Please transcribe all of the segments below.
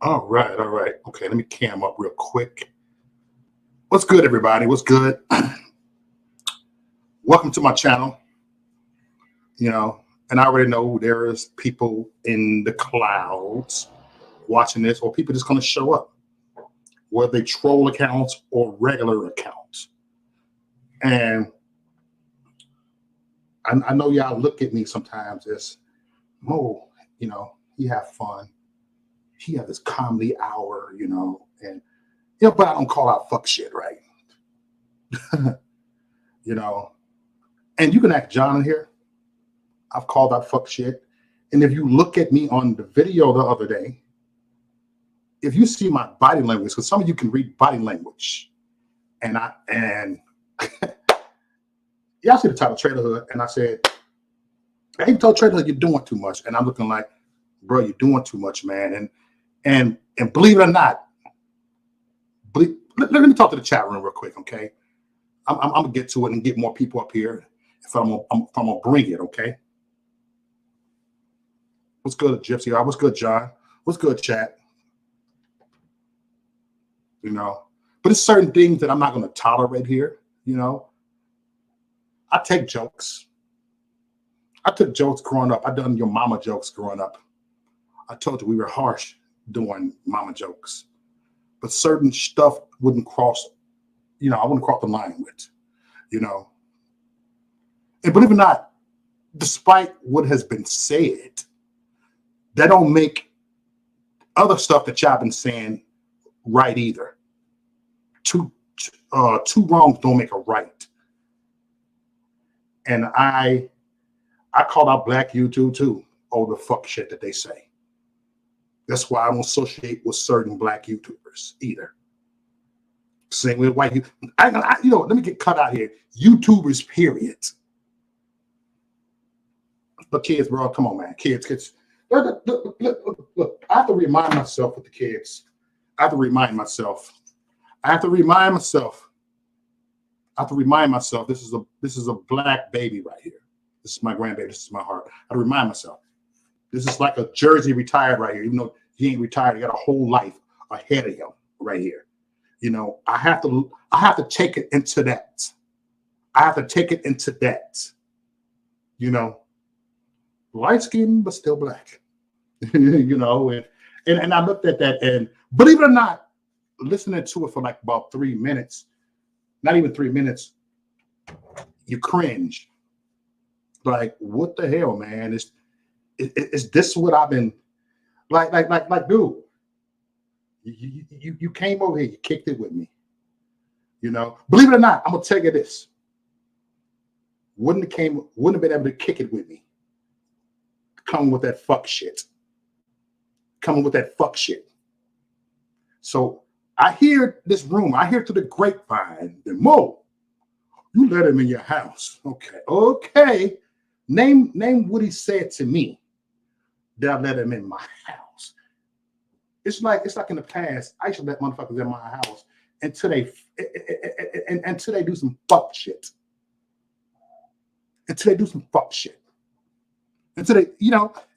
All right, all right. Okay, let me cam up real quick. What's good, everybody? What's good? Welcome to my channel. And I already know there's people in the clouds watching this, or people just going to show up, whether they troll accounts or regular accounts. And I know y'all look at me sometimes as Mo, he have fun. He have this comedy hour, and but I don't call out fuck shit, right? And you can ask John in here. I've called out fuck shit. And if you look at me on the video the other day, if you see my body language, because some of you can read body language, and y'all see the title Trailorhood, and I said, I even told Trailorhood, you're doing too much. And I'm looking like, bro, you're doing too much, man. And believe it or not, let me talk to the chat room real quick, okay? I'm gonna get to it and get more people up here if I'm gonna bring it, okay? What's good, Gypsy? What's good, John? What's good, chat? But it's certain things that I'm not gonna tolerate here. I take jokes. I took jokes growing up. I done your mama jokes growing up. I told you we were harsh doing mama jokes, but certain stuff wouldn't cross. I wouldn't cross the line with. And believe it or not, despite what has been said, that don't make other stuff that y'all been saying right either. Two wrongs don't make a right. And I called out Black YouTube too over the fuck shit that they say. That's why I don't associate with certain Black YouTubers either. Same with white people. Let me get cut out here. YouTubers, period. But kids, bro, come on, man. Kids. Look, I have to remind myself with the kids. I have to remind myself. This is a Black baby right here. This is my grandbaby. This is my heart. I have to remind myself. This is like a Jersey retired right here. Even though he ain't retired, he got a whole life ahead of him right here. I have to take it into that. Light skinned but still Black. And I looked at that, and believe it or not, listening to it for like about 3 minutes, not even 3 minutes, you cringe. Like, what the hell, man? Is this what I've been like, dude? You came over here, you kicked it with me. Believe it or not, I'm gonna tell you this. Wouldn't have been able to kick it with me. Coming with that fuck shit. So I hear this rumor. I hear through the grapevine that Mo, you let him in your house. Okay. Name what he said to me that I let him in my house. It's like in the past, I used to let motherfuckers in my house until they do some fuck shit. Until they,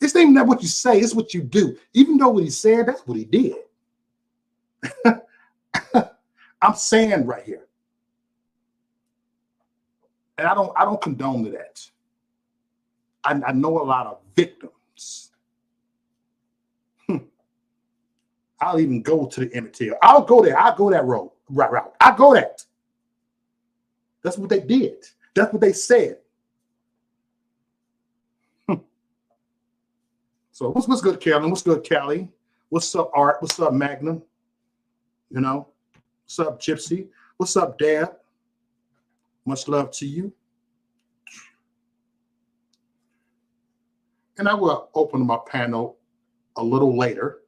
it's not even that what you say, it's what you do. Even though what he said, that's what he did. I'm saying right here. And I don't condone to that. I know a lot of victims. I'll even go to the MTL. I'll go there. I'll go that route. I'll go that. That's what they did. That's what they said. So what's good, Carolyn? What's good, Callie? What's up, Art? What's up, Magnum? What's up, Gypsy? What's up, Dad? Much love to you. And I will open my panel a little later,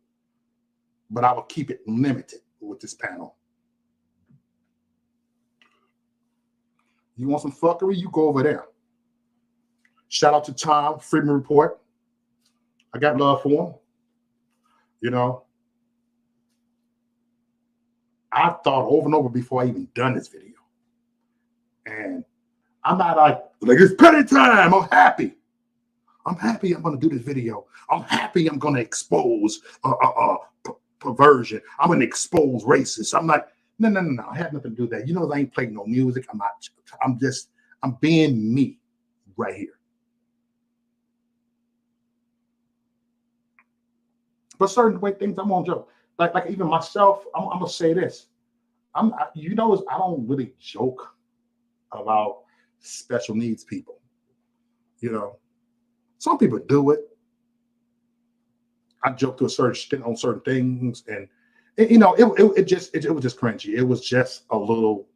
but I will keep it limited with this panel. You want some fuckery? You go over there. Shout out to Tom, Freedom Report. I got love for him. I thought over and over before I even done this video. And I'm not like it's petty time. I'm happy I'm going to do this video. I'm happy I'm going to expose perversion. I'm an exposed racist. I'm like, no. I have nothing to do with that. You know, I ain't playing no music. I'm being me right here. But certain way things I'm on joke. Like even myself, I'm gonna say this. I don't really joke about special needs people. You know, some people do it. I joke to a certain extent on certain things, and it was just cringy. It was just a little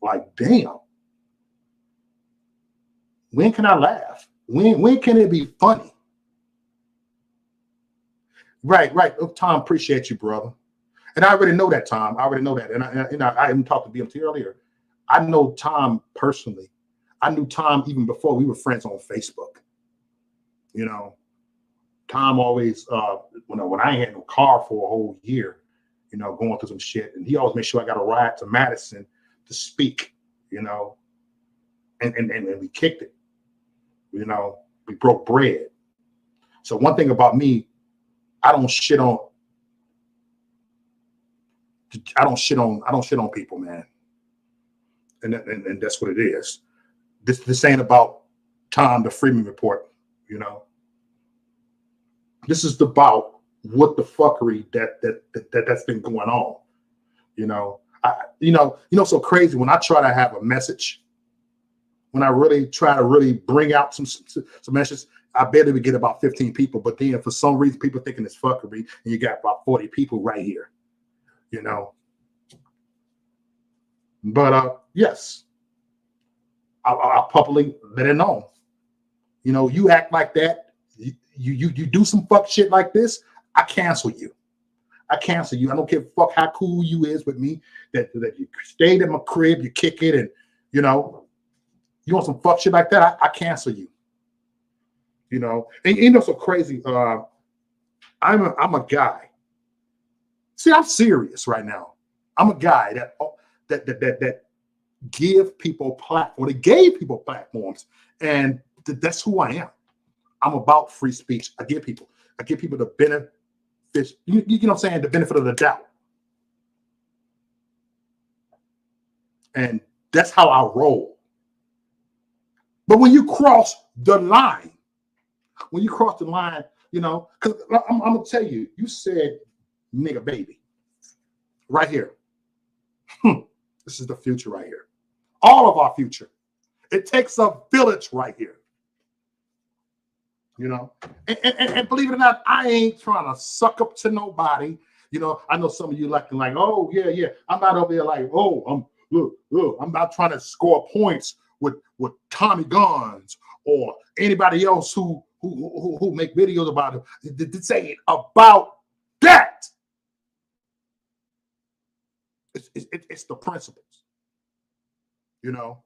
like, damn. When can I laugh? When can it be funny? Right. Oh, Tom, appreciate you, brother. And I already know that, Tom. I already know that. And I even talked to BMT earlier. I know Tom personally. I knew Tom even before we were friends on Facebook. You know, Tom always, when I ain't had no car for a whole year, you know, going through some shit, and he always made sure I got a ride to Madison to speak, you know, and we kicked it. You know, we broke bread. So one thing about me, I don't shit on people, man. And that's what it is. This ain't about Tom the Freeman Report, you know. This is about what the fuckery that's been going on, you know. So crazy when I try to have a message, when I really try to bring out some messages, I barely get about 15 people. But then for some reason, people thinking it's fuckery, and you got about 40 people right here, you know. But yes, I'll publicly let it know. You know, you act like that, you do some fuck shit like this, I cancel you. I don't give a fuck how cool you is with me, that you stayed in my crib, you kick it, and you know, you want some fuck shit like that, I cancel you. You know, and you know, so crazy. I'm a guy. See, I'm serious right now. I'm a guy that give people platform. They gave people platforms, and that's who I am. I'm about free speech. I give people the benefit. You know what I'm saying? The benefit of the doubt, and that's how I roll. But when you cross the line, you know, because I'm gonna tell you, you said nigga baby right here. This is the future right here. All of our future. It takes a village right here. You know, and believe it or not, I ain't trying to suck up to nobody. You know, I know some of you like, oh yeah. I'm not over there like, oh, I'm not trying to score points with Tommy Guns or anybody else who make videos about it. This ain't about that. It's the principles, you know.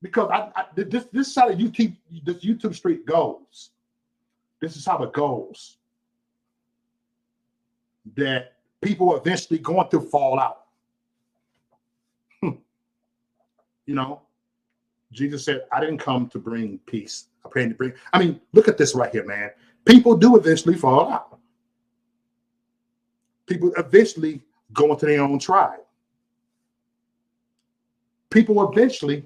Because this is how this YouTube street goes. This is how it goes. That people are eventually going to fall out. You know, Jesus said, I didn't come to bring peace. I came to bring. I mean, look at this right here, man. People do eventually fall out. People eventually go into their own tribe. People eventually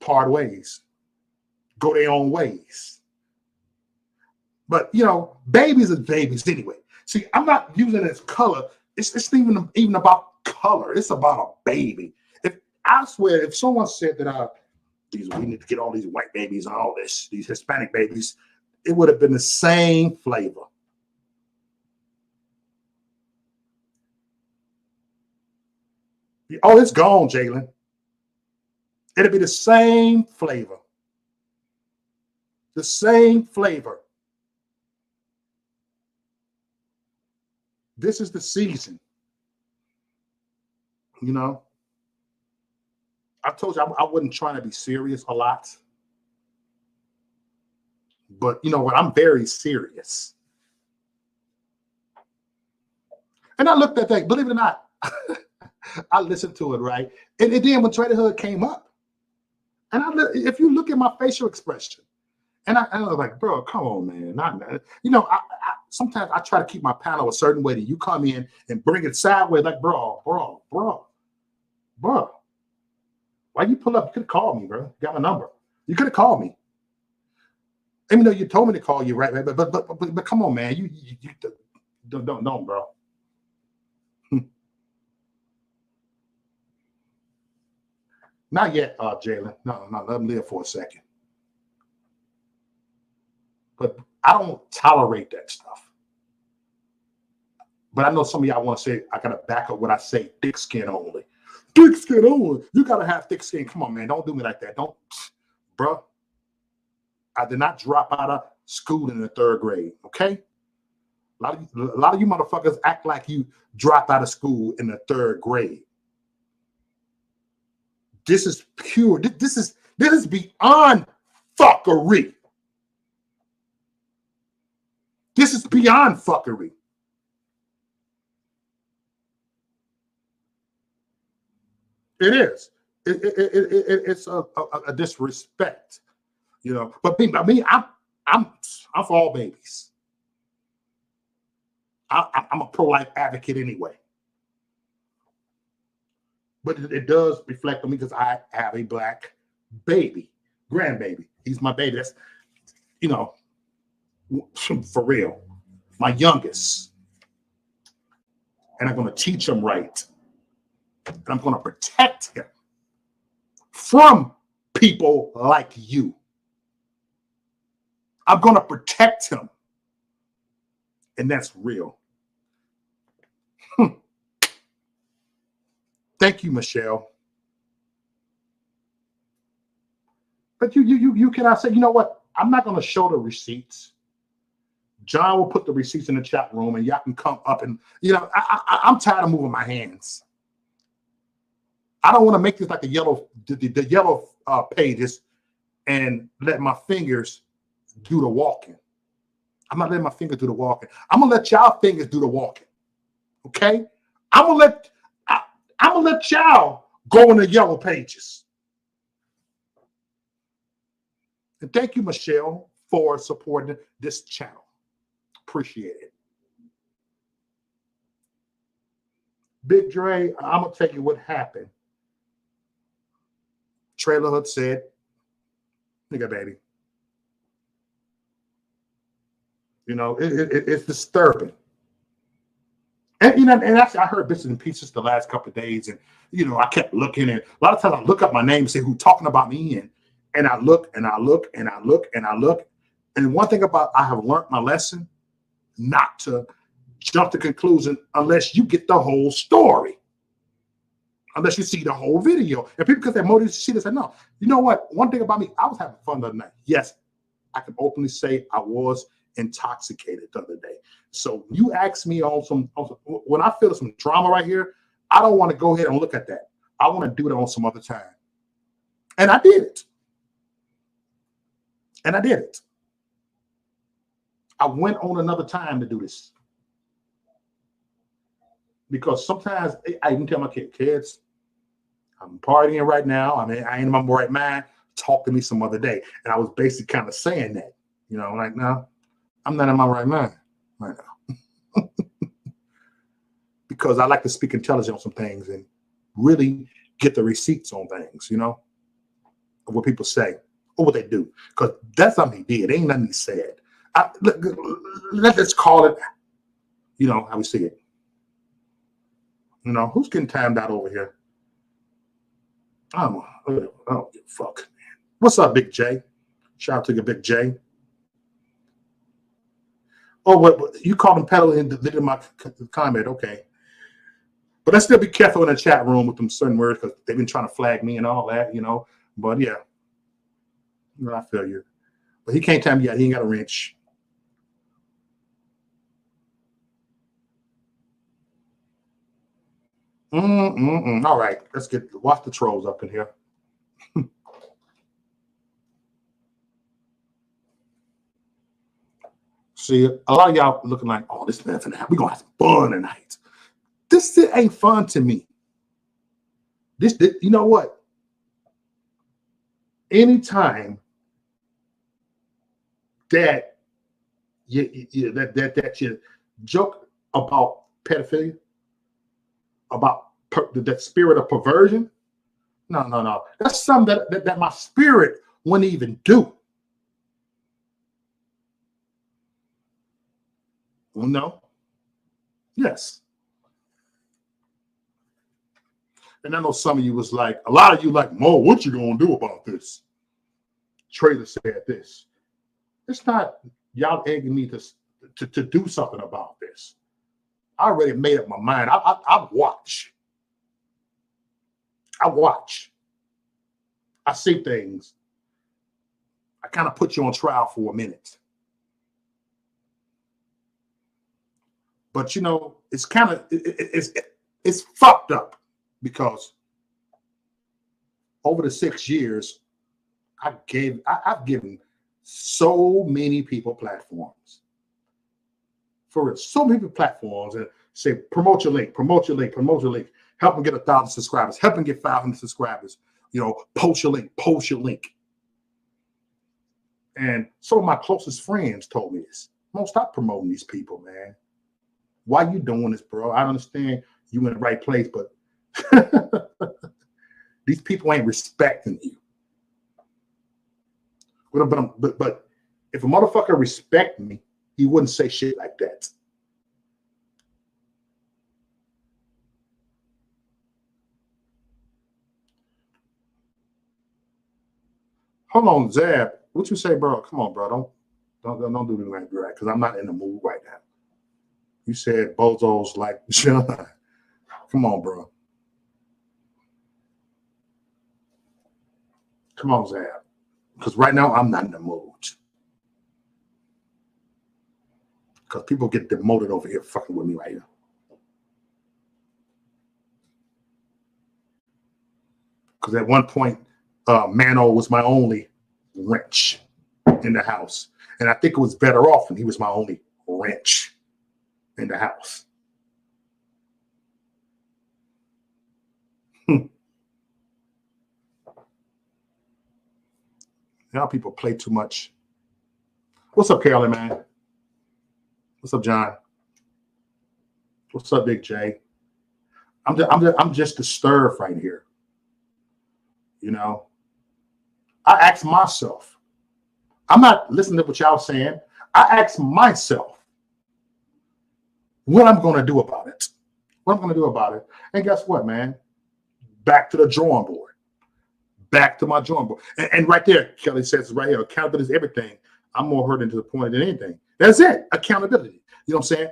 part ways, go their own ways. But you know, babies are babies anyway. See, I'm not using it as color. It's even about color. It's about a baby. I swear, if someone said that we need to get all these white babies and all this, these Hispanic babies, it would have been the same flavor. Oh, it's gone, Jalen. It'll be the same flavor. The same flavor. This is the season. You know, I told you I wasn't trying to be serious a lot. But you know what? I'm very serious. And I looked at that, believe it or not, I listened to it, right? And then when Trailorhood came up, and if you look at my facial expression, and I was like, bro, come on, man. You know, sometimes I try to keep my panel a certain way that you come in and bring it sideways, like, bro. Why you pull up? You could have called me, bro. You got my number. You could have called me. Even though you told me to call you, right? But come on, man. You don't, bro. Not yet, Jalen. No, let him live for a second. But I don't tolerate that stuff. But I know some of y'all want to say, I got to back up what I say, thick skin only. Thick skin only. You got to have thick skin. Come on, man. Don't do me like that. Don't, bro. I did not drop out of school in the 3rd grade, okay? A lot of you motherfuckers act like you dropped out of school in the 3rd grade. This is pure. This is beyond fuckery. This is beyond fuckery. It is. It's a disrespect, you know. But me, I'm for all babies. I'm a pro-life advocate anyway. But it does reflect on me because I have a black baby, grandbaby. He's my baby. That's, you know, for real, my youngest. And I'm going to teach him right. And I'm going to protect him from people like you. I'm going to protect him. And that's real. Thank you, Michelle. But you cannot say, you know what? I'm not going to show the receipts. John will put the receipts in the chat room and y'all can come up and, you know, I'm tired of moving my hands. I don't want to make this like the yellow pages and let my fingers do the walking. I'm not letting my fingers do the walking. I'm going to let y'all fingers do the walking. Okay? I'm going to let y'all go in the yellow pages. And thank you, Michelle, for supporting this channel. Appreciate it. Big Dre, I'm going to tell you what happened. Trailorhood said, nigga, baby. You know, it's disturbing. And, you know, and actually I heard bits and pieces the last couple of days, and, you know, I kept looking, and a lot of times I look up my name and say, who's talking about me? And I look, and I look, and I look, and I look. And one thing about, I have learned my lesson, not to jump to conclusion unless you get the whole story. Unless you see the whole video. And people can say, Mo, did you see this? I know. You know what? One thing about me, I was having fun the other night. Yes, I can openly say I was intoxicated the other day. So you ask me on some, when I feel some drama right here, I don't want to go ahead and look at that. I want to do it on some other time. And I did it. And I did it. I went on another time to do this. Because sometimes I even tell my kids, I'm partying right now. I mean, I ain't in my right mind. Talk to me some other day. And I was basically kind of saying that, you know, like, no, I'm not in my right mind right now. Because I like to speak intelligent on some things and really get the receipts on things, you know, of what people say or what they do. Because that's something he did. Ain't nothing he said. Let's call it, you know, how we see it. You know, who's getting timed out over here? I don't give a fuck. What's up, Big J? Shout out to your Big J. Oh, what you called him peddling and deleted my comment. Okay. But let's still be careful in the chat room with them certain words because they've been trying to flag me and all that, you know. But yeah, I feel you. But he can't tell me yet. He ain't got a wrench. All right, let's watch the trolls up in here. See, a lot of y'all looking like, oh, this man finna we gonna have some fun tonight. This shit ain't fun to me. This, you know what? Anytime that that you joke about pedophilia, about that spirit of perversion. No. That's something that my spirit wouldn't even do. No. Yes. And I know some of you was like, a lot of you like, Mo, what you gonna do about this? Trailer said this. It's not y'all egging me to do something about this. I already made up my mind. I watch. I see things. I kind of put you on trial for a minute. But you know, it's kind of it's fucked up because over the 6 years, I've given so many people platforms. For real, so many platforms and say promote your link, help them get 1,000 subscribers, help them get 500 subscribers. You know, post your link. And some of my closest friends told me this. Don't stop promoting these people, man. Why you doing this, bro? I understand you in the right place, but these people ain't respecting you. But if a motherfucker respect me, he wouldn't say shit like that. Hold on, Zab. What you say, bro? Come on, bro. Don't do me right, because I'm not in the mood right now. You said bozos like John. Come on, bro. Come on, Zab. Because right now I'm not in the mood. Because people get demoted over here fucking with me right now. Because at one point, Mano was my only wrench in the house. And I think it was better off when he was my only wrench in the house. Now people play too much. What's up, Carolyn, man? What's up, John? What's up, Big J? I'm just disturbed right here. You know, I ask myself, I'm not listening to what y'all saying. I ask myself what I'm going to do about it. And guess what, man? Back to the drawing board. Back to my drawing board. And right there, Kelly says right here, accountability is everything. I'm more hurting to the point than anything. That's it. Accountability. You know what I'm saying?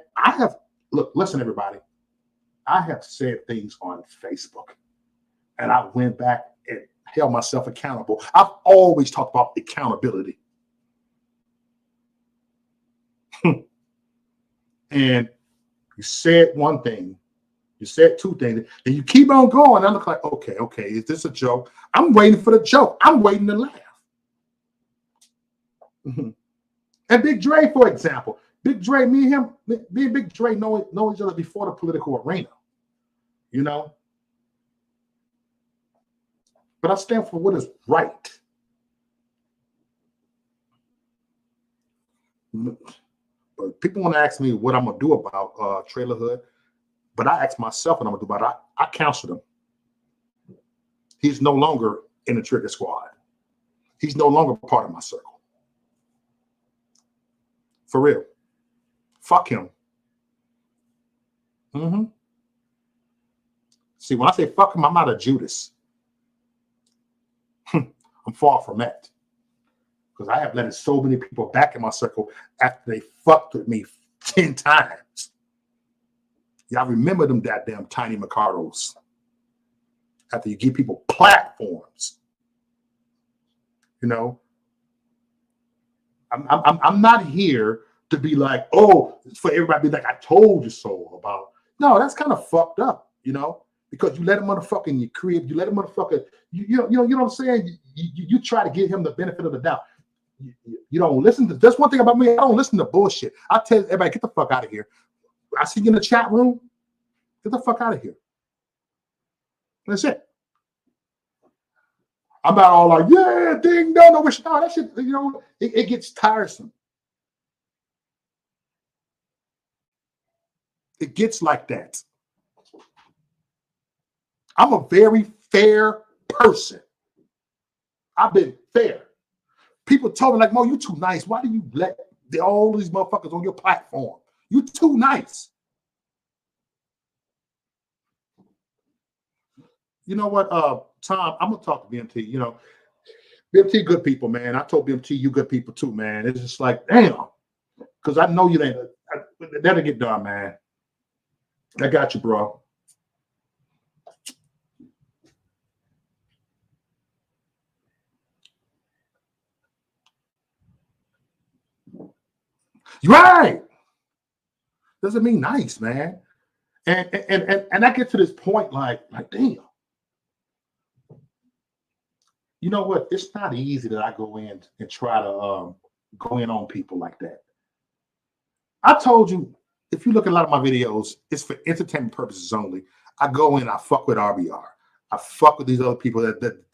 Listen, everybody. I have said things on Facebook, and I went back and held myself accountable. I've always talked about accountability. And you said one thing, you said two things, and you keep on going. I look like, okay, is this a joke? I'm waiting for the joke. I'm waiting to laugh. And Big Dre, for example, Big Dre, me and Big Dre know each other before the political arena, you know. But I stand for what is right. But people want to ask me what I'm gonna do about Trailorhood, but I ask myself what I'm gonna do about it. I counsel him. He's no longer in the trigger squad. He's no longer part of my circle. For real. Fuck him. See, when I say fuck him, I'm not a Judas. I'm far from that. Because I have let so many people back in my circle after they fucked with me 10 times. Y'all remember them goddamn Tiny Mercados. After you give people platforms. You know? I'm not here to be like, oh, for everybody to be like, I told you so about. No, that's kind of fucked up, you know? Because you let a motherfucker in your crib, you let a motherfucker, you know what I'm saying? You try to give him the benefit of the doubt. You don't listen to, that's one thing about me, I don't listen to bullshit. I tell everybody, get the fuck out of here. I see you in the chat room, get the fuck out of here. That's it. I'm not all like, yeah, ding, no, wish, no, that shit, you know, it gets tiresome. It gets like that. I'm a very fair person. I've been fair. People told me, like, Mo, you too nice. Why do you let all these motherfuckers on your platform? You too nice. You know what, Tom, I'm going to talk to BMT. You know, BMT good people, man. I told BMT you good people too, man. It's just like, damn. Because I know you ain't. That'll get done, man. I got you, bro. You're right. Doesn't mean nice, man. And I get to this point, like damn. You know what? It's not easy that I go in and try to go in on people like that. I told you, if you look at a lot of my videos, it's for entertainment purposes only. I go in, I fuck with RBR. I fuck with these other people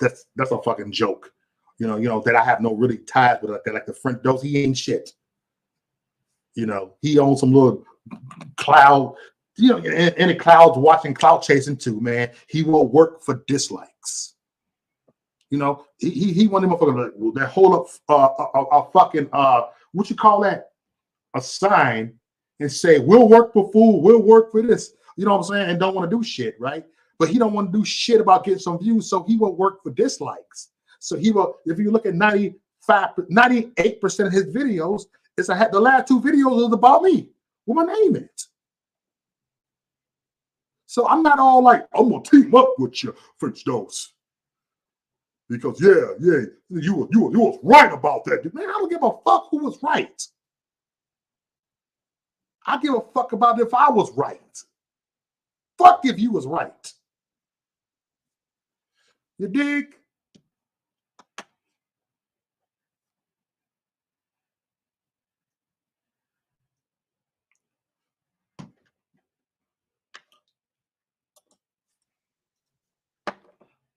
that's a fucking joke. You know, that I have no really ties with, like the friend those he ain't shit. You know, he owns some little cloud, you know, in the clouds watching cloud chasing too, man. He will work for dislikes. You know, he wanted motherfucker that hold up a fucking what you call that? A sign and say, we'll work for food, we'll work for this. You know what I'm saying? And don't want to do shit, right? But he don't want to do shit about getting some views, so he will work for dislikes. So he will, if you look at 98% of his videos, the last 2 videos is about me with my name in it. So I'm not all like, I'm gonna team up with you, French Dose. Because you was right about that. Man, I don't give a fuck who was right. I give a fuck about if I was right. Fuck if you was right. You dig?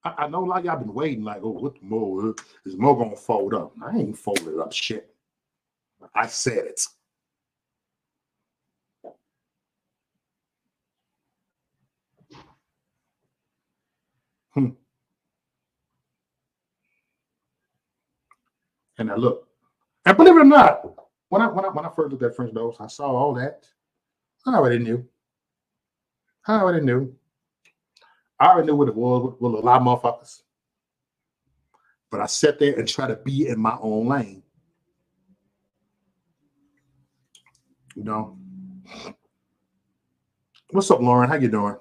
I know, like, y'all been waiting, like, oh, what the Mo is Mo gonna fold up? I ain't folded up shit. I said it. And I look, and believe it or not, when I first looked at French Dose, I saw all that. I already knew. I already knew what it was with a lot of motherfuckers. But I sat there and tried to be in my own lane. You know. What's up, Lauren? How you doing?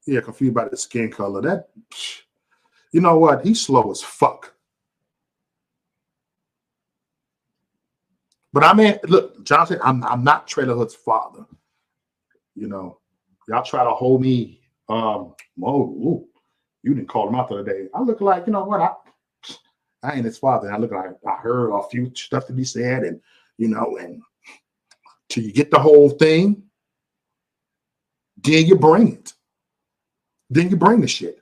Yeah, confused by the skin color. That, you know what? He's slow as fuck. But I mean, look, Johnson, I'm not Trailorhood's father. You know, y'all try to hold me. You didn't call him out the other day. I look like, you know what? I ain't his father. I look like I heard a few stuff to be said, and you know, and till you get the whole thing, then you bring it. Then you bring the shit.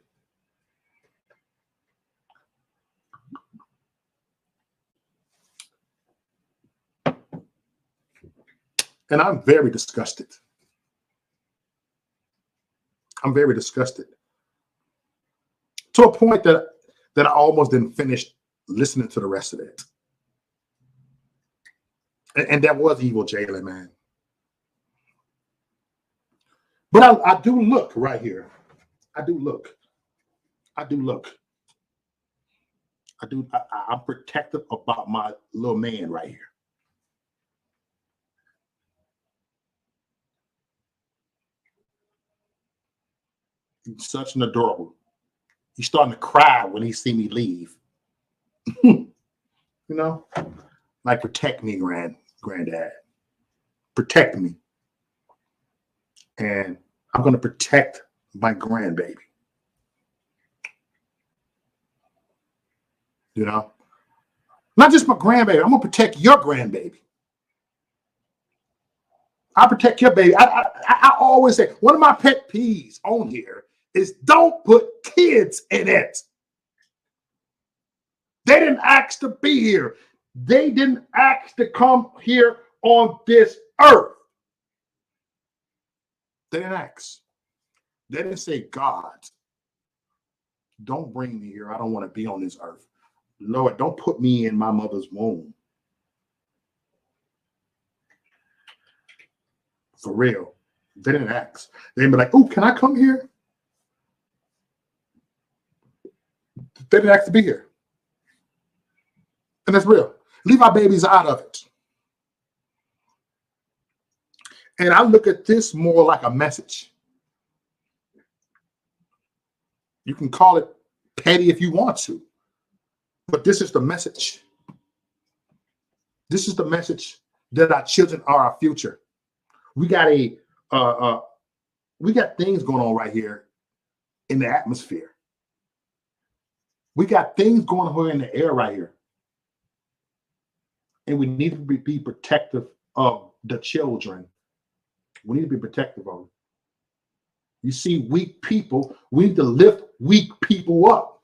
And I'm very disgusted. I'm very disgusted. To a point that I almost didn't finish listening to the rest of it. And that was evil Jalen, man. But I do look right here. I do look. I'm protective about my little man right here. He's such an adorable. He's starting to cry when he see me leave. You know, like, protect me, granddad. Protect me. And I'm going to protect my grandbaby. You know, not just my grandbaby. I'm going to protect your grandbaby. I protect your baby. I always say, one of my pet peeves on here is don't put kids in it. They didn't ask to be here. They didn't ask to come here on this earth. They didn't ask. They didn't say, God, don't bring me here. I don't want to be on this earth. Lord, don't put me in my mother's womb. For real. They didn't ask. They didn't be like, oh, can I come here? They didn't ask to be here. And that's real. Leave our babies out of it. And I look at this more like a message. You can call it petty if you want to, but this is the message. This is the message that our children are our future. We got we got things going on right here in the atmosphere. We got things going on here in the air right here. And we need to be protective of the children. We need to be protective of them. You see weak people, we need to lift weak people up.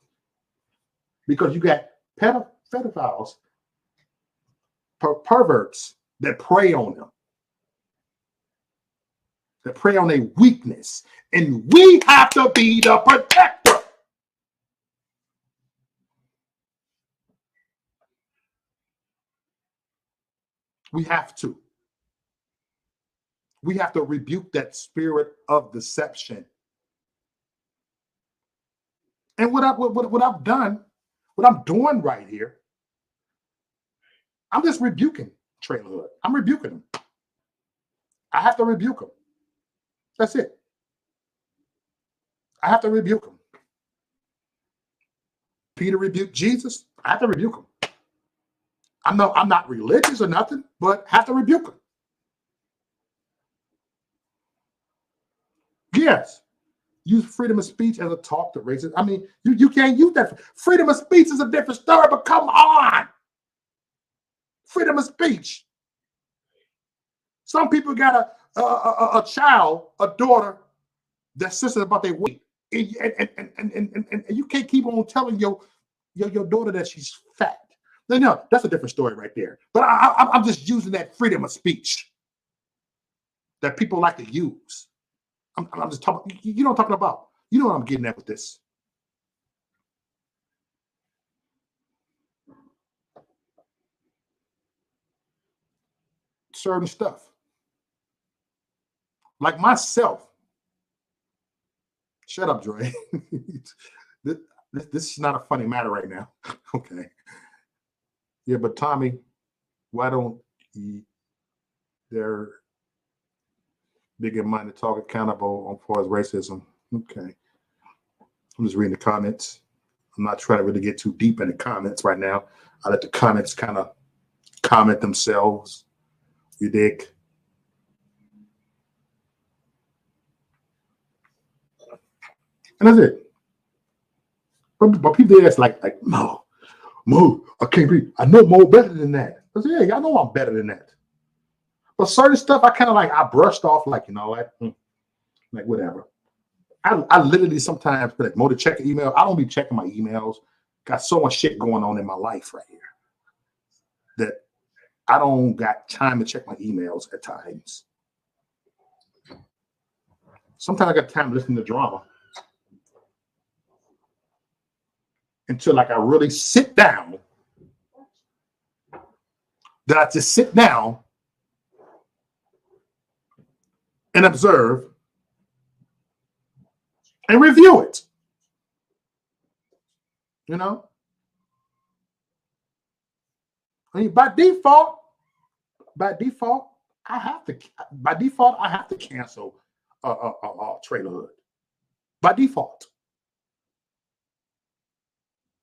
Because you got pedophiles, perverts that prey on them. That prey on their weakness. And we have to be the protector. We have to. We have to rebuke that spirit of deception. And what I've done, what I'm doing right here, I'm just rebuking Trailorhood. I'm rebuking them. I have to rebuke them. That's it. I have to rebuke them. Peter rebuked Jesus. I have to rebuke him. I'm not religious or nothing, but have to rebuke him. Yes. Use freedom of speech as a talk to racists. I mean, you can't use that. Freedom of speech is a different story, but come on. Freedom of speech. Some people got a child, a daughter, that's sensitive about their weight. And you can't keep on telling your daughter that she's fat. No, that's a different story right there. But I'm just using that freedom of speech that people like to use. I'm just talking, you know what I'm talking about. You know what I'm getting at with this. Certain stuff. Like myself. Shut up, Dre. This is not a funny matter right now. Okay. Yeah, but Tommy, why don't they're big in mind to talk accountable on far as racism? Okay. I'm just reading the comments. I'm not trying to really get too deep in the comments right now. I let the comments kind of comment themselves. You dig? And that's it. But people ask like, no, Mo, I can't be. I know Mo better than that. I said, yeah, y'all know I'm better than that. But certain stuff I kind of like, I brushed off like, you know what? Like whatever. I literally sometimes like, Mo to check an email. I don't be checking my emails. Got so much shit going on in my life right here that I don't got time to check my emails at times. Sometimes I got time to listen to drama. Until like I really sit down, that I just sit down and observe and review it. You know? I mean, by default, I have to cancel Trailorhood. By default.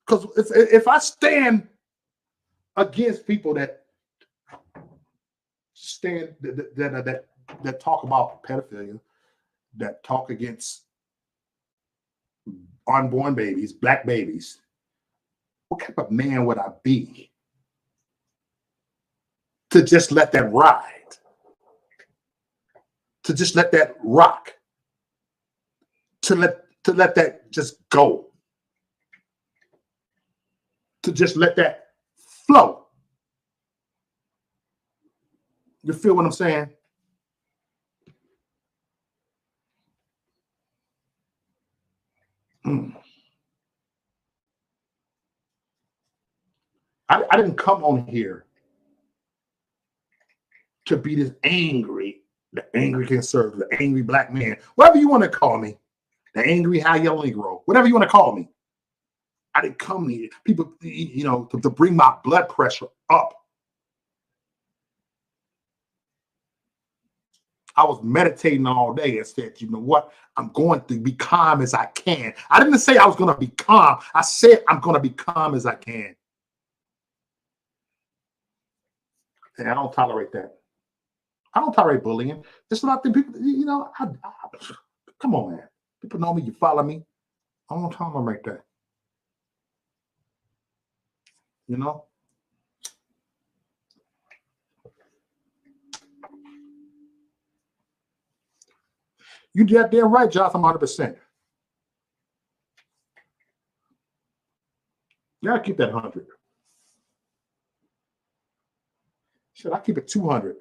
Because if I stand against people that talk about pedophilia, that talk against unborn babies, black babies, what kind of man would I be to just let that ride? To just let that rock? To let that just go? To just let that flow? You feel what I'm saying? I didn't come on here to be this angry, the angry conservative, the angry black man, whatever you want to call me, the angry high yellow Negro, whatever you want to call me. I didn't come here, people, to bring my blood pressure up. I was meditating all day and said, you know what? I'm going to be calm as I can. I didn't say I was going to be calm. I said I'm going to be calm as I can. And I don't tolerate that. I don't tolerate bullying. It's not the people, come on, man. People know me, you follow me. I don't tolerate that. You know? You did damn right, Josh. I'm 100%. You gotta keep that 100. Shit, I keep it 200.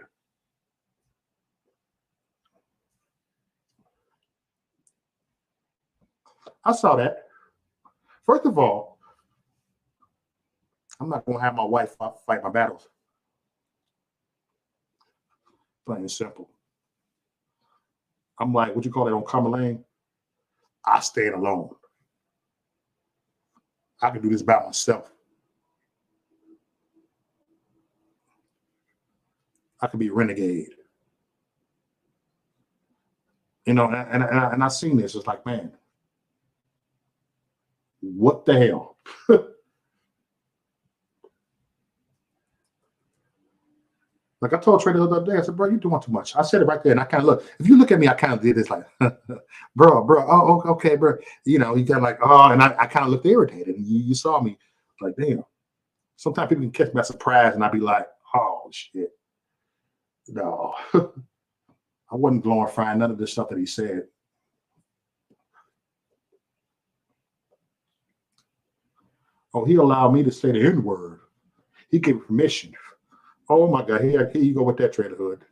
I saw that. First of all, I'm not gonna have my wife fight my battles. Plain and simple. I'm like, what you call that on Common Lane? I stand alone. I can do this by myself. I could be a renegade. And I seen this. It's like, man, what the hell? Like I told Trailorhood the other day, I said, bro, you're doing too much. I said it right there, and I kind of look. If you look at me, I kind of did this like, bro, oh, okay, bro. You kind of like, oh, and I kind of looked irritated. And you saw me like, damn. Sometimes people can catch me by surprise, and I'd be like, oh, shit. No. I wasn't glorifying none of this stuff that he said. Oh, he allowed me to say the N-word. He gave permission. Oh my God, here you go with that Trailorhood.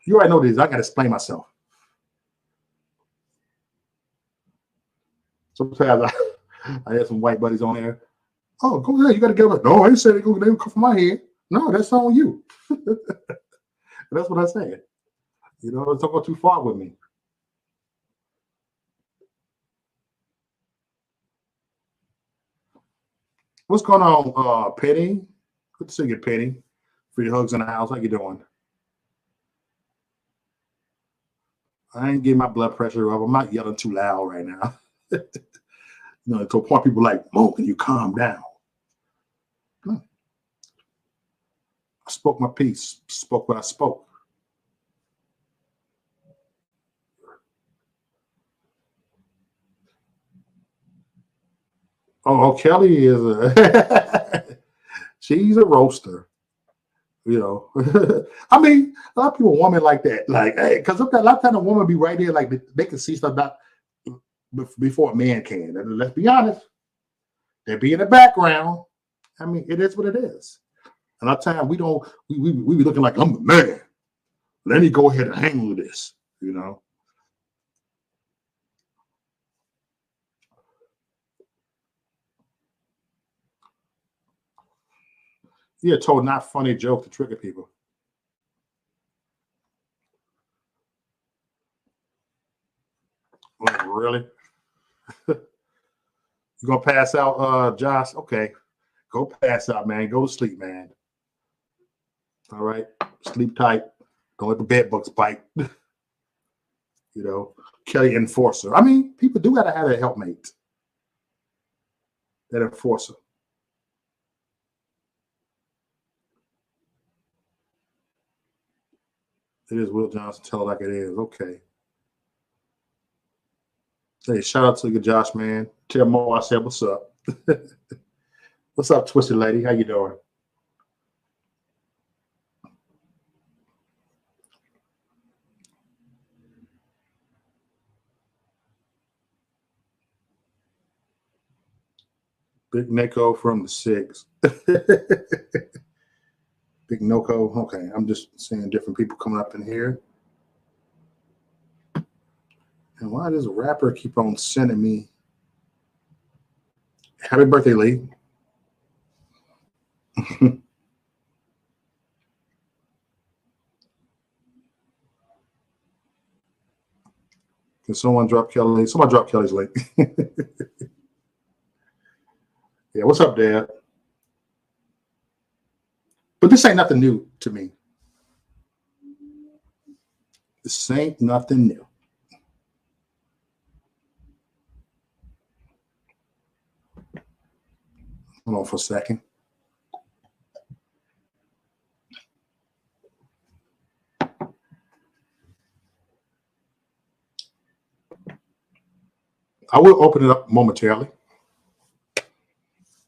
You already know this. I got to explain myself. Sometimes I had some white buddies on there. Oh, go ahead. You got to get up. No, I ain't said they come from my head. No, that's on you. That's what I said. Don't go too far with me. What's going on, Penny? Good to see you, Penny. Free hugs in the house. How you doing? I ain't getting my blood pressure up. I'm not yelling too loud right now. To a point people like, Mo, can you calm down? I spoke my piece. Spoke what I spoke. Oh, Kelly is she's a roaster. I mean, a lot of people woman like that, like, hey, because a lot of times a woman be right there, like they can see stuff that before a man can. And let's be honest, they be in the background. I mean, it is what it is. And a lot of times we be looking like I'm the man. Let me go ahead and handle this. You're told not funny joke to trigger people. Like, really? You gonna pass out, Josh? Okay. Go pass out, man. Go to sleep, man. All right. Sleep tight. Don't let the bed bugs bite. Kelly enforcer. I mean, people do gotta have a helpmate. That enforcer. It is Will Johnson. Tell it like it is. Okay. Hey, shout out to you, Josh, man. Tell Mo I said what's up. What's up, Twisted Lady? How you doing? Big Neko from the six. Big Noko. Okay, I'm just seeing different people coming up in here. And why does a rapper keep on sending me Happy birthday, Lee. Can someone drop Kelly? Someone drop Kelly's link. Yeah, what's up, Dad? But this ain't nothing new to me. This ain't nothing new. Hold on for a second. I will open it up momentarily,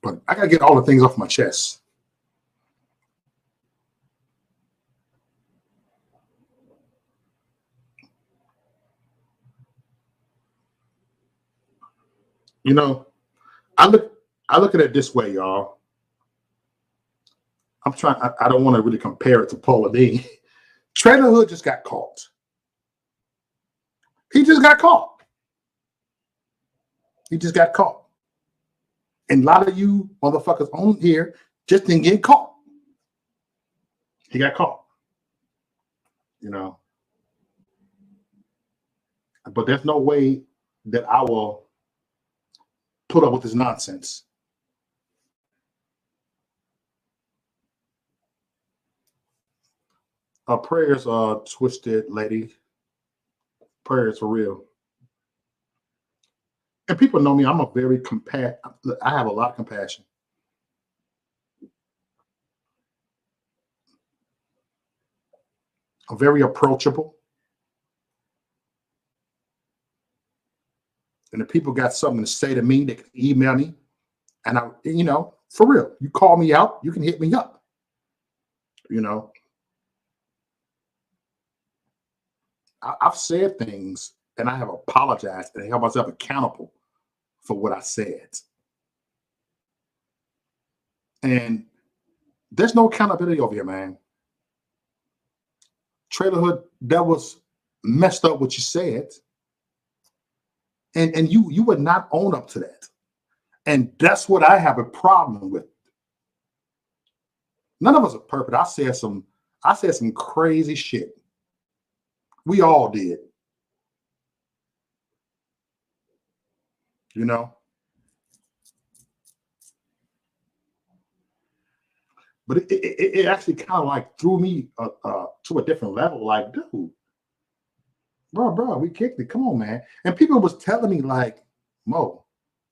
but I gotta get all the things off my chest. You know, I look at it this way, y'all. I'm trying. I don't want to really compare it to Paula Dean. Trailorhood just got caught. He just got caught. He just got caught. And a lot of you motherfuckers on here just didn't get caught. He got caught. You know. But there's no way that I will put up with this nonsense. Prayers, twisted lady. Prayers for real. And people know me. I'm a very I have a lot of compassion. I'm very approachable. And if people got something to say to me, they can email me. And for real, you call me out, you can hit me up. I've said things and I have apologized and held myself accountable for what I said. And there's no accountability over here, man. Trailorhood, that was messed up what you said. And you would not own up to that. And that's what I have a problem with. None of us are perfect. I said some crazy shit. We all did. But it actually kind of like threw me to a different level. Like, dude, bro, we kicked it. Come on, man. And people was telling me like, Mo,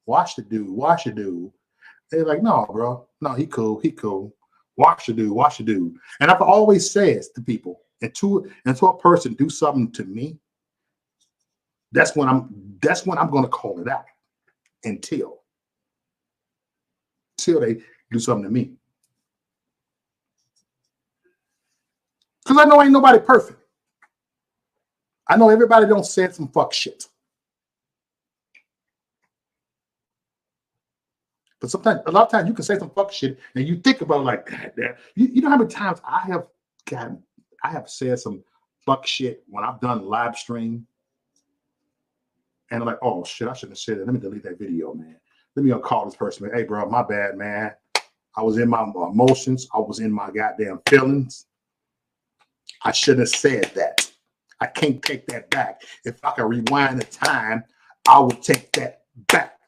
watch the dude. They're like, no, bro, no, he cool. Watch the dude. And I've always said to people, until a person do something to me, that's when I'm going to call it out. Until they do something to me. Because I know ain't nobody perfect. I know everybody don't say some fuck shit. But sometimes, a lot of times you can say some fuck shit and you think about it like, God damn. You know how many times I have said some fuck shit when I've done live stream. And I'm like, oh shit, I shouldn't have said it. Let me delete that video, man. Let me call this person. Hey, bro, my bad, man. I was in my emotions. I was in my goddamn feelings. I shouldn't have said that. I can't take that back. If I could rewind the time, I would take that back.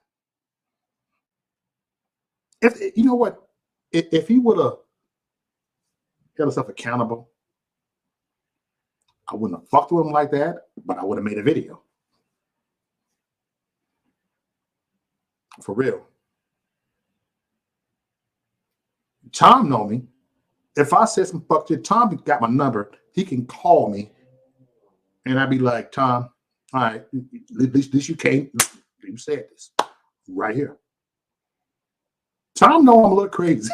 If you know what, if he would have held himself accountable, I wouldn't have fucked with him like that, but I would have made a video. For real. Tom know me. If I said some fuck shit, Tom got my number. He can call me, and I'd be like, Tom, all right, at least you came. You said this right here. Tom know I'm a little crazy.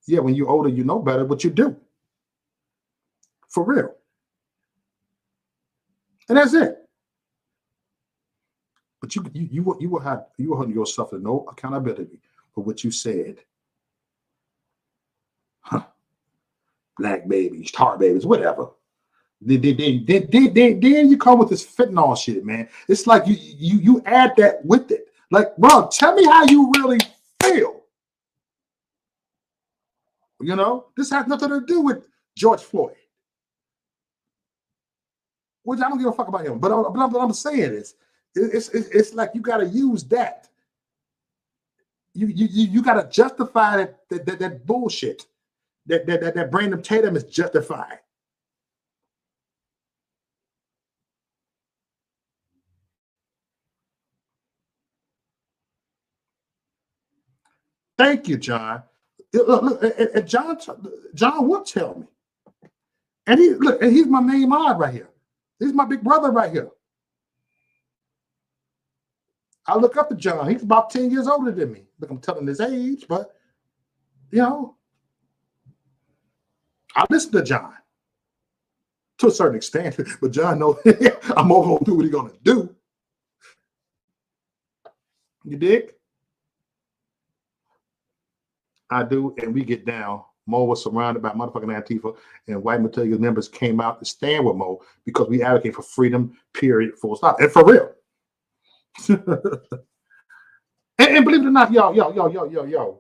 Yeah, when you're older, you know better, but you do. For real. And that's it. But you will hold yourself to no accountability for what you said. Huh. black babies, tar babies, whatever. Then you come with this fentanyl shit, man. It's like you add that with it. Like, bro, tell me how you really feel. You know, this has nothing to do with George Floyd, which I don't give a fuck about him. But I'm saying is, it's like you got to use that. You got to justify that bullshit. That Brandon Tatum is justified. Thank you, John. Look, and John will tell me. And he's my main mod right here. He's my big brother right here. I look up to John. He's about 10 years older than me. Look, I'm telling his age, but you know, I listen to John to a certain extent. But John knows I'm more gonna do what he's gonna do. You dig? I do, and we get down. Mo was surrounded by motherfucking Antifa, and white material members came out to stand with Mo because we advocate for freedom, period, full stop. And for real. and believe it or not, yo,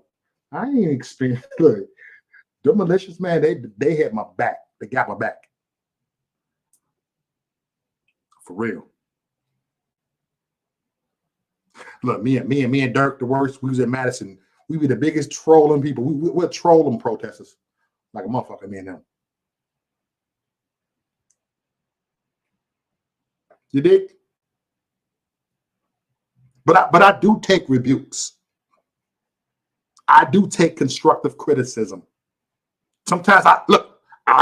I ain't experienced. Look, the militias, man, they had my back. They got my back. For real. Look, me and Dirk, the worst, we was in Madison. We be the biggest trolling people. We're trolling protesters. Like a motherfucker, me and them. You dig? But I do take rebukes. I do take constructive criticism. Sometimes I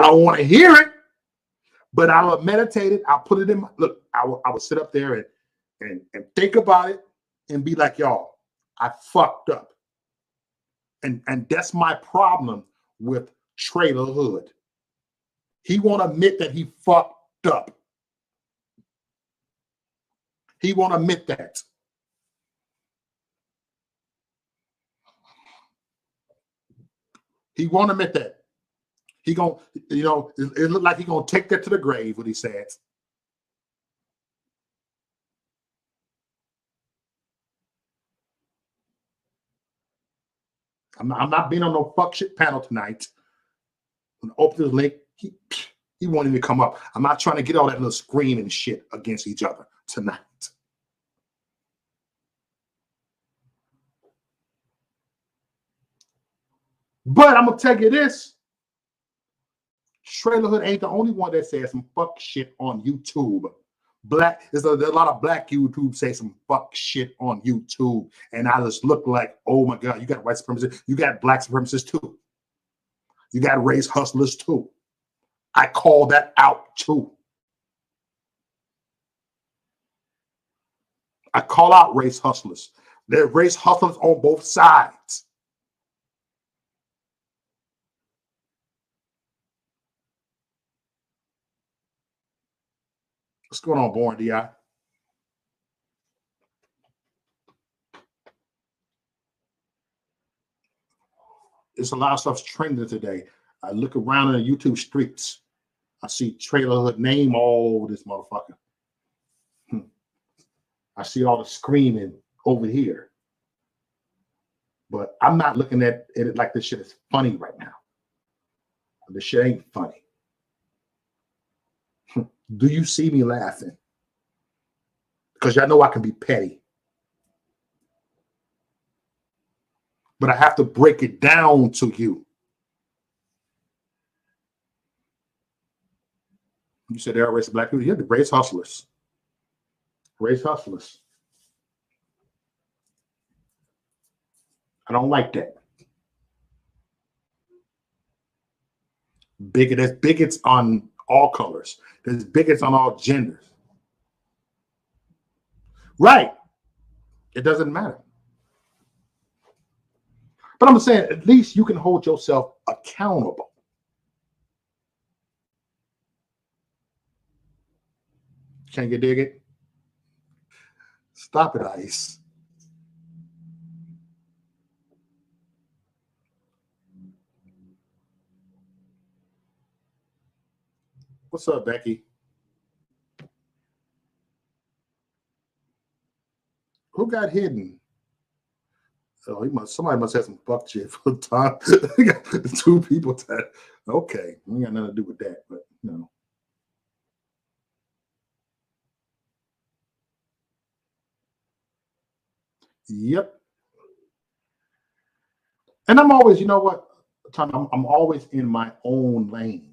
don't want to hear it, but I will meditate it. I'll put it in my look. I will sit up there and think about it and be like, y'all, I fucked up. And that's my problem with Trailorhood. He won't admit that he fucked up. He won't admit that. He won't admit that. He gonna, you know, it looked like he gonna take that to the grave, what he says. I'm not being on no fuck shit panel tonight. When I open this link, he won't even come up. I'm not trying to get all that little screaming shit against each other tonight. But I'm gonna tell you this. Trailorhood ain't the only one that says some fuck shit on YouTube. There's a lot of black YouTube say some fuck shit on YouTube, and I just look like, oh my god, you got white supremacists, you got black supremacists too, you got race hustlers too. I call that out too. I call out race hustlers. There are race hustlers on both sides. What's going on, Born DI? It's a lot of stuff's trending today. I look around in the YouTube streets. I see Trailorhood name all over this motherfucker. I see all the screaming over here. But I'm not looking at it like this shit is funny right now. This shit ain't funny. Do you see me laughing? Because y'all know I can be petty. But I have to break it down to you. You said there are race black people. Yeah, the race hustlers. Race hustlers. I don't like that. There's bigots on all colors. There's bigots on all genders. Right. It doesn't matter. But I'm saying at least you can hold yourself accountable. Can you dig it? Stop it, Ice. What's up, Becky? Who got hidden? Oh, somebody must have some fuck shit for the time. We got two people that okay. We got nothing to do with that, but no. Yep. And I'm always, you know what, Tom, I'm always in my own lane.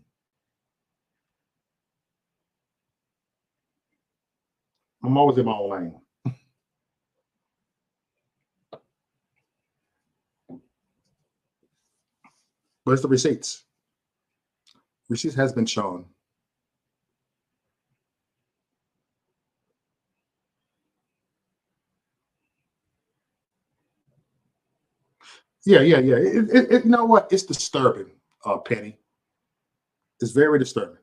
I'm always in my own lane. Where's the receipts? Receipts has been shown. Yeah. You know what? It's disturbing, Penny. It's very disturbing.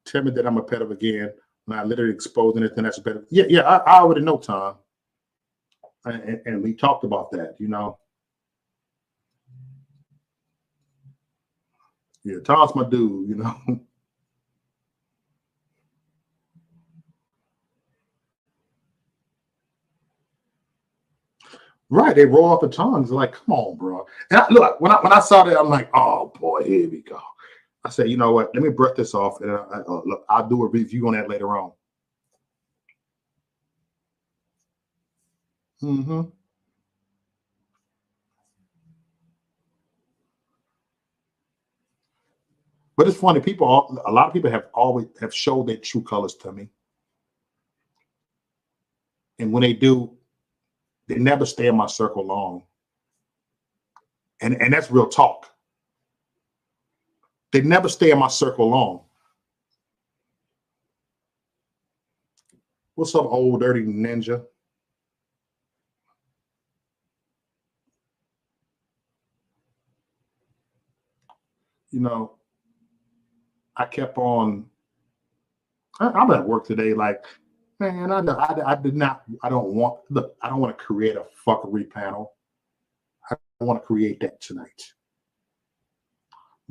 Tell me that I'm a pedo again when I literally expose anything that's a pedo. Yeah. I already know, Tom, and we talked about that. You know, yeah, Tom's my dude. You know, right? They roll off the tongues. Like, come on, bro. And look, when I saw that, I'm like, oh boy, here we go. I said, you know what? Let me brush this off, and look, I'll do a review on that later on. Hmm. But it's funny. A lot of people have always have showed their true colors to me, and when they do, they never stay in my circle long. And that's real talk. They never stay in my circle long. What's up, old dirty ninja? You know, I kept on. I'm at work today. Like, man, I did not. I don't want. Look, I don't want to create a fuckery panel. I want to create that tonight.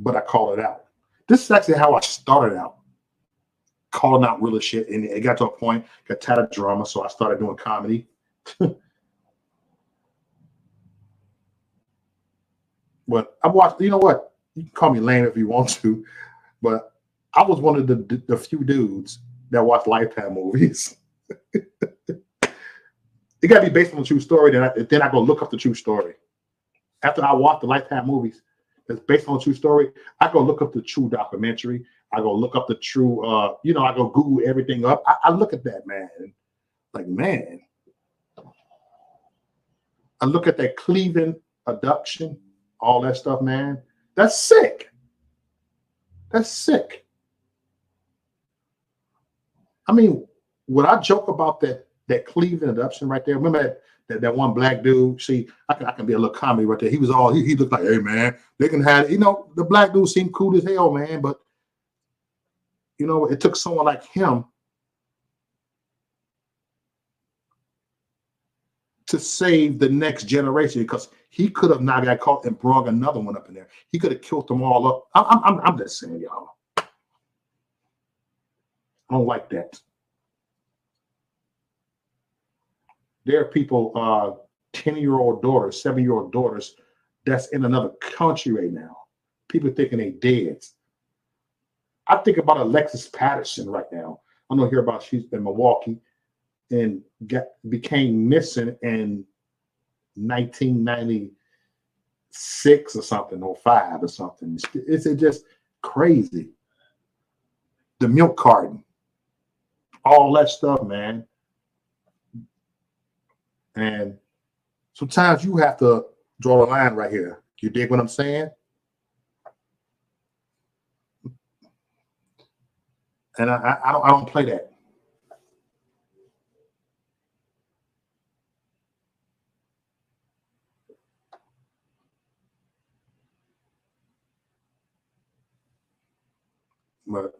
But I called it out. This is actually how I started out, calling out real shit, and it got to a point, got tired of drama, so I started doing comedy. But I watched. You know what? You can call me lame if you want to, but I was one of the few dudes that watch Lifetime movies. It got to be based on a true story. Then I go look up the true story. After I watch the Lifetime movies that's based on a true story, I go look up the true documentary. I go look up the true, I go Google everything up. I look at that, man. Like, man, I look at that Cleveland abduction, all that stuff, man. That's sick. That's sick. I mean, would I joke about that Cleveland abduction right there? Remember that one black dude? See, I can be a little comedy right there. He looked like, hey man, they can have, the black dude seemed cool as hell, man. But it took someone like him to save the next generation, because he could have not got caught and brought another one up in there. He could have killed them all up. I'm just saying, y'all. I don't like that. There are people, 10-year-old daughters, 7-year-old daughters that's in another country right now. People thinking they dead. I think about Alexis Patterson right now. I don't hear about she's in Milwaukee and became missing in 1996 or something, or 5 or something. It's just crazy. The milk carton, all that stuff, man. And sometimes you have to draw a line right here. You dig what I'm saying? And I don't play that. But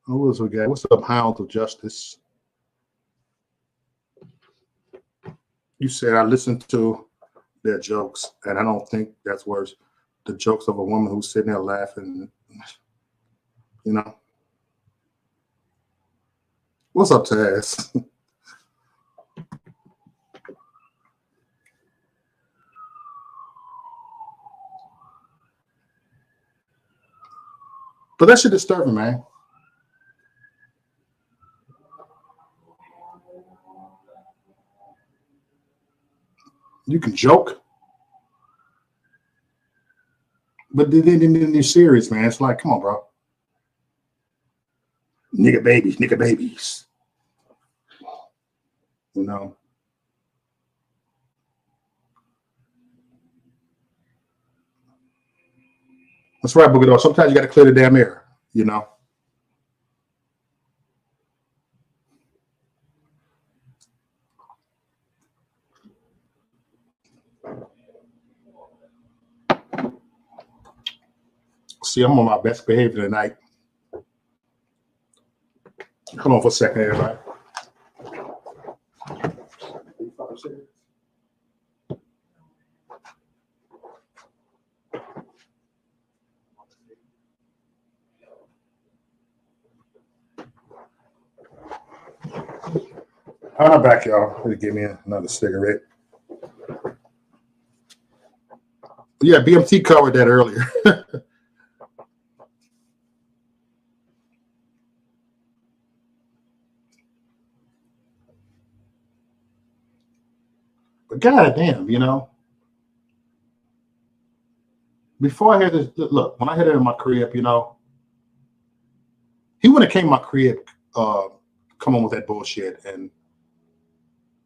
who else we got? What's up, Hounds of Justice? You said I listened to their jokes, and I don't think that's worse. The jokes of a woman who's sitting there laughing. You know. What's up, Taz? But that shit disturbing, man. You can joke, but then you're serious, man. It's like, come on, bro. Nigga babies, nigga babies. You know. That's right, Boogie. Sometimes you got to clear the damn air. You know. See, I'm on my best behavior tonight. Hold on for a second, everybody. I'm back, y'all. Give me another cigarette. Yeah, BMT covered that earlier. But goddamn, you know, before I had this, look, when I had it in my crib, you know, he wouldn't have came to my crib, come on with that bullshit.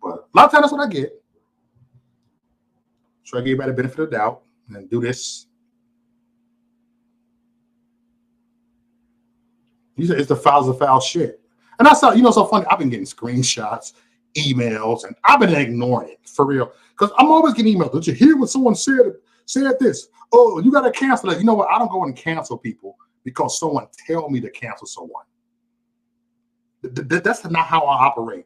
But a lot of times that's what I get. So I give everybody the benefit of the doubt and do this. It's the fouls of foul shit. And I saw, you know, so funny. I've been getting screenshots, emails, and I've been ignoring it for real. Because I'm always getting emails. Did you hear what someone said this? Oh, you got to cancel it. You know what? I don't go and cancel people because someone tell me to cancel someone. That's not how I operate.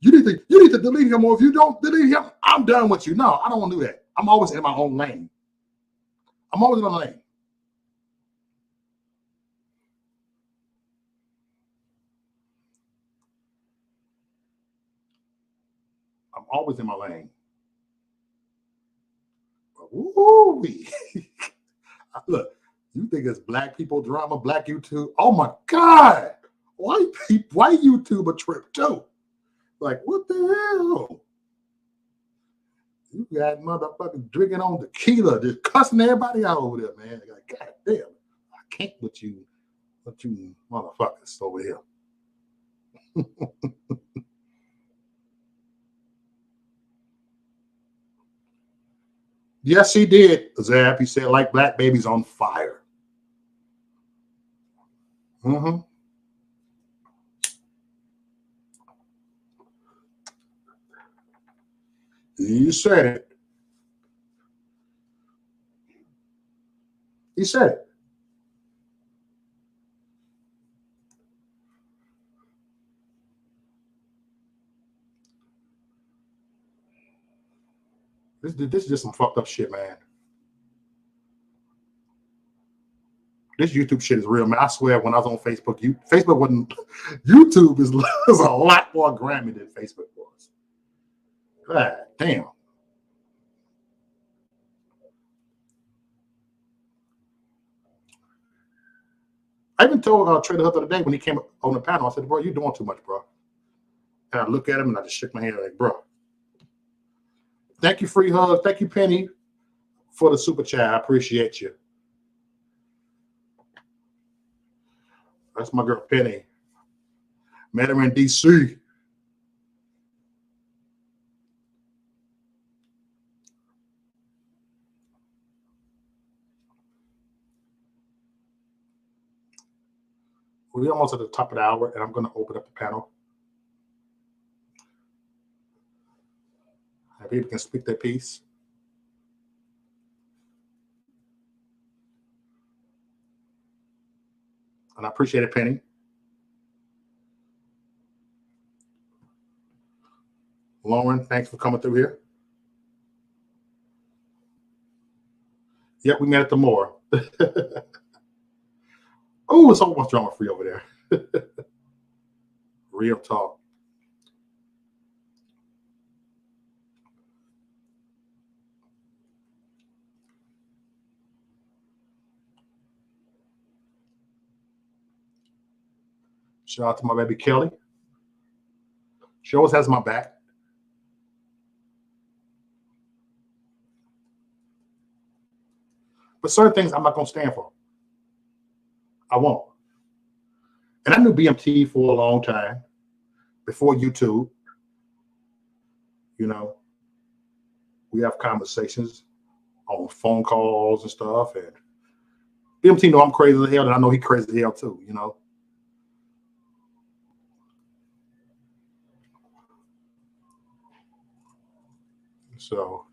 You need to delete him, or if you don't delete him, I'm done with you. No, I don't want to do that. I'm always in my own lane. I'm always in my lane. I'm always in my lane. Ooh, look, you think it's black people drama, black YouTube? Oh my God, white YouTube a trip too? Like what the hell? You got motherfuckers drinking on tequila, just cussing everybody out over there, man. Like, God damn, I can't with you motherfuckers over here. Yes, he did, Zap. He said, like black babies on fire. Mm-hmm. You said it. He said it. This is just some fucked up shit, man. This YouTube shit is real, man. I swear, when I was on Facebook, Facebook wasn't. YouTube is a lot more Grammy than Facebook was. God damn. I even told Trailorhood the other day when he came on the panel, I said, "Bro, you're doing too much, bro." And I look at him and I just shook my head like, "Bro, thank you, Free Hug. Thank you, Penny, for the super chat. I appreciate you." That's my girl Penny. Met her in DC. We're almost at the top of the hour, and I'm going to open up the panel. And people can speak their piece. And I appreciate it, Penny. Lauren, thanks for coming through here. Yep, we met at the Moore. Oh, it's almost drama free over there. Real talk. Shout out to my baby Kelly. She always has my back. But certain things I'm not going to stand for. I won't. And I knew BMT for a long time, before YouTube. You know, we have conversations on phone calls and stuff. And BMT know I'm crazy as hell, and I know he crazy as hell too, you know. So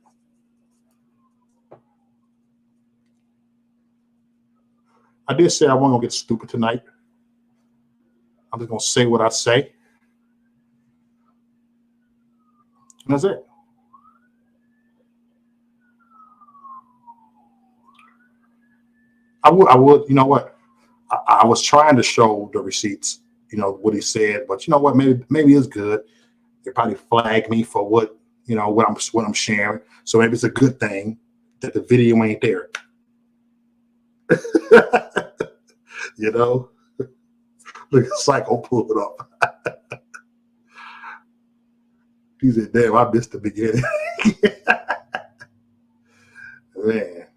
I did say I wasn't gonna get stupid tonight. I'm just gonna say what I say. And that's it. I would, you know what? I was trying to show the receipts, you know, what he said, but you know what? Maybe it's good. They probably flag me for what, you know, what I'm sharing. So maybe it's a good thing that the video ain't there. You know, look, Psycho pulled it up. He said, "Damn, I missed the beginning." Man.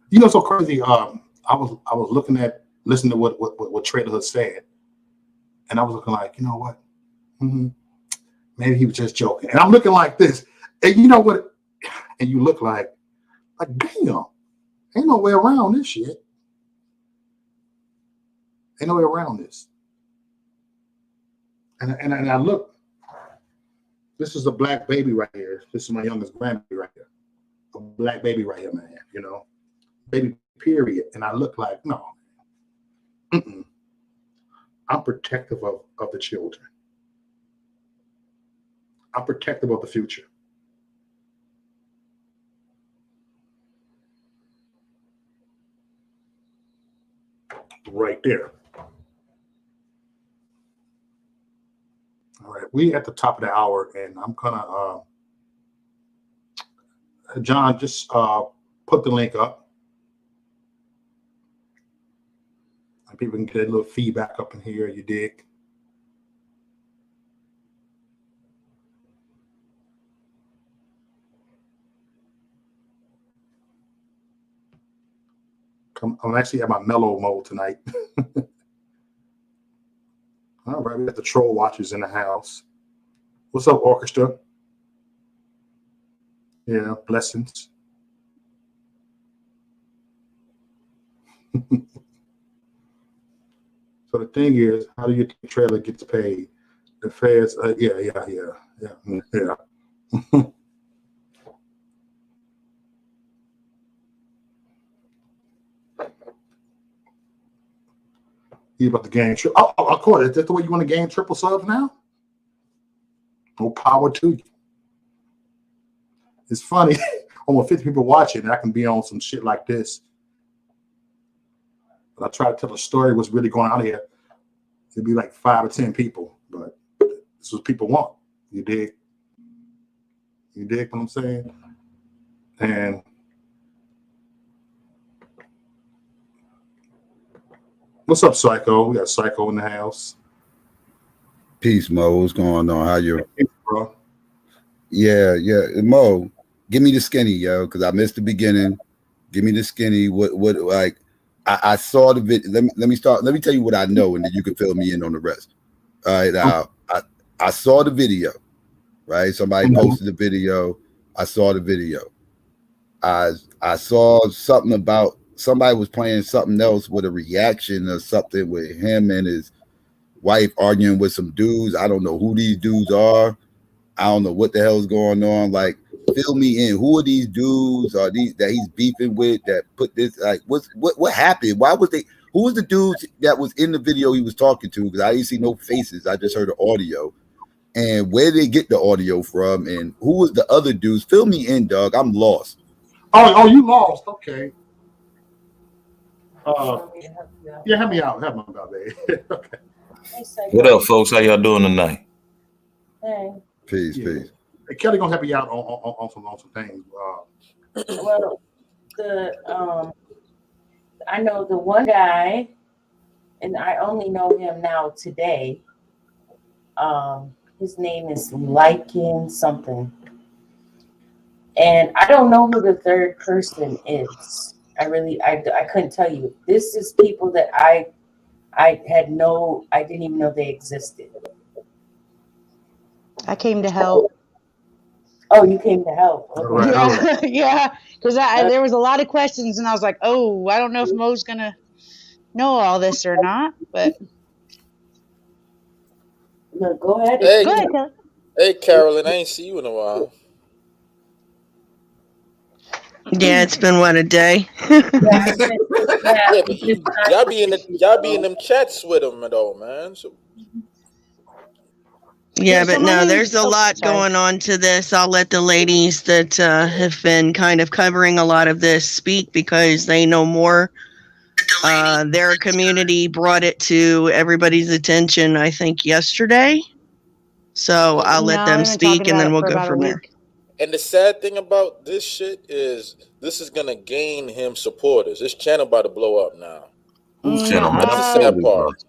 You know, so crazy. I was listening to what Trailorhood said, and I was looking like, you know what? Mm-hmm. Maybe he was just joking. And I'm looking like this, and you know what? And you look like damn, ain't no way around this shit. Ain't no way around this. And I look. This is a black baby right here. This is my youngest grandbaby right here. A black baby right here, man. You know, baby. Period. And I look like no. Mm-mm. I'm protective of the children. I'm protective of the future. Right there. All right, we at the top of the hour, and I'm gonna John, just put the link up, and people can get a little feedback up in here. You dig? I'm actually at my mellow mode tonight. All right, we got the troll watchers in the house. What's up, orchestra? Yeah, blessings. So the thing is, how do you think trailer gets paid? The feds, yeah. You about to gain triple? Oh, of course. Is that the way you want to gain triple subs now? More power to you. It's funny. Almost 50 people watching, and I can be on some shit like this. But I try to tell a story what's really going on here. It'd be like 5 or 10 people, but this is what people want. You dig? You dig what I'm saying? And what's up, Psycho? We got Psycho in the house. Peace, Mo. What's going on? How you? Hey, bro. Yeah. Mo, give me the skinny, yo, because I missed the beginning. Give me the skinny. What like I saw the video. Let me start. Let me tell you what I know, and then you can fill me in on the rest. All right. Now I saw the video, right? Somebody posted the video. I saw the video. I saw something about somebody was playing something else with a reaction or something with him and his wife arguing with some dudes. I don't know who these dudes are. I don't know what the hell's going on. Like, fill me in. Who are these dudes? Are these that he's beefing with that put this? Like, what happened? Why was they? Who was the dudes that was in the video he was talking to? Because I didn't see no faces. I just heard the audio. and where they get the audio from, and who was the other dudes. Fill me in, dog. I'm lost. Oh, you lost. Okay. Yeah, help me out. Help me out, babe. Okay. What up, folks? How y'all doing tonight? Peace, Yeah. peace. Hey, Kelly gonna help you out on some things. Well, I know the one guy, and I only know him now today. His name is Lycan something, and I don't know who the third person is. I couldn't tell you. This is people that I didn't even know they existed. I came to help. Oh, you came to help. Okay. Right. Yeah, yeah. Because there was a lot of questions, and I was like, oh, I don't know if Mo's gonna know all this or not. But No, go ahead. Hey, go ahead, Kelly. hey, Carolyn, I ain't see you in a while. Yeah, it's been what, a day? Yeah, but y'all be in them chats with them though, man. So Yeah, so but my no, name- there's a lot sorry. going on to this. I'll let the ladies that have been kind of covering a lot of this speak because they know more. Their community brought it to everybody's attention, I think, yesterday. So I'll let No, them we've been speak talking and about then it we'll for go about a from there. week. and the sad thing about this shit is this is gonna gain him supporters. This channel about to blow up now. Who's channel, man? That's the sad part.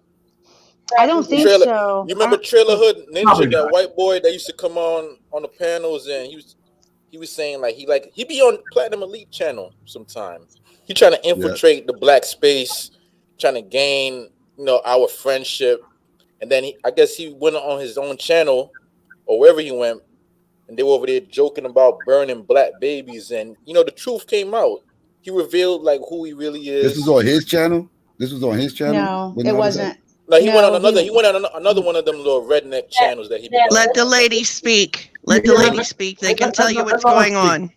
I don't think Trailer, so. you remember Trailorhood Probably Ninja, that not. white boy that used to come on the panels, and he was saying he be on Platinum Elite channel sometime. He trying to infiltrate the black space, trying to gain our friendship, and then I guess he went on his own channel or wherever he went, and they were over there joking about burning black babies, and the truth came out. He revealed who he really is. This was on his channel. This was on his channel. No, When it that was wasn't. No, he went on No, another. He went on another one of them little redneck channels that he be Let the on. ladies speak. Let the ladies speak. They can tell you what's Lauren going on.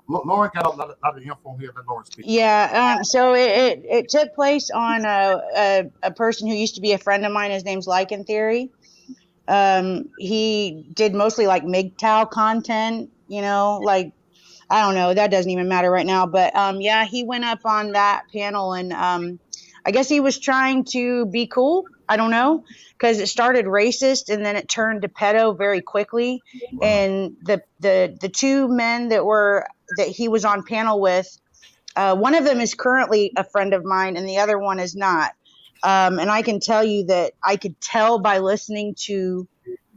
Lauren got a lot of info here. Let Lauren speak. Yeah. So it took place on a person who used to be a friend of mine. His name's Lycan Theory. He did mostly like MGTOW content. I don't know. That doesn't even matter right now. But yeah, he went up on that panel, and I guess he was trying to be cool. I don't know, because it started racist and then it turned to pedo very quickly. Wow. And the two men that he was on panel with, one of them is currently a friend of mine, and the other one is not. And I can tell you that I could tell by listening to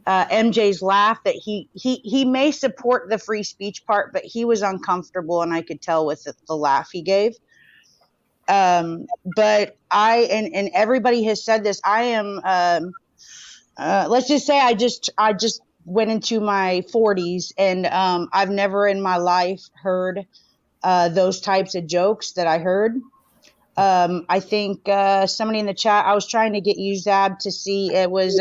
MJ's laugh that he may support the free speech part, but he was uncomfortable, and I could tell with the laugh he gave. But and everybody has said this. I am let's just say I just went into my 40s, and I've never in my life heard those types of jokes that I heard. I think somebody in the chat, I was trying to get you, Zab, to see it was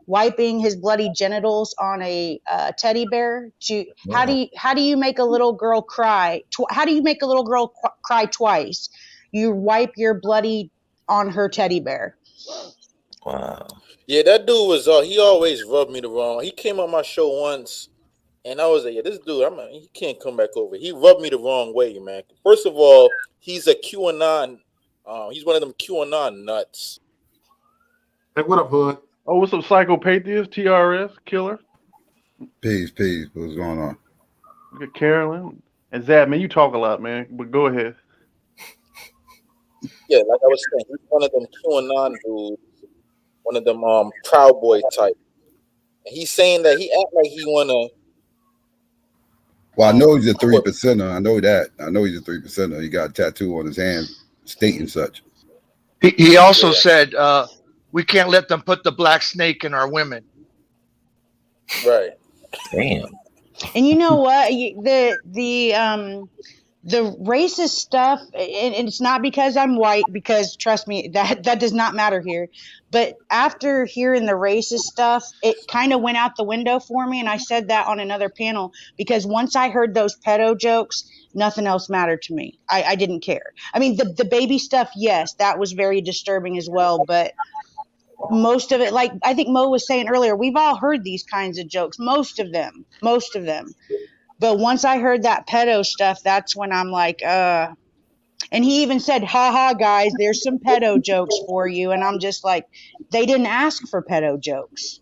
wiping his bloody genitals on a teddy bear. How do you make a little girl cry? How do you make a little girl cry twice? You wipe your bloody on her teddy bear. Wow. Yeah, that dude was. He always rubbed me the wrong. He came on my show once, and I was like, "Yeah, this dude, he can't come back over." He rubbed me the wrong way, man. First of all, he's a QAnon. He's one of them QAnon nuts. Hey, what up, Hood? Oh, what's up, Psychopathia? TRS killer. Peace. What's going on? Look at Carolyn and Zab. Man, you talk a lot, man. But go ahead. Yeah, like I was saying, he's one of them QAnon dudes, one of them Proud Boy type. And he's saying that he act like he wanna. Well, I know he's a 3%er. I know that. I know he's a 3%er. He got a tattoo on his hand stating such. He also said we can't let them put the black snake in our women. Right. Damn. And you know what? The racist stuff, and it's not because I'm white, because trust me, that does not matter here. But after hearing the racist stuff, it kind of went out the window for me. And I said that on another panel, because once I heard those pedo jokes, nothing else mattered to me. I didn't care. I mean, the baby stuff, yes, that was very disturbing as well. But most of it, like I think Mo was saying earlier, we've all heard these kinds of jokes, most of them. But once I heard that pedo stuff, that's when I'm like, and he even said, haha, guys, there's some pedo jokes for you. And I'm just like, they didn't ask for pedo jokes.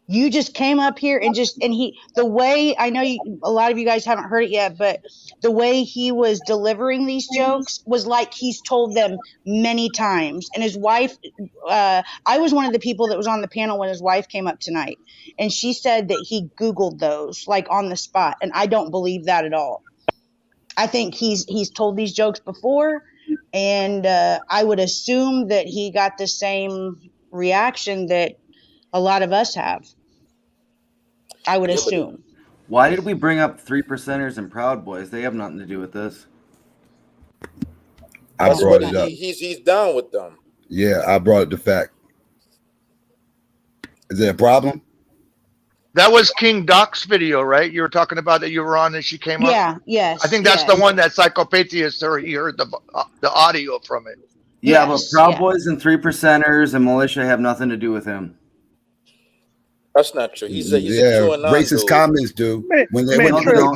You just came up here and the way, I know a lot of you guys haven't heard it yet, but the way he was delivering these jokes was like he's told them many times. And his wife, I was one of the people that was on the panel when his wife came up tonight, and she said that he Googled those like on the spot. And I don't believe that at all. I think he's told these jokes before, and I would assume that he got the same reaction that a lot of us have. I would assume. Why did we bring up 3%ers and Proud Boys? They have nothing to do with this. I brought it up. He's down with them. Yeah, I brought it to fact. Is there a problem? That was King Doc's video, right? You were talking about that you were on and she came up? Yeah, yes. I think that's the one that Psychopathia, or he heard the audio from it. Yeah, but Proud Boys and 3%ers and Militia have nothing to do with him. That's not true. He's a racist comments do when they labeled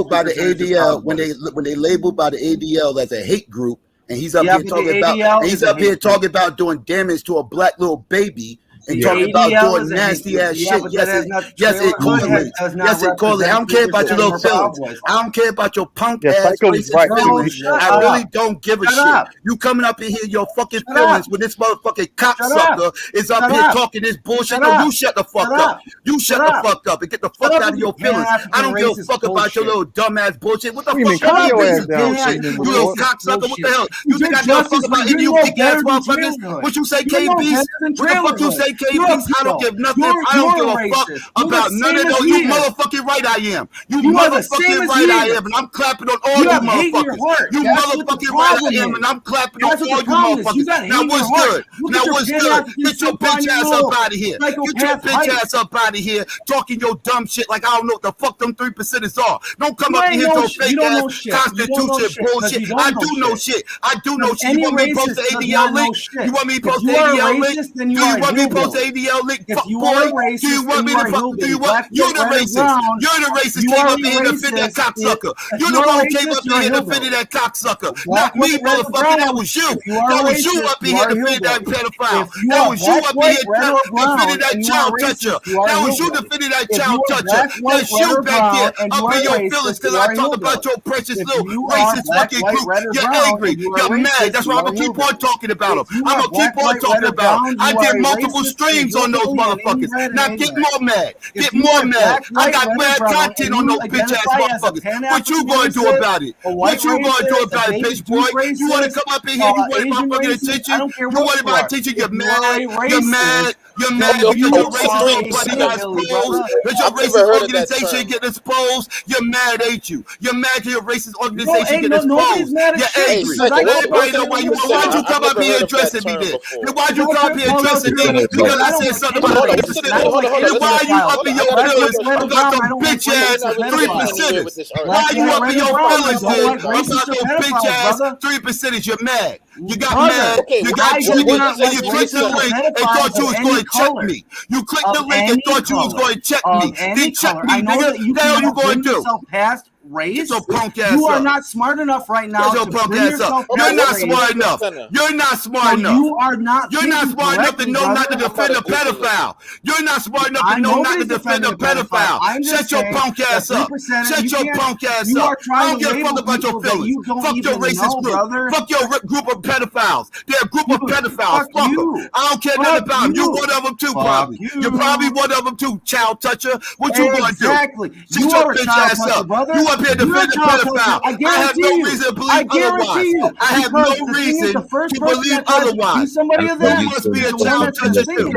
by the ADL when they labeled by the ADL as a hate group, and he's up here talking about doing damage to a black little baby. And talking about doing nasty ass shit. Yes, it correlates. Yes, it correlates. I don't care about your little feelings. I don't care about your punk ass racist feelings. I really don't give a shit. You coming up in here, your fucking feelings when this motherfucking cocksucker is up here talking this bullshit. No, you shut the fuck up. You shut the fuck up and get the fuck out of your feelings. I don't give a fuck about your little dumbass bullshit. What the fuck are you racist bullshit? You little cocksucker. What the hell? You think I give a fuck about any of you big ass motherfuckers? What you say, KBs? What the fuck you say? I don't give nothing. I don't give a fuck about none of those. You motherfucking right I am. You motherfucking right I am, and I'm clapping on all you motherfuckers. You motherfucking right I am, and I'm clapping on all you motherfuckers. Now what's good? Now what's good? Get your bitch ass up out of here. Get your bitch ass up out of here talking your dumb shit like I don't know what the fuck them 3%ers are. Don't come up in here with your fake ass Constitution bullshit. I do know shit. I do know shit. You want me to post the ADL link? You want me to post the ADL link? Do you want me to post the ADL link? Fuck boy. Do you want me to fuck? Do you want? You're the racist. You're the racist. Came up in here to defend that cocksucker. You're the one who came up in here to defend that cocksucker. Not me, motherfucker. That was you. That was you up in here to defend that pedophile. That was you up in here defending that child toucher. That was you defending that child toucher. That's you back there up in your feelings because I talked about your precious little racist fucking group. You're angry. You're mad. That's why I'm gonna keep on talking about them. I'm gonna keep on talking about them. I did multiple streams on those motherfuckers. Now get more mad. Get more mad. I got mad content on those bitch ass motherfuckers. What you gonna do about it? What you gonna do about it, bitch boy? You wanna come up in here? You want my fucking attention? You want my attention? You're mad. You're mad. You're mad because your racist buddy got exposed. Because your racist organization get exposed. You're mad, ain't you? You're mad because your racist organization get exposed. You're angry. Everybody know why you. Why'd you come up here addressing me then? Why'd you come up here addressing me? Because I said something about racist. Why are you up in your feelings about the bitch ass 3%ers? Why are you up in your feelings then about those bitch ass 3%ers? You're mad. You got mad. You got triggered, and you clicked the link and thought you was going to check me. You clicked the link and thought you was going to check me. Then check me, nigga. What the hell you going to do? Race. Your punk ass you are up. Not smart enough right now. Your punk ass up. You're not smart enough. You're not smart enough. You are not. You're not smart enough to know not to defend a pedophile. You're not smart enough to know not to defend a pedophile. Shut your punk ass up. Shut your punk ass up. I don't give a fuck about your feelings. Fuck your racist group. Fuck your group of pedophiles. They're a group of pedophiles. Fuck them. I don't care nothing about them. You one of them too, probably. You're probably one of them too, child toucher. What you gonna do? Exactly. Shut your bitch ass up. You up here defending pedophile. I have no reason to believe otherwise. I have no reason to believe otherwise. You must be a child toucher too.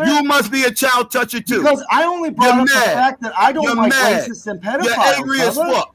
You must be a child toucher too. Because I only brought up the fact that I don't like racists and pedophiles. You're angry as fuck.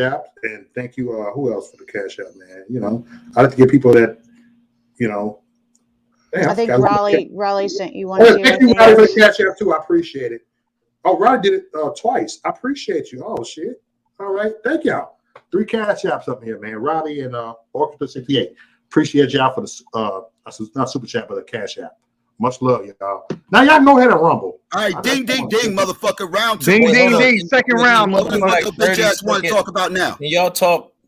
app, and thank you. Who else for the cash app, man? You know, I like to give people that, you know. I think Raleigh sent you one Oh, too. thank you, Raleigh, for the cash app too. I appreciate it. Oh, Raleigh did it twice. I appreciate you. Oh shit. All right, thank y'all. 3 cash apps up here, man. Raleigh and Orchestra 68. Appreciate y'all for the not super chat, but the cash app. Much love, y'all. Now y'all go ahead and rumble. All right, ding, ding, ding, motherfucker. Round 2. Ding, Wait, ding, hold ding. up. Second round, Hold on, motherfucker. like What the bitch 30 ass want to seconds. talk about now? Can y'all talk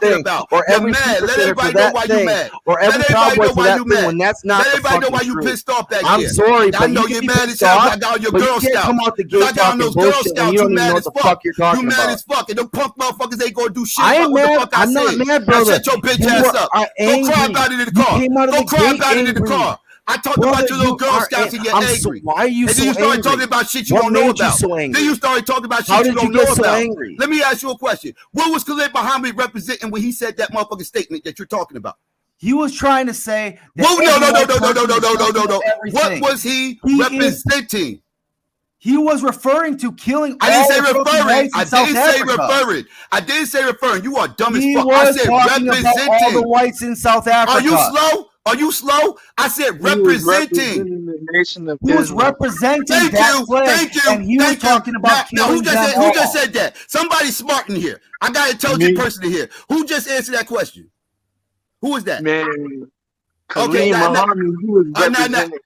talking thing, about. or You're every mad. Let 3%er everybody for know that why you thing, mad. or Let every everybody cowboy know for why that you thing mad. when that's not Let the everybody know fucking why you truth. pissed off that I'm year. sorry, I but know you can you're be mad as pissed hell because off, I got on your but you Girl can't come Scouts. out the Because gate I got on talking those Girl bullshit when you Scouts. You don't even mad know as what the fuck. fuck you're You talking mad about. as fuck. And them punk motherfuckers ain't gonna do shit I about ain't what the mad. fuck I I'm not said. mad, Now brother. shut your bitch You ass were up. Go cry angry. about it in the You car. came out of Go the cry gate about it in the angry. car. I talked about your little Girl Scouts and you're angry. Why are you and so then you started angry? talking about shit you What don't know made you about. so angry? Then you started talking about How shit you did don't you get know so about. angry? Let me ask you a question. What was Khalid Muhammad representing when he said that motherfucking statement that you're talking about? He was trying to say that Whoa, no. no. What was he representing? He was referring to killing. I didn't say all the referring. whites in I South didn't say Africa. referring. I didn't say referring. You are dumb He as fuck. was I said talking about all the representing. whites in South Africa. Are you slow? Are you slow? I said representing. The nation of He was Islam. representing Thank that you. flag, Thank you. and he was Thank you. talking about Now, killing who just them said? Who all. just said that? Somebody smart in here. I got an intelligent person in here. Who just answered that question? Who is that? Man, Okay, Khalid Muhammad, he was representing.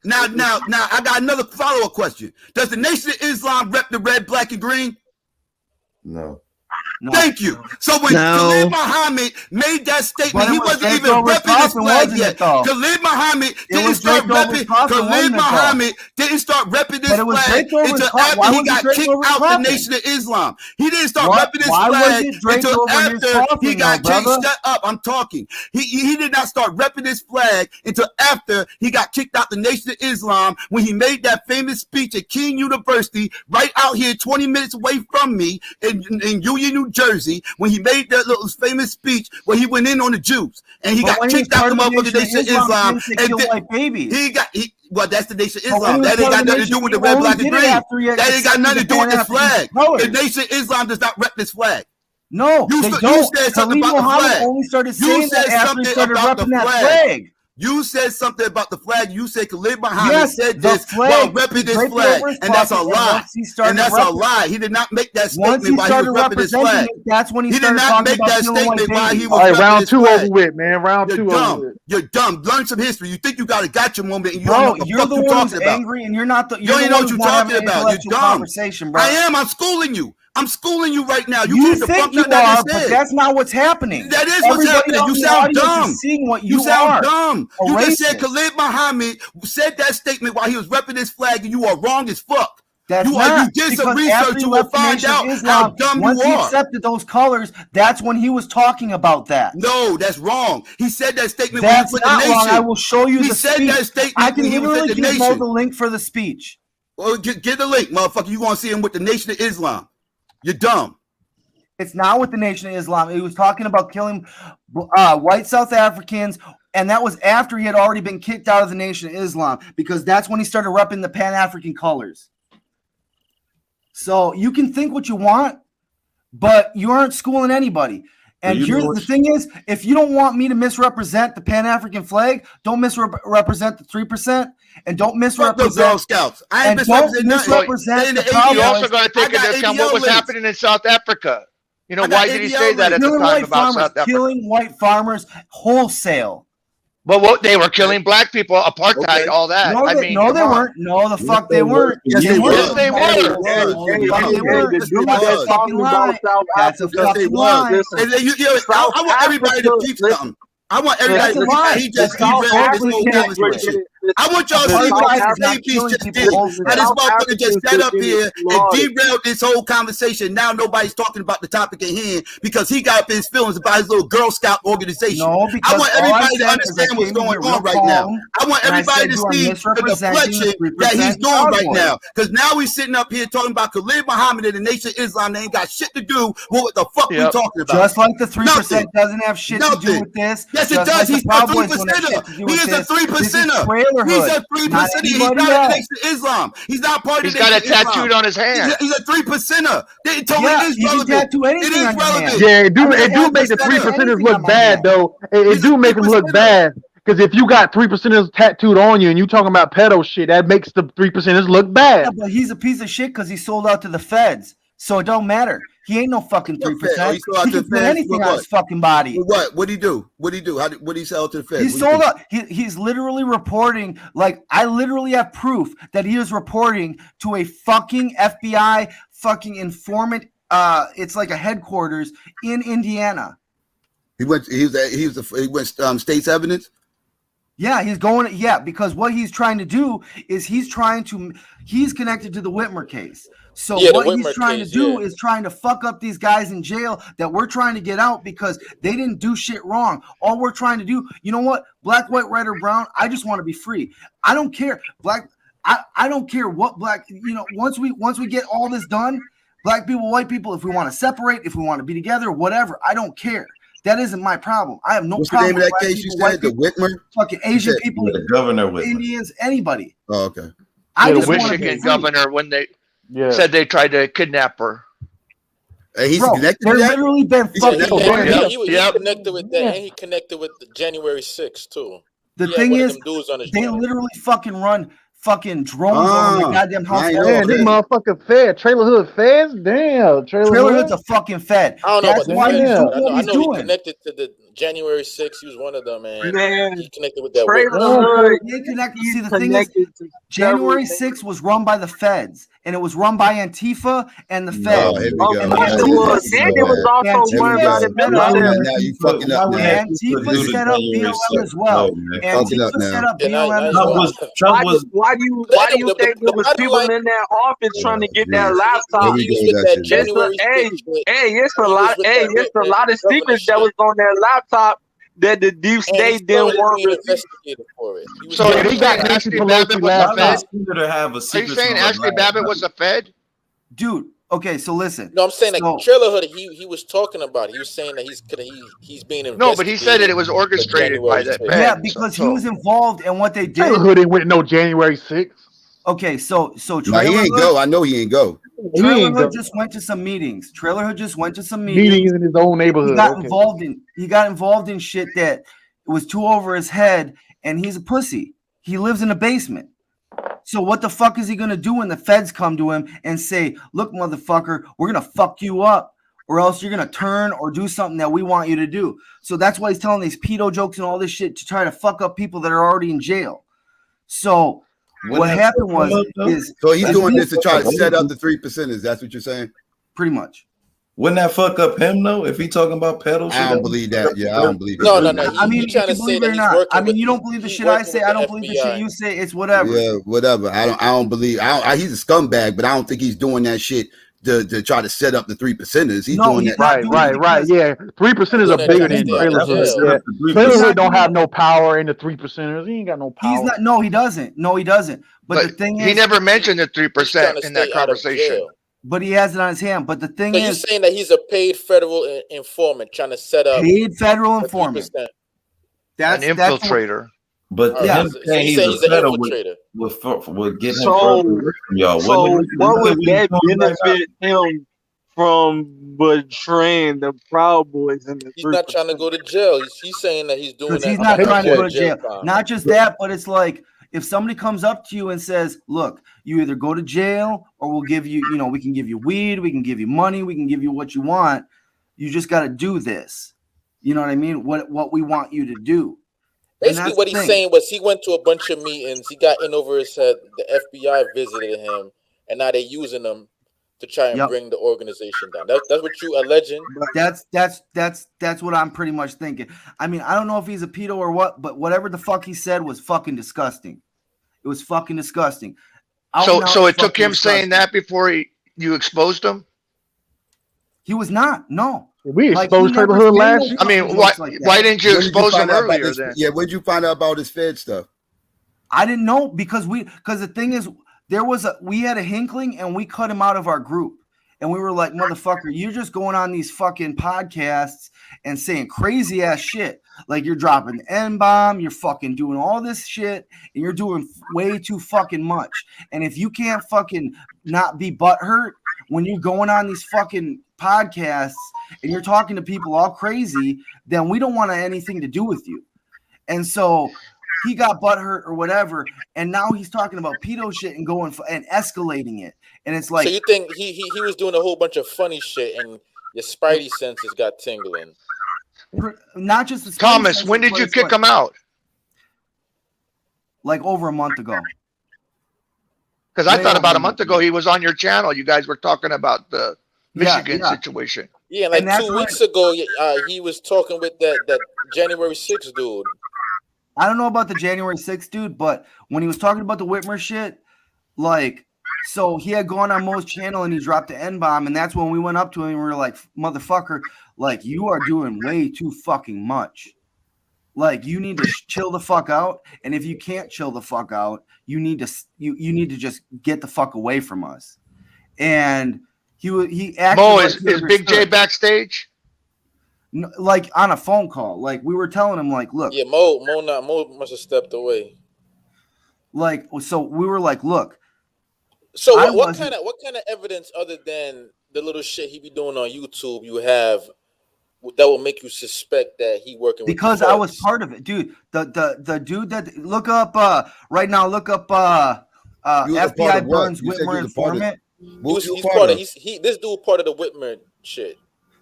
Now, I got another follow-up question. Does the Nation of Islam rep the red, black, and green? No. Thank you. So when Khalid Muhammad made that statement, he wasn't even repping his flag yet. Khalid Muhammad didn't start repping. Khalid Muhammad didn't start repping this flag until after he got kicked out the Nation of Islam. He didn't start repping this flag until after he got kicked. Shut up! I'm talking. He did not start repping this flag until after he got kicked out the Nation of Islam when he made that famous speech at King University, right out here, 20 minutes away from me in Union, New Jersey, when he made that little famous speech where he went in on the Jews and he got kicked out the motherfucking Nation of Islam. And well, that's the Nation of Islam. That ain't got nothing to do with the red, black, and green. That ain't got nothing to do with this flag. The Nation of Islam does not rep this flag. No, you said something about the flag. Only started saying that after he started repping that flag. You said something about the flag. You said Khalid Muhammad said this while repping this flag, and that's a lie. And that's a lie. He did not make that statement while he was repping this flag. That's when he did not make that statement while he was repping this flag. All right, round two over with, man. Round two over with. You're dumb. Learn some history. You think you got a gotcha moment, and you don't know what the fuck you're talking about. Angry, and you're not the. You don't know what you're talking about. You're dumb. Conversation, bro. I am. I'm schooling you. I'm schooling you right now. You think you are, but that's not what's happening. That is what's happening. You sound dumb. Seeing what you sound dumb. You just said Khalid Muhammad said that statement while he was repping his flag, and you are wrong as fuck. You did some research, you will find out how dumb you are. Once he accepted those colors, that's when he was talking about that. No, that's wrong. He said that statement that's when he was with not the nation. wrong. I will show you the speech. He said that statement I can when he was literally with the give nation. Mo the link for the speech. Well, get the link, motherfucker. You're going to see him with the Nation of Islam. You're dumb. It's not with the Nation of Islam. He was talking about killing white South Africans, and that was after he had already been kicked out of the Nation of Islam, because that's when he started repping the Pan-African colors. So you can think what you want, but you aren't schooling anybody. And here's the thing is, if you don't want me to misrepresent the Pan-African flag, don't misrepresent the 3%, and don't misrepresent Girl Scouts. I ain't misrepresenting nothing. You also got to take into account what was happening in South Africa. You know, why did he say that at the time about South Africa? Killing white farmers wholesale. But they were killing black people, apartheid, all that. No, they weren't. No, the fuck they werenn't. Yes, they were. Yes, they were. That's a fucking lie. I want everybody to keep something. I want everybody to lie. He just derailed this whole demonstration. I want y'all to see what the same piece just did. How this motherfucker just sat up here and derailed this whole conversation. Now nobody's talking about the topic at hand because he got up in his feelings about his little Girl Scout organization. No, I want everybody to understand what's going on right now. I want everybody to see the deflection that he's doing right now. Because now we're sitting up here talking about Khalid Muhammad and the Nation of Islam. They ain't got shit to do with what the fuck we're talking about. Just like the 3% doesn't have shit to do with this. Yes, it does. He's a 3%er. He is a 3%er. He's a 3%er. He's not a Nation of Islam. He's not part of the Nation of Islam. He's got a tattooed on his hand. He's a 3%er. It totally is relevant. It is relevant. Yeah, it do make the 3%ers look bad, though. It do make them look bad. Because if you got 3%ers tattooed on you and you talking about pedo shit, that makes the 3%ers look bad. Yeah, but he's a piece of shit because he sold out to the feds. So it don't matter. He ain't no fucking 3%. He can put anything on his fucking body. What? What'd he do? What'd he do? What did he sell to the feds? He sold out. He's literally reporting. Like, I literally have proof that he is reporting to a fucking FBI fucking informant. It's like a headquarters in Indiana. He went state's evidence. Yeah, he's going. Yeah, because what he's trying to do is he's connected to the Whitmer case. So what he's trying to do is trying to fuck up these guys in jail that we're trying to get out because they didn't do shit wrong. All we're trying to do, you know what? Black, white, red, or brown. I just want to be free. I don't care. I don't care what black. You know, once we get all this done, black people, white people, if we want to separate, if we want to be together, whatever, I don't care. That isn't my problem. I have no problem. What's the name of that case you said? The Whitmer? Fucking Asian people, the governor Whitmer. Indians, anybody. Oh, okay. I just Michigan governor when they said they tried to kidnap her. Hey, he's Bro, connected they're to that? literally been fucking. He connected with that, and he connected with the January 6th too. The thing is, they literally fucking run fucking drones over my goddamn house. Man, this motherfucker fed. Trailorhood feds? Damn. Trailorhood's a fucking fed. I don't know That's about why the he's feds. doing what I he's know he doing. connected to the January 6th. He was one of them, man. He connected with that. Trailorhood. See, the thing is, January 6th was run by the feds, and it was run by Antifa and the feds. Here we go. And it was also one about it. Now you fucking up now. Antifa set up BLM as well. Antifa set up BLM as well. Why do you think there was people in that office trying to get that laptop? It's a lot of secrets that was on that laptop that the deep state didn't want investigated for it. So he got Ashley Babbitt was a fed? Are you saying Ashley Babbitt was a fed? Dude, okay, so listen. No, I'm saying like Trailorhood. He was talking about. He was saying that he's being investigated. No, but he said that it was orchestrated by that. Yeah, because he was involved in what they did. Trailorhood ain't with no January 6th. Okay, so Trailorhood, he ain't go. I know he ain't go. Trailorhood just went to some meetings. Trailorhood just went to some meetings in his own neighborhood. He got involved in shit that was too over his head, and he's a pussy. He lives in a basement. So what the fuck is he gonna do when the feds come to him and say, "Look, motherfucker, we're gonna fuck you up, or else you're gonna turn or do something that we want you to do." So that's why he's telling these pedo jokes and all this shit to try to fuck up people that are already in jail. So what happened was so he's doing this to try to set up the 3%ers. That's what you're saying? Pretty much. Wouldn't that fuck up him though? If he talking about pedal shit? I don't believe that. Yeah, I don't believe it. No. I mean, you can believe it or not. I mean, you don't believe the shit I say. I don't believe the shit you say. It's whatever. Yeah, whatever. I don't believe. He's a scumbag, but I don't think he's doing that shit to try to set up the 3%ers. He's doing that. Right. Yeah, 3%ers are bigger than Trailorhood. Trailorhood don't have no power in the 3%ers. He ain't got no power. He's not. No, he doesn't. But the thing is, he never mentioned the 3% in that conversation. But he has it on his hand. But the thing is, you're saying that he's a paid federal informant trying to set up paid federal informant. That's an infiltrator. But him saying he's a federal would get him further from y'all. So what would that benefit him from betraying the Proud Boys? He's not trying to go to jail. He's saying that he's doing that. He's not trying to go to jail. Not just that, but it's like, if somebody comes up to you and says, "Look, you either go to jail or we'll give you, we can give you weed, we can give you money, we can give you what you want. You just got to do this." You know what I mean? What we want you to do. Basically, what he's saying was he went to a bunch of meetings. He got in over his head. The FBI visited him, and now they're using him to try and bring the organization down. That's what you alleging. That's what I'm pretty much thinking. I mean, I don't know if he's a pedo or what, but whatever the fuck he said was fucking disgusting. It was fucking disgusting. So it took him saying that before you exposed him? He was not. No. We exposed Trailorhood last year. I mean, why didn't you expose him earlier then? Yeah, when did you find out about his Fed stuff? I didn't know because the thing is, we had a hinkling and we cut him out of our group. And we were like, "Motherfucker, you're just going on these fucking podcasts and saying crazy ass shit. Like you're dropping the N-bomb, you're fucking doing all this shit, and you're doing way too fucking much. And if you can't fucking not be butthurt when you're going on these fucking podcasts and you're talking to people all crazy, then we don't want anything to do with you." And so he got butthurt or whatever, and now he's talking about pedo shit and going and escalating it. And it's like, so you think he was doing a whole bunch of funny shit, and your spidey senses got tingling? Not just the Thomas. senses, when did you kick him out? Like over a month ago. Because I thought about a month ago he was on your channel. You guys were talking about the Michigan situation. Yeah, like 2 weeks ago, he was talking with that January 6th dude. I don't know about the January 6th dude, but when he was talking about the Whitmer shit, like, so he had gone on Mo's channel and he dropped the N-bomb, and that's when we went up to him and we were like, motherfucker, like, you are doing way too fucking much. Like, you need to chill the fuck out, and if you can't chill the fuck out, you need to just get the fuck away from us. And he acted Mo, like is Big J backstage? Like on a phone call. Like we were telling him, like, look. Yeah, Mo must have stepped away. Like, so we were like, look. So what kind of evidence other than the little shit he be doing on YouTube you have that will make you suspect that he working with because I was part of it, dude. The dude that look up right now, look up FBI Burns Whitmer informant. He's part of this dude part of the Whitmer shit.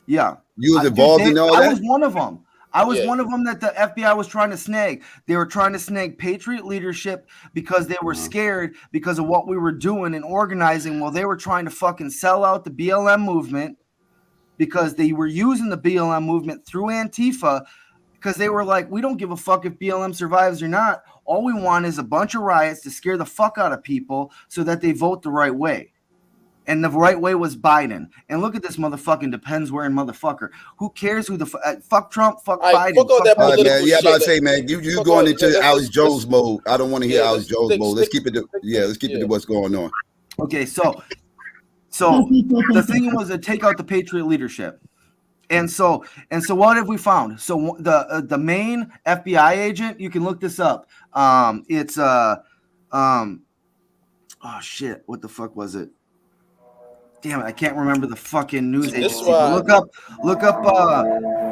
Yeah, you was involved in all that. I was one of them. I was one of them that the FBI was trying to snag. They were trying to snag Patriot leadership because they were scared because of what we were doing and organizing. Well, they were trying to fucking sell out the BLM movement because they were using the BLM movement through Antifa because they were like, we don't give a fuck if BLM survives or not. All we want is a bunch of riots to scare the fuck out of people so that they vote the right way. And the right way was Biden. And look at this motherfucking depends wearing motherfucker. Who cares who the fuck Trump, fuck Biden. Fuck all that man. Yeah, I'm about to say, man, you going into Alex Jones mode. I don't want to hear Alex Jones mode. Let's keep it to what's going on. Okay, so the thing was to take out the Patriot leadership. And so what have we found? So the main FBI agent, you can look this up. It's oh shit, what the fuck was it? Damn it, I can't remember the fucking news agency. Look up FBI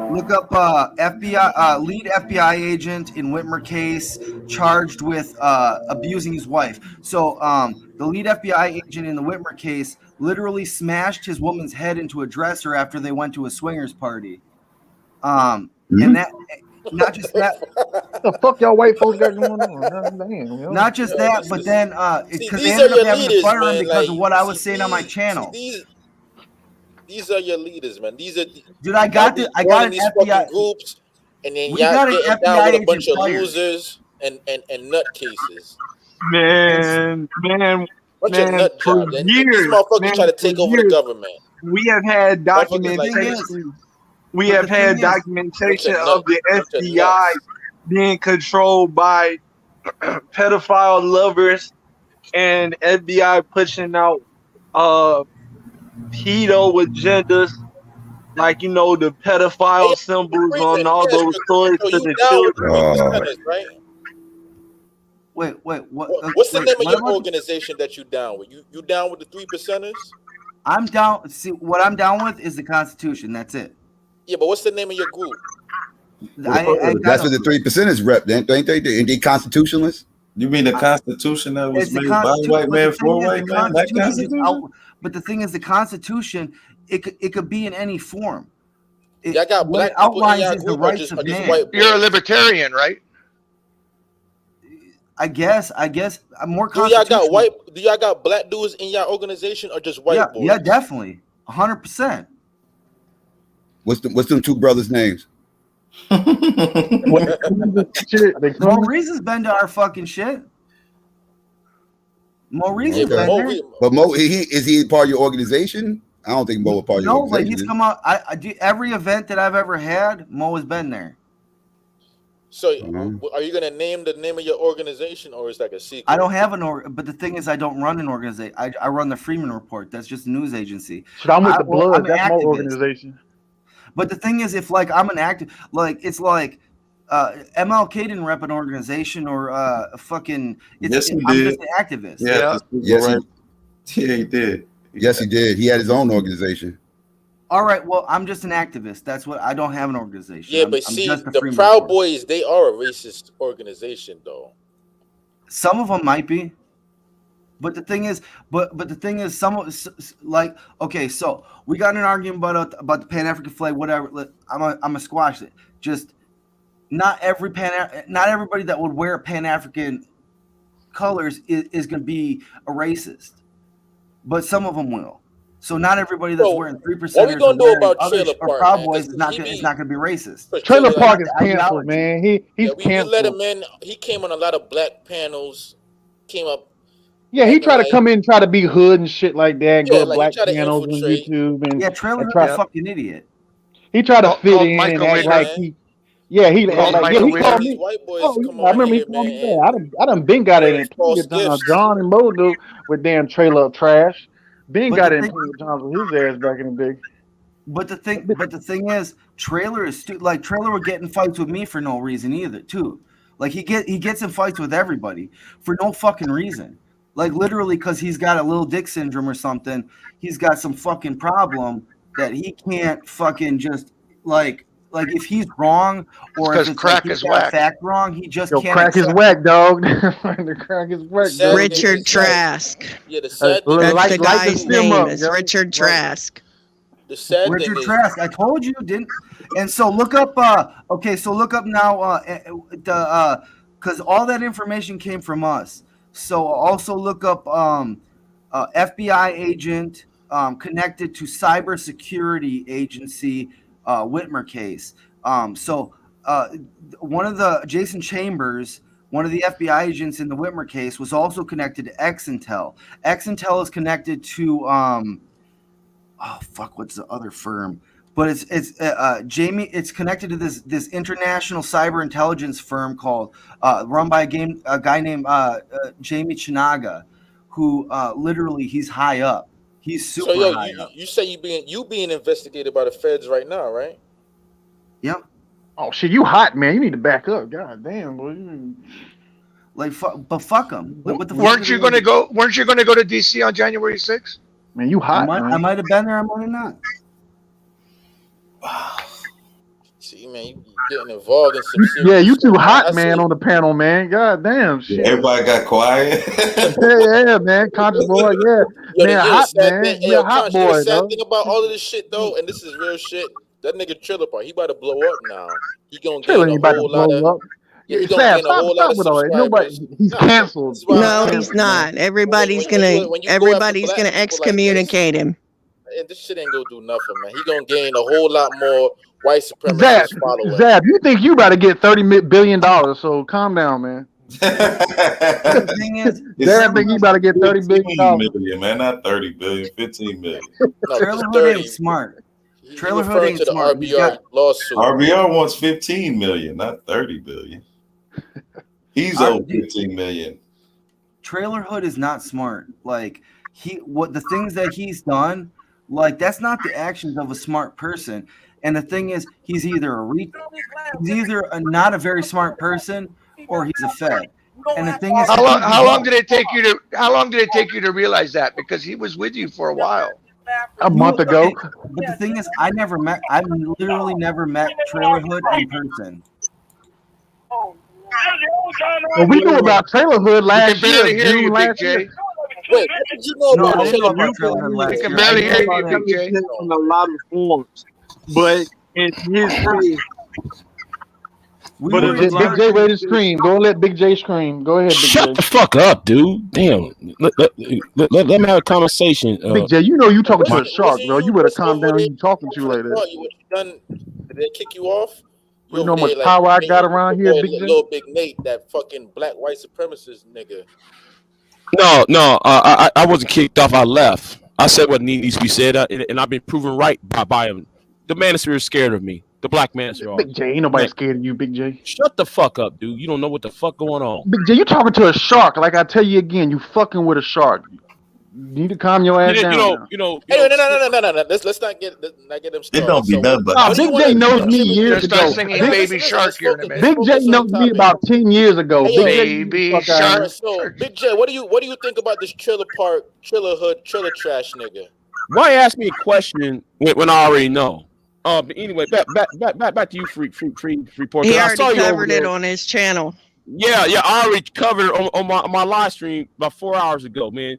lead FBI agent in Whitmer case charged with abusing his wife. So the lead FBI agent in the Whitmer case literally smashed his woman's head into a dresser after they went to a swingers party. And that not just that. What the fuck y'all white folks got going on? Damn, not just that, but then because they ended up having to fire him because of what I was saying on my channel. These are your leaders, man. These are dude. I got an FBI groups, and then y'all getting down with a bunch of losers and nutcases. Man, bunch of nut jobs. And these motherfuckers try to take over the government. We have had documentation. We have had documentation of the FBI being controlled by pedophile lovers and FBI pushing out pedo agendas, like, you know, the pedophile symbols on all those toys to the children. Right? Wait, what? What's the name of your organization that you down with? You down with the 3%ers? I'm down. See, what I'm down with is the Constitution. That's it. Yeah, but what's the name of your group? That's what the 3%ers rep, ain't they? Ain't they constitutionalists? You mean the Constitution that was made by white man for white man? That Constitution? But the thing is, the Constitution, it could be in any form. Y'all got black people in y'all group or just white? You're a libertarian, right? I guess I'm more. Do y'all got black dudes in y'all organization or just white boys? Yeah, definitely, 100%. What's them two brothers' names? Maurice's been to our fucking shit. Maurice has been there. But Mo, is he part of your organization? I don't think Mo was part of your organization. No, but he's come out. I do every event that I've ever had. Mo has been there. So, are you gonna name the name of your organization, or is that a secret? I don't have but the thing is, I don't run an organization. I run the Freeman Report. That's just a news agency. So I'm with the Blood. That's my organization. But the thing is, if like I'm an active, like it's like MLK didn't rep an organization or fucking. I'm just an activist. He did. Yes, he did. He had his own organization. All right, well, I'm just an activist. That's what I don't have an organization. Yeah, but see, the Proud Boys, they are a racist organization, though. Some of them might be, but the thing is, some like okay, so we got an argument about the Pan African flag, whatever. I'm a squash it. Just not everybody that would wear Pan African colors is going to be a racist, but some of them will. So not everybody that's wearing 3%. What we gonna do about Trailer Park, Proud man? Boys is not gonna be racist. Trailer Park is canceled, man. He's we canceled. let him in. He came on a lot of black panels. Came up. Yeah, he tried to come in and try to be hood and shit like that. And go to black panels on YouTube and Trailerhood try is a fucking idiot. He tried to fit in and act like he. Yeah, he called me. White boys I remember he called me that. I done been got it in plenty of times. John and Voodoo with damn trailer of trash. Ben got it in plenty of times with his ass back in the day. But the thing is, Trailer is Trailer would get in fights with me for no reason either, too. Like he gets in fights with everybody for no fucking reason. Like literally because he's got a little dick syndrome or something. He's got some fucking problem that he can't fucking just like if he's wrong or if it's crack like is he's got whack. fact wrong, he just can't. Crack is whack, dog. The crack is whack. Richard Trask. Yeah, the sad thing that's the guy's name is Richard Trask. The sad Richard thing Trask. I told you, didn't. And so look up. So look up now. Because all that information came from us. So also look up FBI agent connected to cybersecurity agency Whitmer case. So one of the Jason Chambers, one of the FBI agents in the Whitmer case, was also connected to X-Intel. X-Intel is connected to what's the other firm? But it's Jamie. It's connected to this international cyber intelligence firm called run by a guy named Jamie Chinaga, who literally he's high up. He's super high up. You say you being investigated by the feds right now, right? Yep. Oh shit, you hot, man. You need to back up. God damn, boy. Like, but fuck them. Weren't you going to go to DC on January 6th? Man, you hot. I might have been there. I might have not. See, man, you getting involved in some serious Yeah, you too shit. hot, man, on the panel, man. God damn, shit. Everybody got quiet. yeah, man. Country boy, yeah. Man, hot, man. You're a hot boy, The sad though. thing about all of this shit, though, and this is real shit, that nigga Trailer Park, he about to blow up now. He gonna Trailer gain ain't a about to whole lot blow of... up. Yeah, he Sam, gonna gain a whole lot of with all that. Nobody, subscribers. he's canceled. No, he's not. Everybody's gonna excommunicate him. And this shit ain't gonna do nothing, man. He gonna gain a whole lot more white supremacist followers. Zab, you think you about to get $30 billion, so calm down, man. The thing is, Zab think you about to get $30 billion. Million, man, not 30 billion, 15 million. No, Trailerhood ain't smart. Trailerhood ain't to the smart. RBR lawsuit. RBR wants 15 million, not 30 billion. He's over 15 million. Trailerhood is not smart. Like the things that he's done, like that's not the actions of a smart person. And the thing is, he's either not a very smart person or he's a fed. And the thing is, how long did it take you to realize that? Because he was with you for a while. A month ago. But the thing is, I've literally never met Trailerhood in person. Well, we knew about Trailerhood last year. June last year. Wait, what did you know about Trailerhood last year? We can barely hear you, Big J. On a lot of forms, but in his case, Big J ready to scream. Go and let Big J scream. Go ahead, Big J. Shut the fuck up, dude. Damn. Let me have a conversation. Big J, you know you talking to a shark, bro. You better calm down. You talking to like that. What you done? Did they kick you off? You know how much power I got around here, Big J? Little Big Nate, that fucking black white supremacist nigga. No. I wasn't kicked off. I left. I said what needs to be said, and I've been proven right by him. The manosphere is scared of me. The black manosphere. Big J, ain't nobody scared of you, Big J. Shut the fuck up, dude. You don't know what the fuck going on. Big J, you talking to a shark. Like I tell you again, you fucking with a shark. You need to calm your ass down. No. Let's not get them started. It don't be nothing but. Big J knows me years ago. Baby Shark here in a minute. Big J knows me about 10 years ago. Baby Shark. So, Big J, what do you think about this Trailer Park, Trailerhood, Trailer Trash nigga? Why ask me a question when I already know? But anyway, back to you, free report. He already covered it on his channel. Yeah, I already covered it on my live stream about 4 hours ago, man.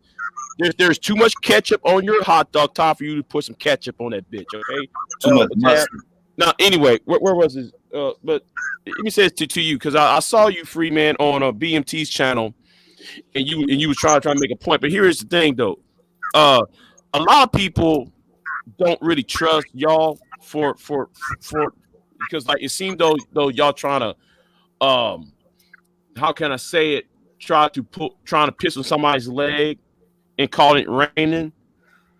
There's too much ketchup on your hot dog. Time for you to put some ketchup on that bitch, okay? Too much mustard. Now, anyway, where was this? But let me say this to you because I saw you, free man, on BMT's channel, and you was trying to make a point. But here is the thing, though. a lot of people don't really trust y'all for because like it seemed though y'all trying to how can I say it, trying to piss on somebody's leg and call it raining.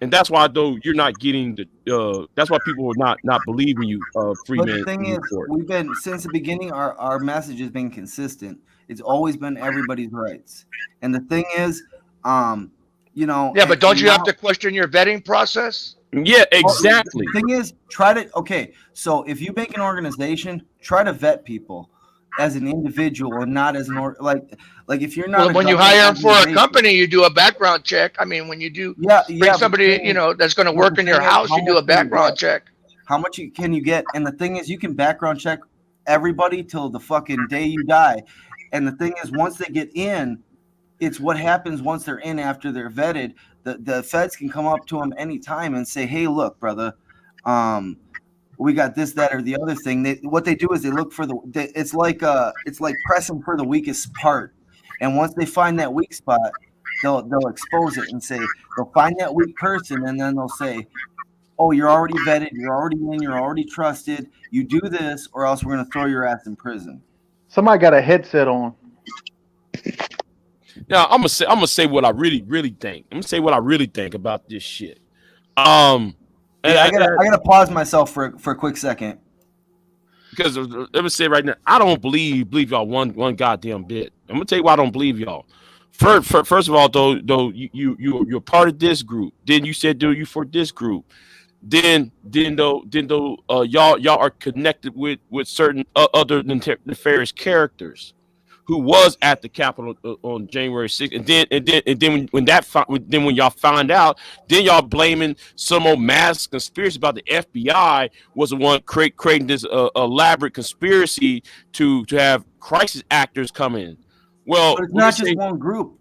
And that's why though you're not getting the that's why people are not believing you free But man. the thing is, we've been since the beginning, our message has been consistent. It's always been everybody's rights. And the thing is, you know, yeah, but don't you have to question your vetting process? Yeah, exactly. The thing is, so if you make an organization, try to vet people as an individual and not as an like if you're not Well, when you hire them for a company, you do a background check. I mean, when you do bring somebody, you know, that's going to work in your house, you do a background check. How much can you get? And the thing is, you can background check everybody till the fucking day you die. And the thing is, once they get in, it's what happens once they're in after they're vetted. The feds can come up to them anytime and say, hey, look, brother, we got this, that, or the other thing. What they do is they look for it's like pressing for the weakest part. And once they find that weak spot, they'll expose it and say, they'll find that weak person, and then they'll say, oh, you're already vetted, you're already in, you're already trusted. You do this, or else we're going to throw your ass in prison. Somebody got a headset on. Now I'm gonna say what I really think. I'm gonna say what I really think about this shit. I gotta pause myself for a quick second. Because let me say right now, I don't believe y'all one goddamn bit. I'm gonna tell you why I don't believe y'all. First of all, though you're part of this group. Then you said you for this group. Then y'all are connected with certain other nefarious characters who was at the Capitol on January 6th, and then when y'all find out, then y'all blaming some old mass conspiracy about the FBI was the one creating this elaborate conspiracy to have crisis actors come in. Well, but it's not just one group.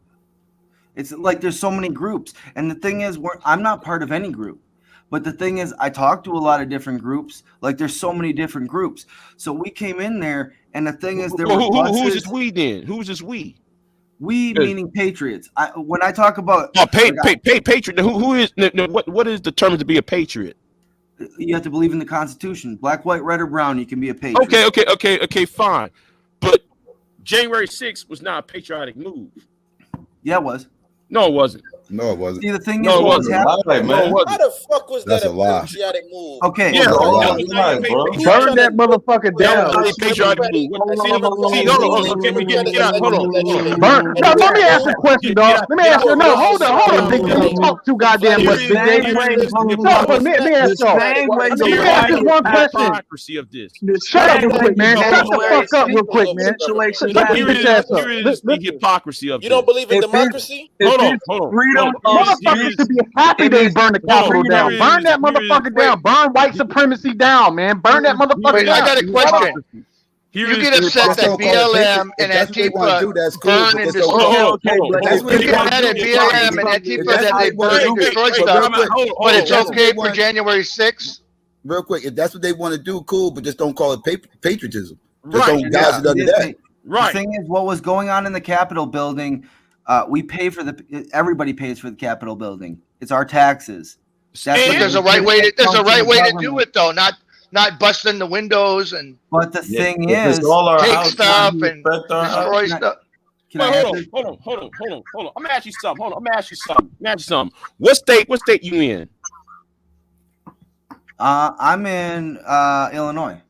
It's like there's so many groups, and the thing is, I'm not part of any group. But the thing is, I talked to a lot of different groups. Like there's so many different groups. So we came in there, and the thing is, who's this we then? Who's this we? We meaning patriots. When I talk about patriot, who is what is determined to be a patriot? You have to believe in the Constitution. Black, white, red, or brown. You can be a patriot. Okay, fine. But January 6th was not a patriotic move. Yeah, it was. No, it wasn't. No, it wasn't. See, the thing is, what was happening? How the fuck was That's that a lie. patriotic move? Okay, burn that motherfucker down. Burn. No, let me ask a question, dog. Let me ask you. No, hold on. Big Daddy talk too goddamn much. Big Daddy. Let me ask y'all. Let me ask this one question. Shut up real quick, man. Shut the fuck up real quick, man. The hypocrisy of you don't believe in democracy? Hold on. Motherfuckers should be happy they burn the Capitol down. Burn that motherfucker down. Burn white supremacy down, man. Burn that motherfucker down. I got a question. You get upset that BLM and Antifa burn and destroy. You get mad at BLM and Antifa that they burn and destroy stuff, but it's okay for January 6th? Real quick, if that's what they want to do, cool, but just don't call it patriotism. Just don't guys it under that. The thing is, what was going on in the Capitol building, we pay for everybody pays for the Capitol building. It's our taxes. But there's a right way to do it, though, not busting the windows and. But the thing is, take stuff and destroy stuff. Hold on. I'm gonna ask you something. What state you in? I'm in Illinois.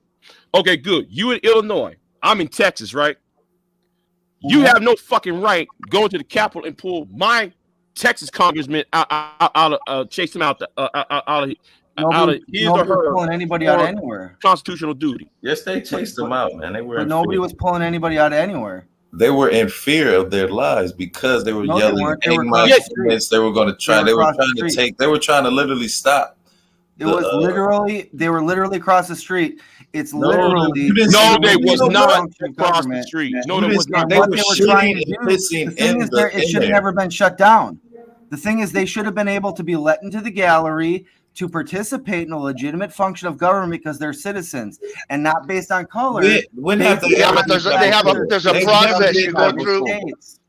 Okay, good. You in Illinois. I'm in Texas, right? You have no fucking right going to the Capitol and pull my Texas congressman out of chase him out of his or her pulling anybody out of anywhere. Constitutional duty. Yes, they chased them out, man. They were. But nobody was pulling anybody out of anywhere. They were in fear of their lives because they were yelling. They were going to try. They were trying to take. They were trying to literally stop. It was literally. They were literally across the street. It's literally. No, they was not across the street. No, they was not. They were trying to do. The thing is, it should have never been shut down. The thing is, they should have been able to be let into the gallery to participate in a legitimate function of government because they're citizens and not based on color. When have they Yeah, but there's a process you go through.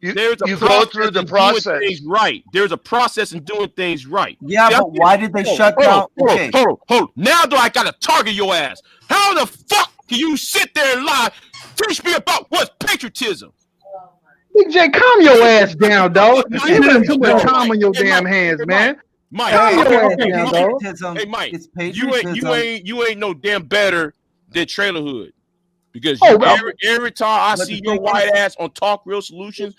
You go through the process. Things right. There's a process in doing things right. Yeah, but why did they shut down? Okay. Hold on. Now do I gotta target your ass? How the fuck can you sit there and lie? Teach me about what's patriotism. Big J, calm your ass down, dog. You got too much time on your damn hands, man. Mike, Hey, Mike, it's patriotism. you ain't no damn better than Trailorhood. Because every time I see your white ass on Talk Real Solutions,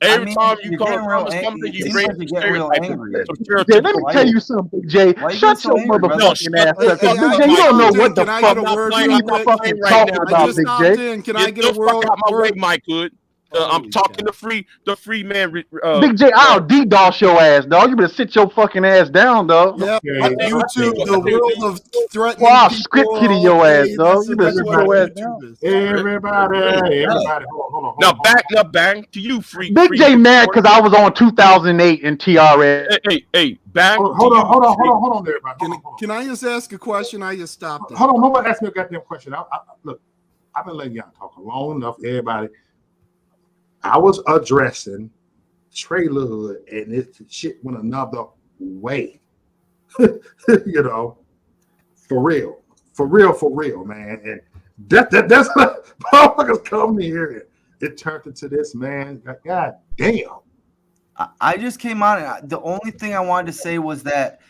every time you call something, you bring stereotypes. Let me tell you something, Jay. Shut your motherfucking ass up. Big J, you don't know what the fuck you fucking talking about, Big J. Can I get a word? Out my way, Mike Hood. I'm talking the free man. Big J, I'll DDoS your ass, dog. You better sit your fucking ass down, dog. Yeah, YouTube, the world of threatening. Well, I'll script kitty your ass, dog. You better sit your ass down. Everybody, hold on. Now back to you, free. Big J mad because I was on 2008 in TRS. Hey, back. Hold on there, everybody. Can I just ask a question? I just stopped it. Hold on, nobody asked me a goddamn question. Look, I've been letting y'all talk long enough, everybody. I was addressing Trailorhood, and this shit went another way. You know, for real, man. And that's what motherfuckers come here. It turned into this, man. God damn. I just came on. The only thing I wanted to say was that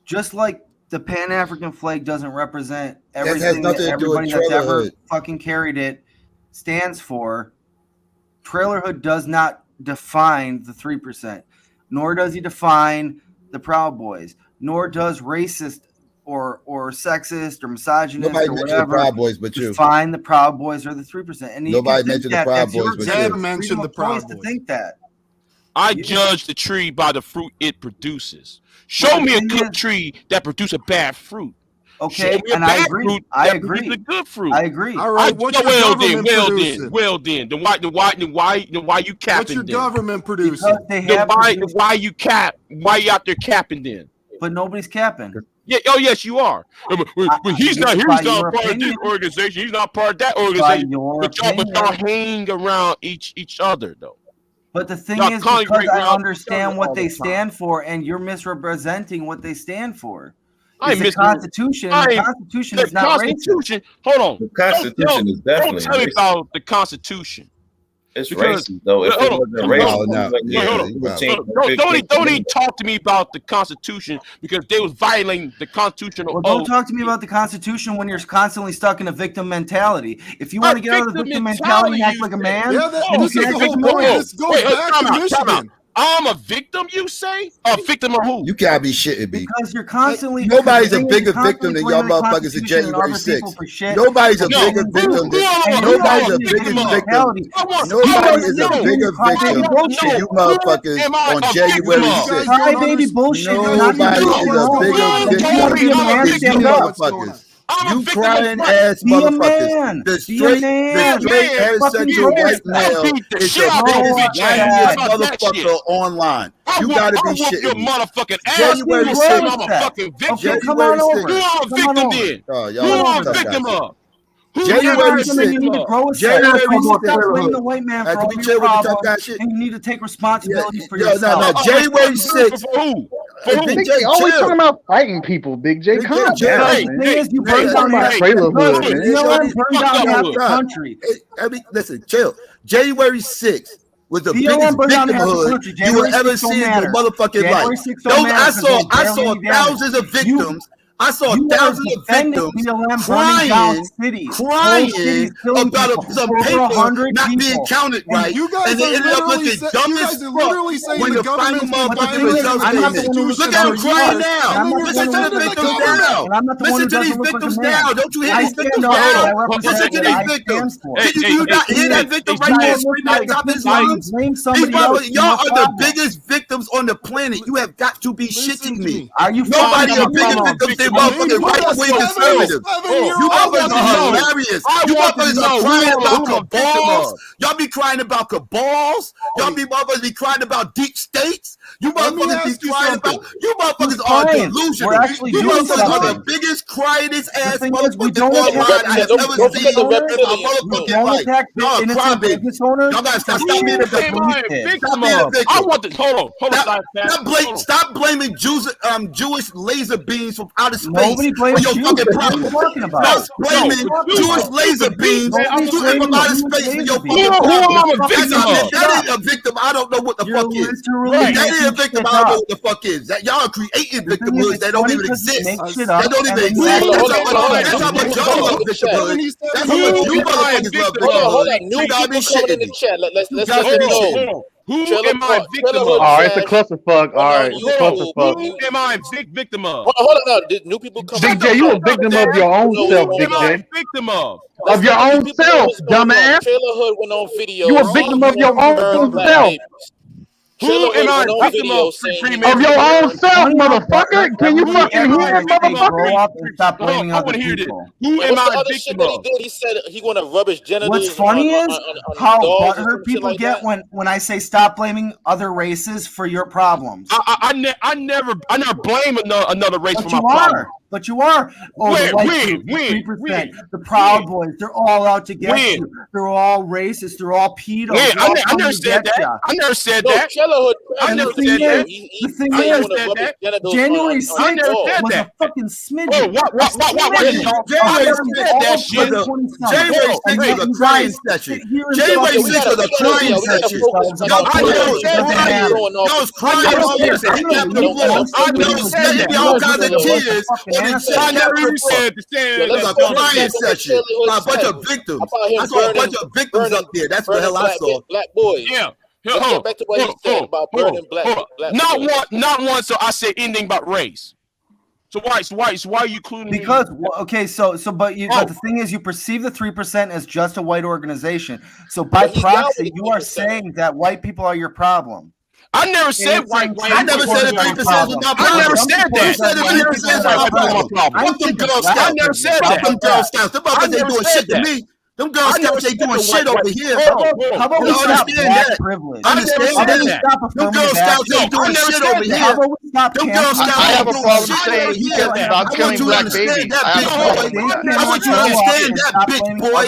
just like the Pan-African flag doesn't represent everything that everybody that's ever fucking carried it stands for, Trailorhood does not define the 3%, nor does he define the Proud Boys, nor does racist or sexist or misogynist or whatever the Proud Boys, but define the Proud Boys or the 3%. And nobody mentioned the Proud Boys, but you mentioned the Proud Boys. To think that. I judge the tree by the fruit it produces. Show me a good tree that produces a bad fruit. Okay, and I agree. I agree. A good fruit. I agree. All right. What's your government producing? Well then, why you capping? What's your government producing? Why you cap? Why you out there capping then? But nobody's capping. Yeah. Oh yes, you are. But he's not part of this organization. He's not part of that organization. But y'all hang around each other though. But the thing is, because I understand what they stand for, and you're misrepresenting what they stand for. The Constitution. The Constitution is not racist. Hold on. The Constitution is definitely. Don't tell me about the Constitution. It's racist, though. If it wasn't racist, don't even talk to me about the Constitution because they was violating the Constitution. Well, don't talk to me about the Constitution when you're constantly stuck in a victim mentality. If you want to get out of the victim mentality and act like a man, this is the whole point. This goes back to Michigan. I'm a victim, you say? A victim of who? You gotta be shitting me. Because you're constantly... Nobody's a bigger victim than y'all motherfuckers in January 6th. Nobody's a bigger victim than... Nobody's a bigger victim. Nobody is a bigger victim than you motherfuckers on January 6th. Crybaby bullshit. Nobody is a bigger victim than you motherfuckers. You crying ass motherfuckers. The straight heterosexual white male is the biggest whitest motherfucker online. You gotta be shitting me. Motherfucking ass. January 6th. I'm a fucking victim. January 6th. Who I'm a victim then? Who I'm a victim of? January 6th. January 6th. Blame the white man for all your problems, and you need to take responsibility for yourself. No. January 6th. Who? Big J always talking about fighting people. Big J, calm down. The thing is, you burned down that Trailorhood, man. You know, burned down half the country. Listen, chill. January 6th was the biggest victimhood you will ever see in your motherfucking life. I saw thousands of victims. I saw thousands of victims crying about some paper not being counted right, and they ended up looking dumb as fuck when the final motherfucking results came in. Look at them crying now. Listen to the victims now. Listen to these victims now. Don't you hear these victims now? Listen to these victims. Did you not hear that victim right there screaming at the top of his lungs? Y'all are the biggest victims on the planet. You have got to be shitting me. Nobody a bigger victim than motherfucking right-wing conservatives. You motherfuckers are hilarious. You motherfuckers are crying about cabals. Y'all be crying about cabals. Y'all be motherfuckers be crying about deep states. You motherfuckers be crying about. You motherfuckers are delusional. You motherfuckers are the biggest cryingest ass motherfuckers online I have ever seen in my motherfucking life. Y'all crybabies. Y'all gotta stop being a victim. Stop being a victim. I want to hold on. Stop blaming Jewish laser beams from outer space. Nobody blames for your fucking problems. Stop blaming Jewish laser beams from outer space for your fucking problems. That ain't a victim. I don't know what the fuck is. If that ain't a victim, I don't know what the fuck is. That y'all are creating victimhoods that don't even exist. That don't even exist. That's how much y'all love victimhood. That's how much you motherfuckers love victimhood. You gotta be shitting me. Who am I victim of? All right, it's a clusterfuck. All right, it's a clusterfuck. Who am I victim of? Hold on now. Did new people come? Big J, you a victim of your own self, Big J. Victim of your own self, dumbass. Trailorhood went on video. You a victim of your own self. Who am I victim of your own self, motherfucker? Can you fucking hear it, motherfucker? Stop blaming other people. Who am I victim of? He said he gonna rub his genitals. What's funny is how butthurt people get when I say stop blaming other races for your problems. I never blame another race for my problem. But you are. Oh, when? The Proud Boys, they're all out to get you. They're all racist. They're all pedos. I never said that. I never said that. I never said that. The thing is, January 6th was a fucking smidgen. January 6th was a crying session. January 6th was a crying session. Y'all was crying all year. Y'all got the tears. I never even said the same. It was a crying session by a bunch of victims. I saw a bunch of victims up there. That's what the hell I saw. Black boys. Yeah. Let's get back to what he said about burning black. Not one. So I said anything about race. So why are you including? Because but the thing is, you perceive the 3% as just a white organization. So by proxy, you are saying that white people are your problem. I never said white. I never said that 3% was my problem. I never said that. You said that 3% was my problem. Fuck them Girl Scouts. I never said that. Fuck them Girl Scouts. Them motherfuckers ain't doing shit to me. Them Girl Scouts ain't doing shit over here. How about we stop black privilege? Understand that? Them Girl Scouts ain't doing shit over here. Them Girl Scouts ain't doing shit over here. I want you to understand that, big boy. I want you to understand that, big boy.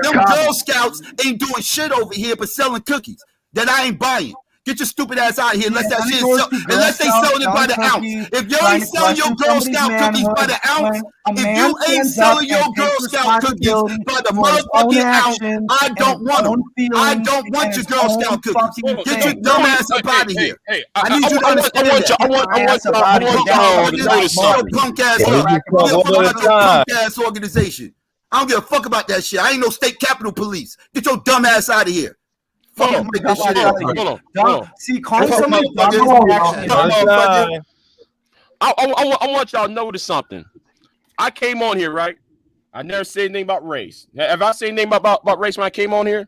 Them Girl Scouts ain't doing shit over here but selling cookies that I ain't buying. Get your stupid ass out of here unless that shit unless they selling it by the ounce. If you ain't selling your Girl Scout cookies by the ounce, if you ain't selling your Girl Scout cookies by the motherfucking ounce, I don't want them. I don't want your Girl Scout cookies. Get your dumb ass up out of here. I need you to understand that. I want your punk ass organization. I don't give a fuck about that shit. I ain't no state capitol police. Get your dumb ass out of here. Hold on. See, calling somebody I want y'all to notice something. I came on here, right? I never said anything about race. Have I said anything about race when I came on here?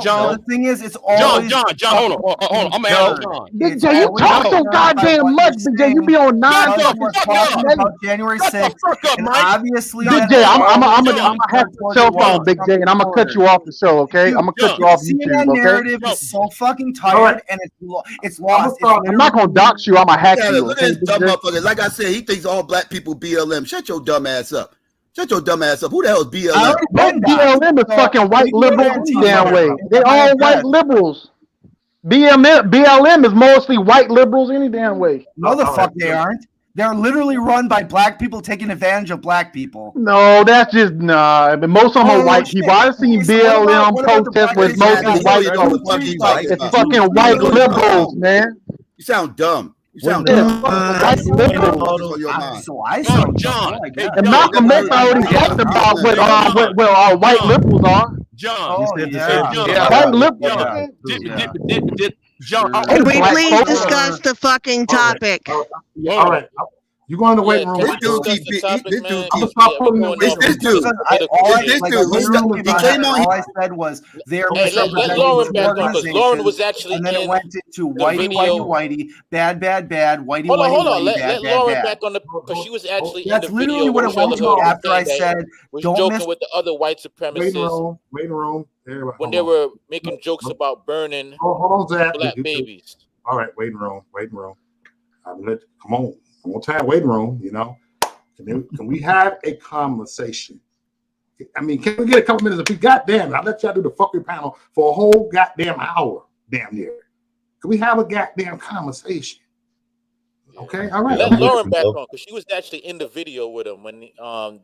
John. The thing is, it's always John. Hold on. I'm gonna ask John. Big J, you talk so goddamn much, Big J. You be on 9 about January 6th. And obviously, Big J, I'm gonna have the cell phone, Big J, and I'm gonna cut you off the show, okay? I'm gonna cut you off YouTube, okay? narrative is so fucking tired, and it's lost. I'm not gonna dox you. I'm gonna hack you. Look at this dumb motherfucker. Like I said, he thinks all black people BLM. Shut your dumb ass up. Shut your dumb ass up. Who the hell is BLM? BLM is fucking white liberals damn way. They all white liberals. BLM is mostly white liberals any damn way. No, the fuck they aren't. They're literally run by black people taking advantage of black people. No, that's just But most of them are white people. I've seen BLM protests with mostly white people. It's fucking white liberals, man. You sound dumb. You sound dumb. So I sound John. And Malcolm X already talked about what white liberals are. John. White liberals. Can we please discuss the fucking topic? All right. You go in the waiting room. This dude keep this dude keep. It's this dude. He came on. All I said was they're let Lauren back on because Lauren was actually and then it went into whitey, bad, whitey, hold on. bad, let Lauren back on the because she was actually That's in the video. literally what it went to after I said, was don't joking miss with the other white supremacists. Waiting room. When they were making jokes about burning hold on, Zach. black babies. All right, waiting room. Come on. One time, waiting room, you know. Can we have a conversation? I mean, can we get a couple minutes? If we goddamn, I'll let y'all do the fucking panel for a whole goddamn hour, damn near. Can we have a goddamn conversation? Okay, all right. Let Lauren back on because she was actually in the video with him when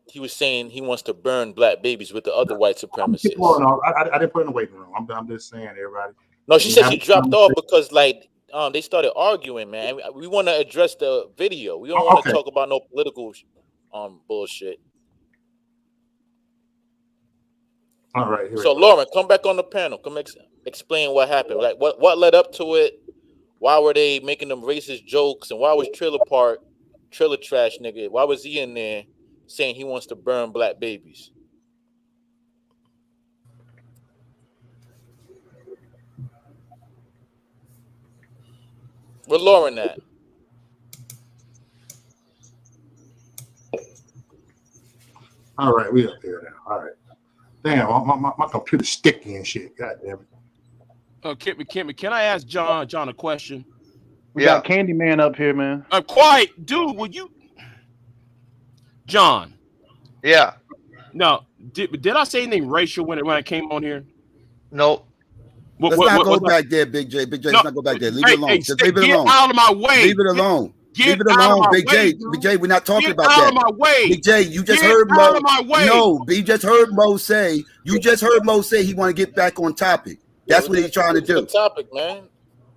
he was saying he wants to burn black babies with the other white supremacists. I didn't put in the waiting room. I'm just saying, everybody. No, she said she dropped off because they started arguing, man. We want to address the video. We don't want to talk about no political bullshit. All right. So Lauren, come back on the panel. Come explain what happened. Like what led up to it? Why were they making them racist jokes? And why was Trailer Trash nigga? Why was he in there saying he wants to burn black babies? Where Lauren at? All right, we up here now. All right. Damn, my computer's sticky and shit. God damn it. Kimmy, can I ask John a question? We got Candyman up here, man. Quiet, dude. Would you, John? Yeah. No, did I say anything racial when I came on here? No. Let's not go back there, Big J. Big J, let's not go back there. Leave it alone. Just leave it alone. Get out of my way. Leave it alone. Leave it alone, Big J. Big J, we're not talking about that. Get out of my way. Big J, you just heard Mo. No, you just heard Mo say. You just heard Mo say he want to get back on topic. That's what he's trying to do. Topic, man.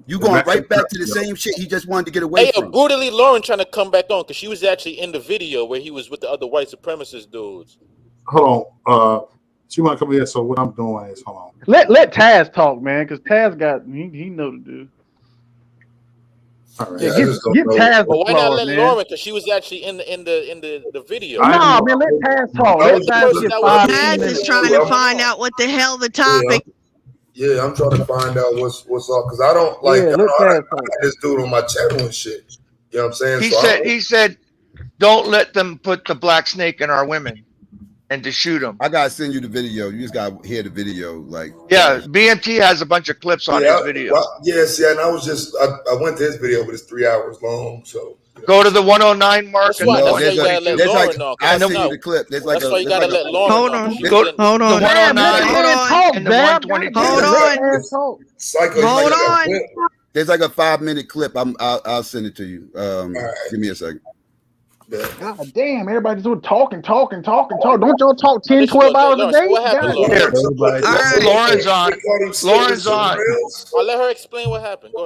You going right back to the same shit he just wanted to get away from. Brutally Lauren trying to come back on because she was actually in the video where he was with the other white supremacist dudes. Hold on. She want to come here. So what I'm doing is, hold on. Let Taz talk, man, because Taz got he know to do. All right. Yeah, get Taz. But why not let Lauren? Because she was actually in the video. Nah, man, let Taz talk. Taz is trying to find out what the hell the topic. Yeah, I'm trying to find out what's up because I don't like. I got this dude on my channel and shit. You know what I'm saying? He said, don't let them put the black snake in our women and to shoot them. I gotta send you the video. You just gotta hear the video. BMT has a bunch of clips on his video. And I was just I went to his video, but it's 3 hours long. So go to the 109 mark. I send you the clip. There's like that's why you gotta let Lauren. Hold on. Hold on. The 109 and the 120. Hold on. There's like a 5-minute clip. I'll send it to you. Give me a second. God damn, everybody's doing talking. Don't y'all talk 10, 12 hours a day? What happened, Lauren's on. Lauren's on. I'll let her explain what happened. Go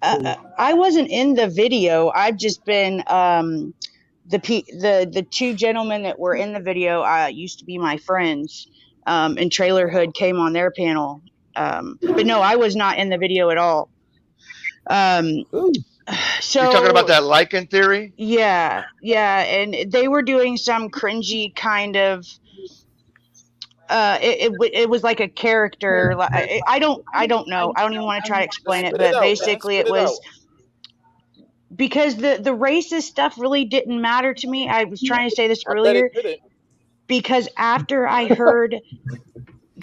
ahead. I wasn't in the video. I've just been the two gentlemen that were in the video used to be my friends, and Trailorhood came on their panel. But no, I was not in the video at all. So you're talking about that lichen theory? Yeah, and they were doing some cringy kind of. It was like a character. I don't know. I don't even want to try to explain it, but basically it was because the racist stuff really didn't matter to me. I was trying to say this earlier because after I heard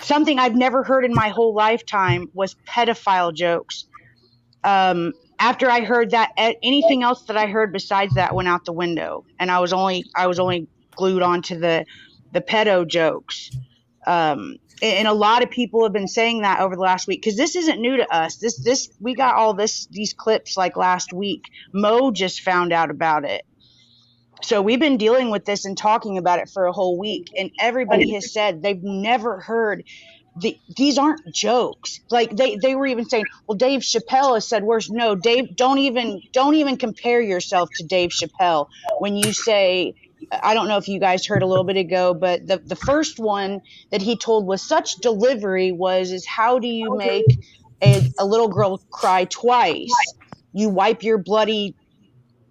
something I've never heard in my whole lifetime was pedophile jokes. After I heard that, anything else that I heard besides that went out the window, and I was only glued onto the pedo jokes. And a lot of people have been saying that over the last week because this isn't new to us. We got all these clips like last week. Mo just found out about it, so we've been dealing with this and talking about it for a whole week. And everybody has said they've never heard. These aren't jokes. Like they were even saying, well, Dave Chappelle has said worse. No, Dave, don't even compare yourself to Dave Chappelle when you say. I don't know if you guys heard a little bit ago, but the first one that he told with such delivery is how do you make a little girl cry twice? You wipe your bloody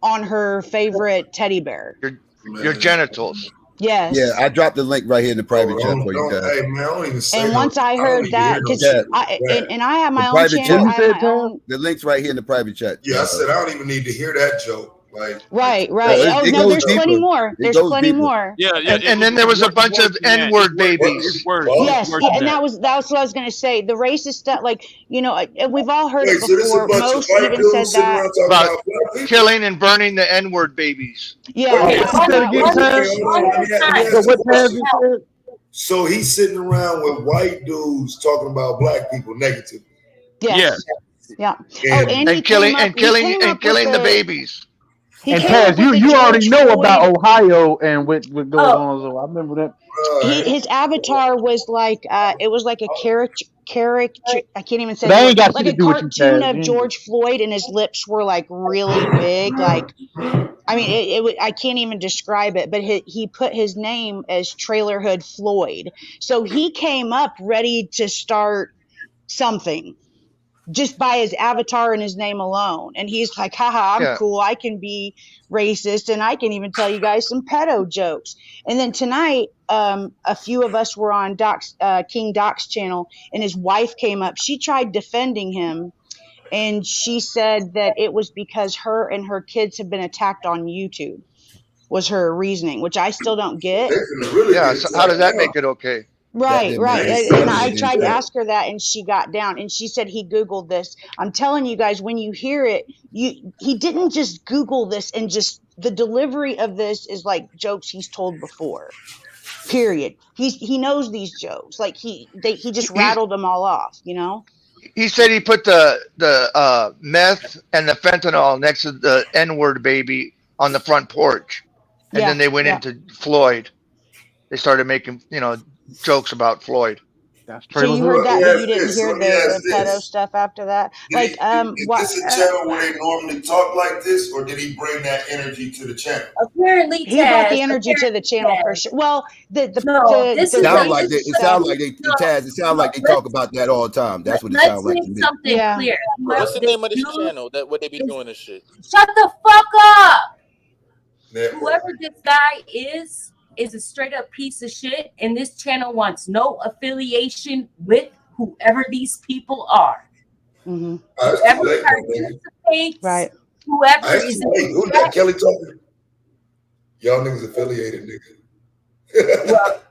on her favorite teddy bear. Your genitals. Yes. Yeah, I dropped the link right here in the private chat for you guys. Hey man, I don't even say And once I heard that, because and I have my own channel, I have my own. The link's right here in the private chat. Yeah, I said I don't even need to hear that joke. Like right. Oh, Oh no, there's plenty more. There's plenty more. Yeah. And then there was a bunch of N-word babies. Yes, and that was what I was gonna say. The racist stuff, like we've all heard it before. Most even said that about killing and burning the N-word babies. Yeah. So he's sitting around with white dudes talking about black people negatively. Yes. Yeah. And killing the babies. And Taz, you already know about Ohio and what goes on. So I remember that. His avatar was like it was like a character. I can't even say They ain't got like shit a to do with you, cartoon Taz. of George Floyd, and his lips were like really big. Like, I mean, I can't even describe it. But he put his name as Trailorhood Floyd, so he came up ready to start something just by his avatar and his name alone. And he's like, haha, I'm cool. I can be racist and I can even tell you guys some pedo jokes. And then tonight, a few of us were on King Doc's channel, and his wife came up. She tried defending him, and she said that it was because her and her kids have been attacked on YouTube, was her reasoning, which I still don't get. So how does that make it okay? Right. And I tried to ask her that, and she got down, and she said he Googled this. I'm telling you guys, when you hear it, he didn't just Google this, and just the delivery of this is like jokes he's told before. Period. He knows these jokes. Like he just rattled them all off, He said he put the meth and the fentanyl next to the N-word baby on the front porch, and then they went into Floyd. They started making jokes about Floyd. So you heard that, but you didn't hear the pedo stuff after that. Is this a channel where they normally talk like this, or did he bring that energy to the channel? Apparently, he brought the energy to the channel for sure. Well, it sounds like they talk about that all the time. That's what it sounds like to me. Something clear. What's the name of this channel? What they be doing this shit? Shut the fuck up. Whoever this guy is a straight up piece of shit, and this channel wants no affiliation with whoever these people are. Mm-hmm. Whoever participates, whoever is who that Kelly talking? Y'all niggas affiliated, nigga. Well,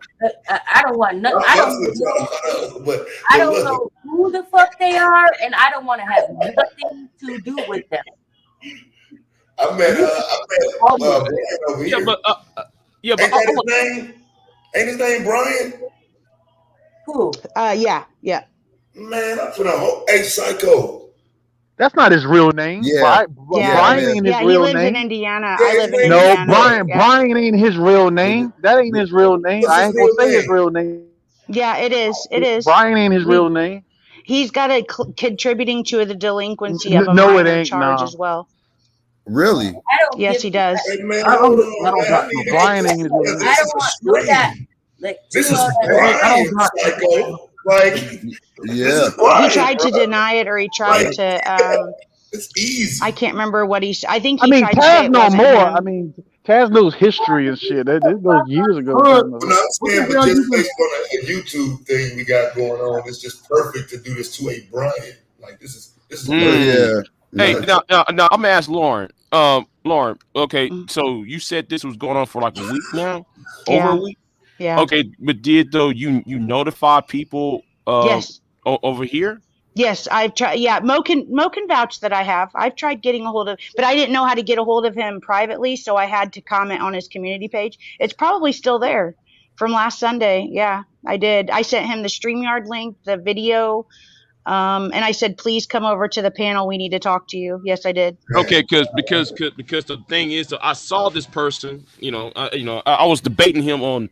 I don't want nothing. I don't know who the fuck they are, and I don't want to have nothing to do with them. I met over here. Ain't his name Brian? Who? Yeah. Man, I'm finna hey Psycho. That's not his real name. Brian ain't his real name. He lives in Indiana. I live in Indiana. No, Brian ain't his real name. That ain't his real name. I ain't gonna say his real name. Yeah, it is. Brian ain't his real name. He's got a contributing to the delinquency of a minor charge as well. Really? Yes, he does. Hey, man, Brian ain't his real name. I don't want that. This is Brian, Psycho. Like, he tried to deny it, or he tried to. It's easy. I can't remember what he. I think. Taz know more. Taz knows history and shit. That goes years ago. But just based on a YouTube thing we got going on, it's just perfect to do this to a Brian. Like this is yeah. Hey, now I'm gonna ask Lauren. Lauren, okay, so you said this was going on for like a week now, over a week. Yeah. Okay, but did you notify people? Yes. Over here. Yes, I've tried. Yeah, Mo can vouch that I have. I've tried getting a hold of, but I didn't know how to get a hold of him privately, so I had to comment on his community page. It's probably still there from last Sunday. Yeah, I did. I sent him the StreamYard link, the video, and I said, please come over to the panel. We need to talk to you. Yes, I did. Okay, because the thing is, so I saw this person. I was debating him on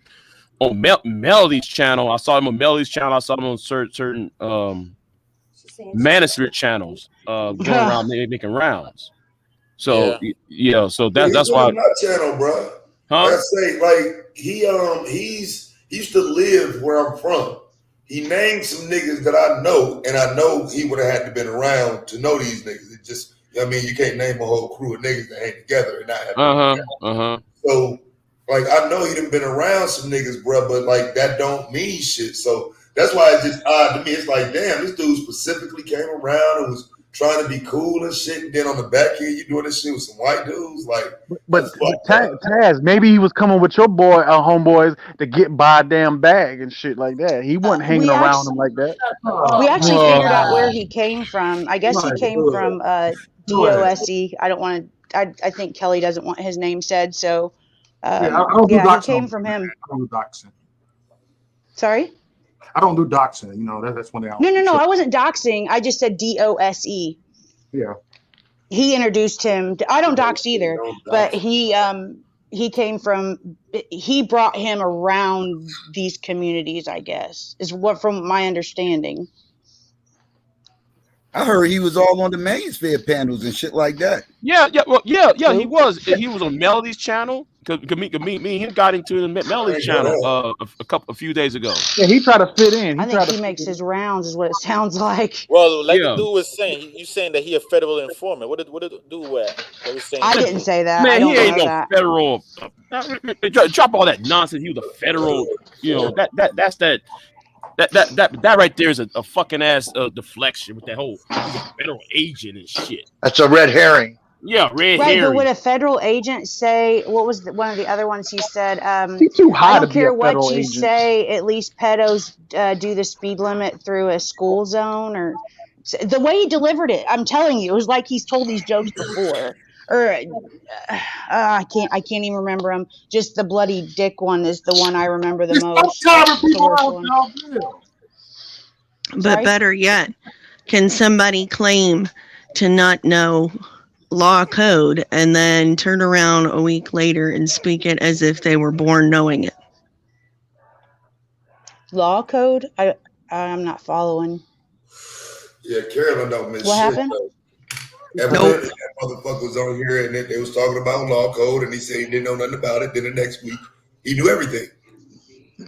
Melody's channel. I saw him on Melody's channel. I saw him on certain Manosphere channels going around making rounds. So so that's why my channel, bro. Huh? I say like he used to live where I'm from. He named some niggas that I know, and I know he would have had to been around to know these niggas. It just I mean, you can't name a whole crew of niggas that ain't together and not have. So, like, I know he done been around some niggas, bro, but like that don't mean shit. So that's why it's just odd to me. It's like, damn, this dude specifically came around and was trying to be cool and shit. And then on the back here, you doing this shit with some white dudes, like. But Taz, maybe he was coming with your boy, homeboys, to get by a damn bag and shit like that. He wasn't hanging around him like that. We actually figured out where he came from. I guess he came from DOSE. I don't want to. I think Kelly doesn't want his name said. So I don't do he doxing. came from him. I don't do doxing. Sorry. I don't do doxing. You know, that's when they. No. I wasn't doxing. I just said DOSE. Yeah. He introduced him. I don't dox either, but he came from. He brought him around these communities. I guess is what, from my understanding. I heard he was all on the Mainsphere panels and shit like that. Yeah. He was. He was on Melody's channel. Cause me and him got into the Melody's channel a few days ago. Yeah, he tried to fit in. I think he makes his rounds, is what it sounds like. Well, like the dude was saying, you saying that he a federal informant. What did the dude at? I didn't say that. Man, I don't he ain't know no that. federal. Drop all that nonsense. He was a federal. You know that right there is a fucking ass deflection with that whole federal agent and shit. That's a red herring. Yeah, red Right, herring. but would a federal agent say? What was one of the other ones he said? He's too high I don't to be care a what federal you agent. say. At least pedos do the speed limit through a school zone, or the way he delivered it. I'm telling you, it was like he's told these jokes before. Or I can't even remember them. Just the bloody dick one is the one I remember the most. But Sorry? better yet, can somebody claim to not know law code and then turn around a week later and speak it as if they were born knowing it? Law code? I'm not following. Yeah, Carolyn don't miss What shit. happened? Evidently, that motherfucker was on here and they was talking about law code, and he said he didn't know nothing about it. Then the next week, he knew everything.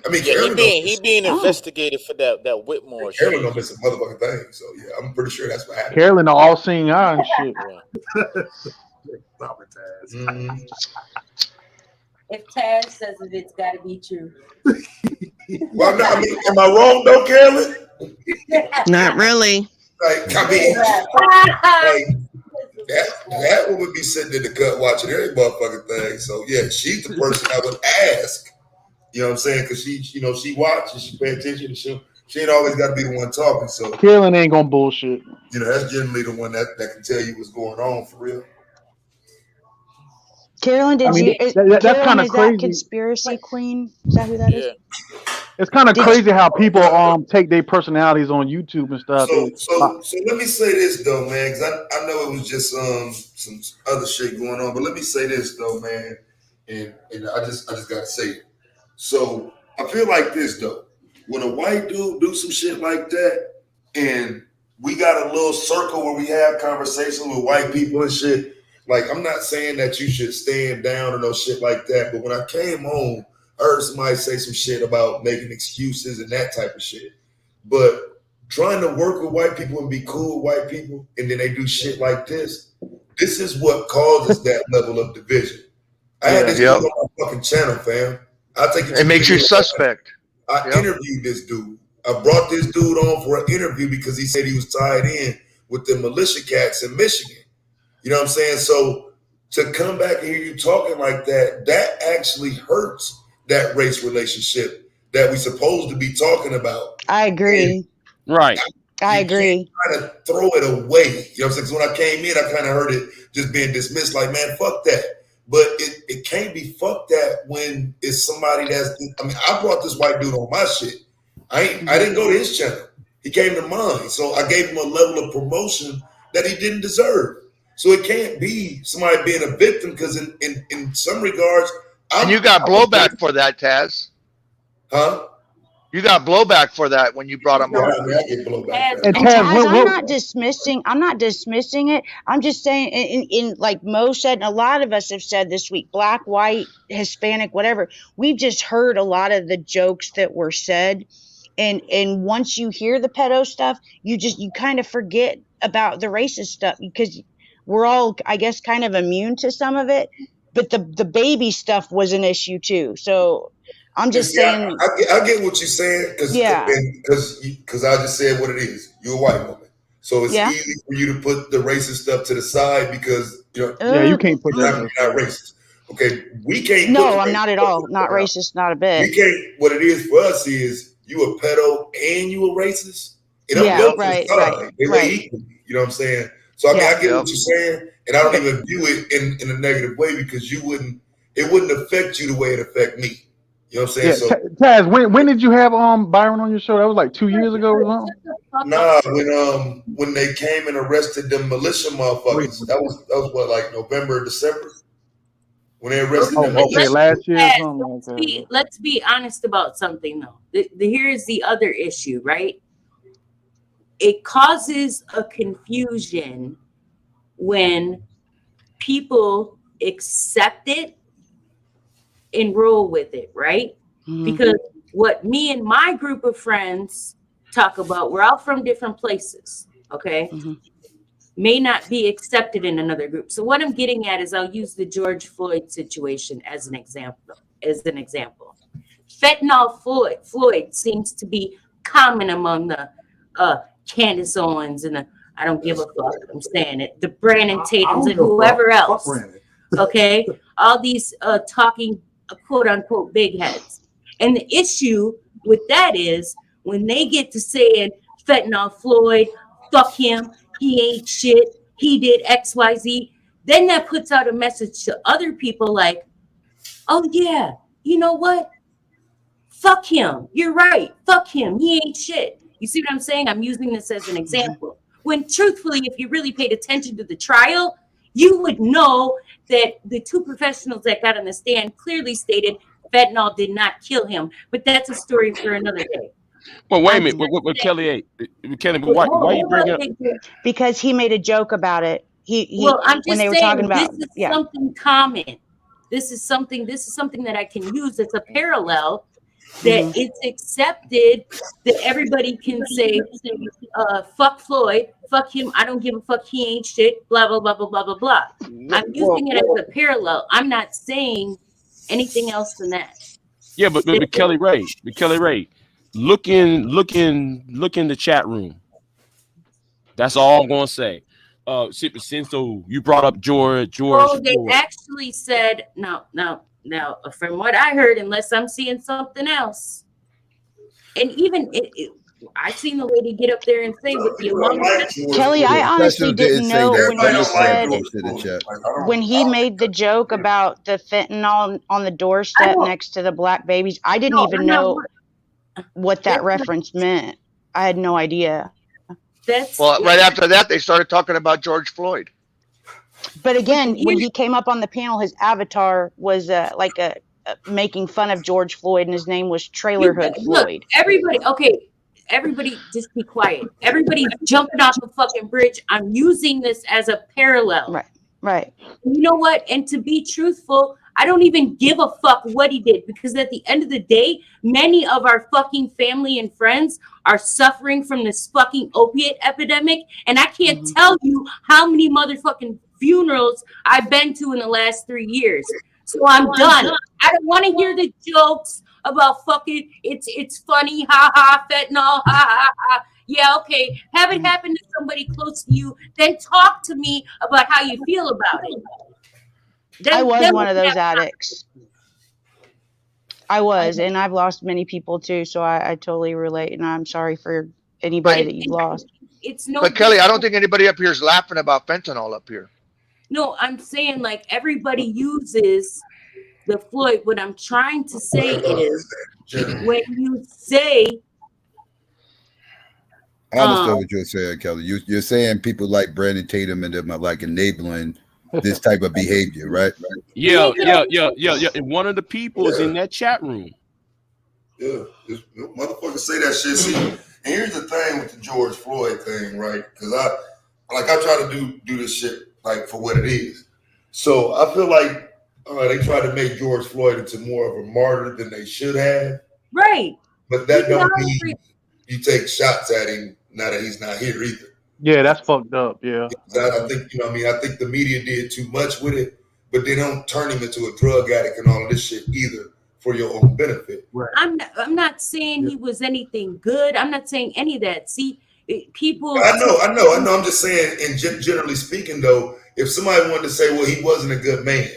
I mean, Yeah, he being investigated for that Whitmore shit. Carolyn don't miss a motherfucking thing. So yeah, I'm pretty sure that's what happened. Carolyn, the all-seeing eye and shit. Stop it, Taz. If Taz says it, it's got to be true. Well, no, I mean, am I wrong though, Carolyn? Not really. Like, I mean, that woman would be sitting in the cut watching every motherfucking thing. So yeah, she's the person I would ask. You know what I'm saying? Because she watches, she pay attention, and she ain't always got to be the one talking. So Carolyn ain't gonna bullshit. You know, that's generally the one that can tell you what's going on for real. Carolyn, I mean, that's Carolyn, kinda is crazy. that conspiracy queen? Is that who that is? It's kind of crazy how people take their personalities on YouTube and stuff. So let me say this though, man, because I know it was just some other shit going on, but let me say this though, man, and I just gotta say it. So I feel like this though, when a white dude do some shit like that, and we got a little circle where we have conversations with white people and shit. Like, I'm not saying that you should stand down or no shit like that, but when I came home, I heard somebody say some shit about making excuses and that type of shit. But trying to work with white people and be cool with white people, and then they do shit like this is what causes that level of division. I had this dude on my fucking channel, fam. It makes you suspect. I interviewed this dude. I brought this dude on for an interview because he said he was tied in with the militia cats in Michigan. You know what I'm saying? So to come back and hear you talking like that, that actually hurts that race relationship that we're supposed to be talking about. I agree. Right. I agree. Trying to throw it away. You know what I'm saying? Because when I came in, I kind of heard it just being dismissed like, man, fuck that. But it can't be fuck that when it's somebody that's, I mean, I brought this white dude on my shit. I didn't go to his channel. He came to mine. So I gave him a level of promotion that he didn't deserve. So it can't be somebody being a victim because in some regards, and you got blowback for that, Taz. Huh? You got blowback for that when you brought him on. I get blowback. And Taz, I'm not dismissing it. I'm just saying, in like Mo said, and a lot of us have said this week, black, white, Hispanic, whatever. We've just heard a lot of the jokes that were said, and once you hear the pedo stuff, you kind of forget about the racist stuff because we're all, I guess, kind of immune to some of it. But the baby stuff was an issue too. So I'm just saying. I get what you're saying because I just said what it is. You're a white woman, so it's easy for you to put the racist stuff to the side because you can't put that. Not racist. Okay, we can't. No, I'm not at all. Not racist. Not a bit. We can't. What it is for us is you a pedo and you a racist. Right. You know what I'm saying? So I mean, I get what you're saying, and I don't even view it in a negative way because it wouldn't affect you the way it affect me. You know what I'm saying? So Taz, when did you have Byron on your show? That was like 2 years ago or something. Nah, when they came and arrested them militia motherfuckers, that was what, like November, December, when they arrested them. Okay, last year. Let's be honest about something though. Here's the other issue, right? It causes a confusion when people accept it and roll with it, right? Mm-hmm. Because what me and my group of friends talk about, we're all from different places, okay? Mm-hmm. May not be accepted in another group. So what I'm getting at is I'll use the George Floyd situation as an example. Fentanyl Floyd seems to be common among the Candace Owens and the I don't give a fuck, I'm saying it, the Brandon Tatums and whoever else, okay? All these talking quote unquote big heads. And the issue with that is when they get to saying Fentanyl Floyd, fuck him, he ain't shit, he did XYZ, then that puts out a message to other people like, oh yeah, you know what? Fuck him. You're right. Fuck him. He ain't shit. You see what I'm saying? I'm using this as an example. When truthfully, if you really paid attention to the trial, you would know that the two professionals that got on the stand clearly stated fentanyl did not kill him. But that's a story for another day. Well, wait a minute. What Kelly ate? Kelly, but why you bringing up? Because he made a joke about it. I'm just when they were saying, talking about this is something common. This is something that I can use as a parallel. That it's accepted that everybody can say, fuck Floyd, fuck him, I don't give a fuck, he ain't shit, blah, blah, blah, blah, blah, blah, blah. I'm using it as a parallel. I'm not saying anything else than that. Yeah, but Kelly Ray, look in the chat room. That's all I'm gonna say. Since you brought up George. Oh, they actually said no. Now, from what I heard, unless I'm seeing something else, and even I seen the lady get up there and say with the amount of Kelly, I honestly didn't know when he made the joke about the fentanyl on the doorstep next to the black babies. I didn't even know what that reference meant. I had no idea. Right after that, they started talking about George Floyd. But again, when he came up on the panel, his avatar was making fun of George Floyd, and his name was Trailorhood Floyd. Everybody just be quiet. Everybody's jumping off the fucking bridge. I'm using this as a parallel. Right. You know what? And to be truthful, I don't even give a fuck what he did, because at the end of the day, many of our fucking family and friends are suffering from this fucking opiate epidemic. And I can't tell you how many motherfucking funerals I've been to in the last 3 years. So I'm done. I don't want to hear the jokes about fucking it's funny, ha ha, fentanyl, ha ha ha. Yeah, okay. Have it happen to somebody close to you, then talk to me about how you feel about it. I was one of those addicts. I was, and I've lost many people too, so I totally relate, and I'm sorry for anybody that you've lost. But Kelly, I don't think anybody up here is laughing about fentanyl up here. No, I'm saying like everybody uses the Floyd. What I'm trying to say is when you say, I understand what you're saying, Kelly. You're saying people like Brandon Tatum and them are like enabling this type of behavior, right? Yeah. And one of the people is in that chat room. Yeah, motherfuckers say that shit. See, and here's the thing with the George Floyd thing, right? Because I try to do this shit like for what it is. So I feel like they try to make George Floyd into more of a martyr than they should have. Right. But that don't mean you take shots at him now that he's not here either. Yeah, that's fucked up. Yeah. I think, you know what I mean? I think the media did too much with it, but they don't turn him into a drug addict and all of this shit either for your own benefit. Right. I'm not saying he was anything good. I'm not saying any of that. See, people. I know. I'm just saying, and generally speaking, though, if somebody wanted to say, well, he wasn't a good man,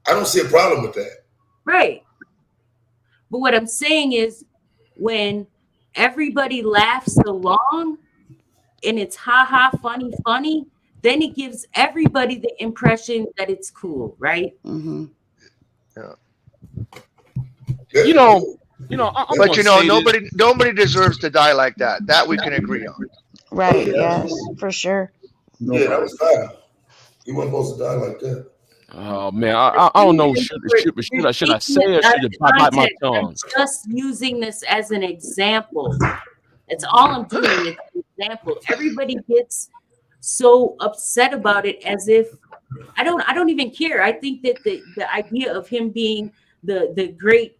I don't see a problem with that. Right. But what I'm saying is when everybody laughs along and it's ha funny, then it gives everybody the impression that it's cool, right? Mm-hmm. Yeah. You know, but you know, nobody deserves to die like that. That we can agree on. Right. Yes, for sure. Yeah, that was bad. He wasn't supposed to die like that. Oh man, I don't know. Should I say or should I bite my tongue? I'm just using this as an example. That's all I'm doing. It's an example. Everybody gets so upset about it as if I don't even care. I think that the idea of him being the great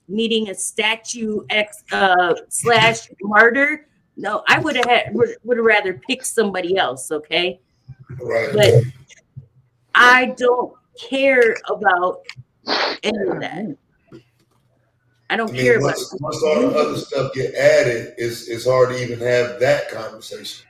needing a statue slash martyr. No, I would have rather picked somebody else. Okay, right. But I don't care about any of that. I don't care about it. Once all the other stuff get added, it's hard to even have that conversation.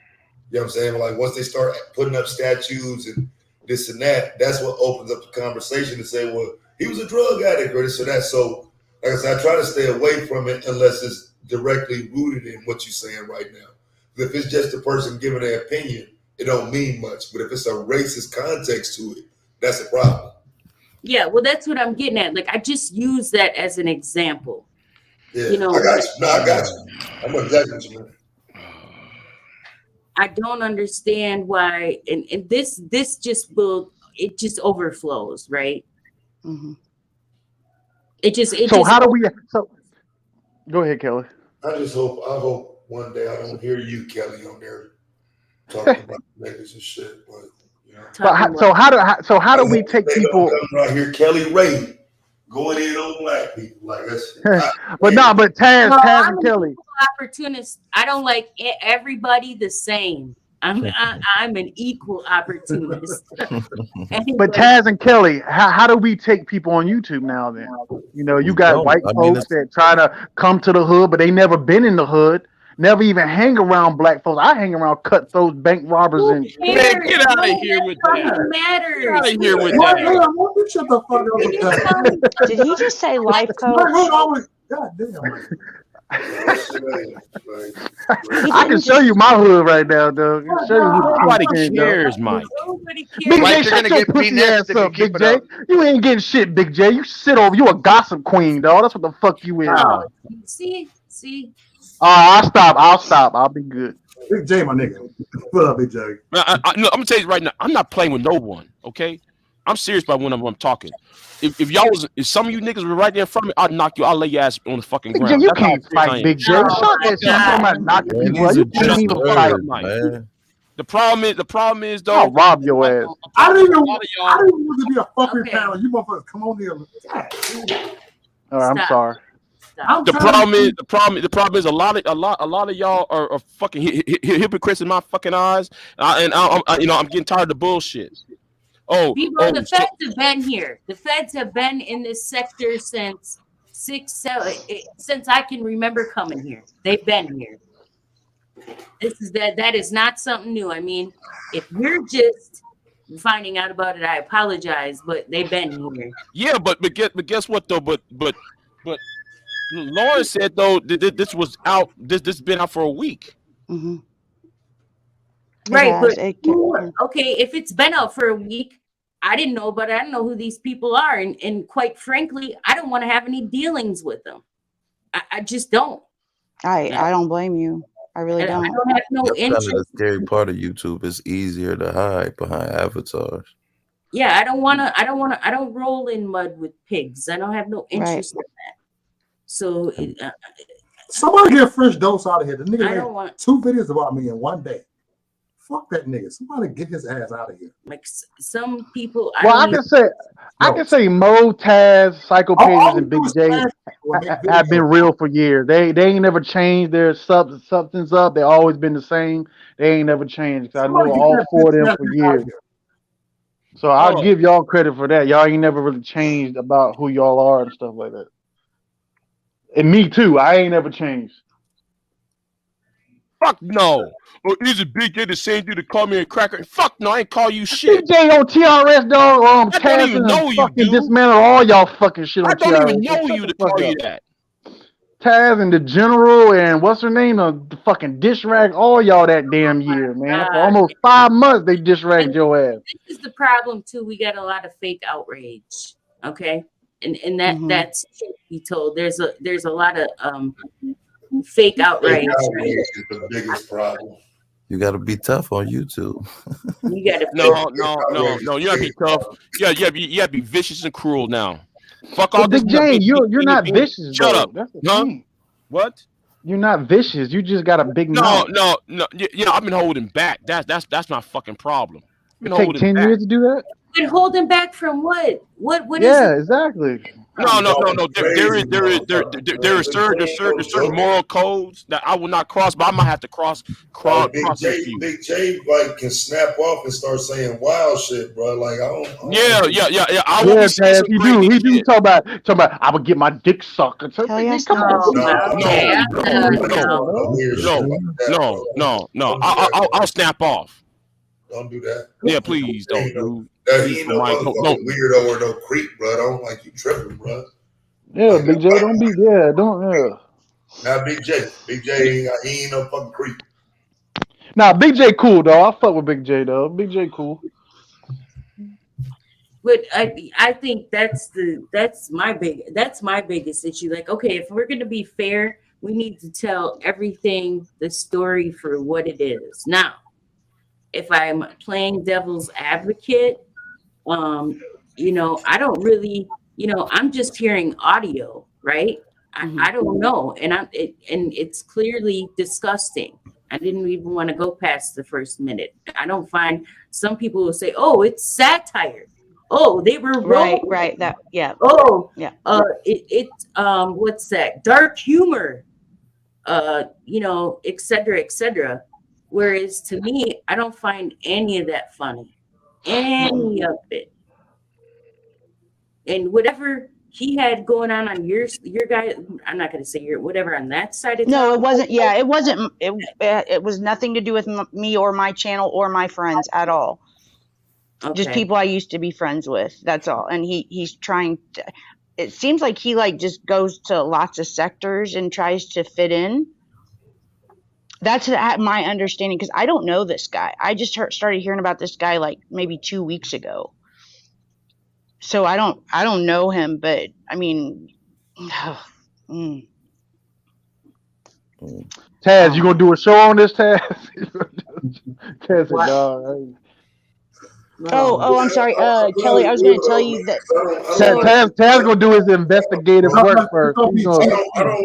You know what I'm saying? Like once they start putting up statues and this and that, that's what opens up the conversation to say, well, he was a drug addict or this or that. So like I said, I try to stay away from it unless it's directly rooted in what you're saying right now. If it's just a person giving their opinion, it don't mean much. But if it's a racist context to it, that's a problem. Yeah, well, that's what I'm getting at. Like, I just use that as an example. Yeah, you know, I got you. No, I got you. I know exactly what you mean. I don't understand why, and this just overflows, right? Mm-hmm. So go ahead, Kelly. I hope one day I don't hear you, Kelly, on there talking about niggas and shit. But you know. So how do we take people? Right here, Kelly Ray going in on black people like that's. But Taz and Kelly. Opportunist. I don't like everybody the same. I'm an equal opportunist. But Taz and Kelly, how do we take people on YouTube now? Then you know you got white folks that try to come to the hood, but they never been in the hood. Never even hang around black folks. I hang around cutthroats, bank robbers, and man, get out of here with that. Matters. Get out of here with that. Shut the fuck up. Did he just say life coach? God damn. I can show you my hood right now, dog. Nobody cares, Mike. Big J, shut your pussy ass up, Big J. You ain't getting shit, Big J. You sit over. You a gossip queen, dog. That's what the fuck you is. See. I'll stop. I'll be good. Big J, my nigga. What up, Big J? I'm gonna tell you right now. I'm not playing with no one. Okay, I'm serious about when I'm talking. If some of you niggas were right there in front of me, I'd knock you. I'll lay your ass on the fucking Big ground. J, you can't fight, Big J. Shut that shit. I'm not knocking people. You can't even fight, man. The problem is though. I'll rob your ass. I didn't even want to be a fucking panel. You motherfuckers, come on here. All right, I'm sorry. The problem is a lot of y'all are fucking hypocrites in my fucking eyes, and I'm getting tired of the bullshit. The feds have been here. The feds have been in this sector since since I can remember coming here. They've been here. That is not something new. I mean, if you're just finding out about it, I apologize, but they've been here. Yeah, but guess what though? But Lauren said though this was out. This has been out for a week. Mm-hmm. Right, but okay, if it's been out for a week, I didn't know about it. I don't know who these people are, and quite frankly, I don't want to have any dealings with them. I just don't. I don't blame you. I really don't. I don't have no interest. The scary part of YouTube is easier to hide behind avatars. Yeah, I don't roll in mud with pigs. I don't have no interest in that. So somebody get a fresh dose out of here. The nigga I don't want 2 videos about me in one day. Fuck that nigga. Somebody get his ass out of here. Like some people. I can say Mo, Taz, Psycho Pages, and Big J have been real for years. They ain't never changed their substance up. They always been the same. They ain't never changed. I know all four of them for years. So I'll give y'all credit for that. Y'all ain't never really changed about who y'all are and stuff like that. And me too. I ain't never changed. Fuck no. Or is it Big J the same dude that called me a cracker? Fuck no, I ain't call you shit. Big J on TRS, dog. I don't even know you, dude. Dismantle all y'all fucking shit on TRS. I don't even know you to call you that. Taz and the General and what's her name? The fucking dish rag all y'all that damn year, man. For almost 5 months they dish ragged your ass. This is the problem too. We got a lot of fake outrage. Okay. And that's to be told. There's a lot of fake outrage. Outrage is the biggest problem. You got to be tough on YouTube. You got to no. You got to be tough. You got to be vicious and cruel now. Fuck all this. Big J, you're not vicious. Shut bro. up. That's the Huh? thing. What? You're not vicious. You just got a big mouth. No. You know, I've been holding back. That's my fucking problem. Take 10 years to do that. Been holding back from what? What is Yeah, it? No. Exactly. There is certain moral codes that I will not cross, but I might have to cross. Big J like can snap off and start saying wild shit, bro. Like I don't. Yeah. I will be saying some crazy He do shit. talk about. I would get my dick sucked. Hell yes, Come on. No. I'll snap off. Don't do that. Yeah, please don't, dude. He ain't no motherfucking weirdo or no creep, bro. I don't like you tripping, bro. Yeah, Big J, don't be. Yeah, don't. Now, Big J, he ain't no fucking creep. Nah, Big J cool though. I fuck with Big J though. Big J cool. But I think that's my biggest issue. Like, okay, if we're gonna be fair, we need to tell everything, the story for what it is. Now, if I'm playing devil's advocate, you know, I don't really, you know, I'm just hearing audio, right? I don't know, and it's clearly disgusting. I didn't even want to go past the first minute. I don't find, some people will say, "Oh, it's satire." Oh, they were wrong. Right. That, yeah. Oh, yeah. What's that? Dark humor. You know, et cetera. Whereas to me, I don't find any of that funny. Any of it. And whatever he had going on your guy, I'm not going to say whatever on that side of No, town. it wasn't. Yeah, it wasn't. It was nothing to do with me or my channel or my friends at all. Okay. Just people I used to be friends with. That's all. And he's trying to. It seems like he like just goes to lots of sectors and tries to fit in. That's my understanding, because I don't know this guy. I just started hearing about this guy like maybe 2 weeks ago. So I don't know him, but I mean, Taz, you gonna do a show on this, Taz? Taz said, no. Oh, I'm sorry, Kelly. I was going to tell you that. Taz gonna do his investigative work first. I don't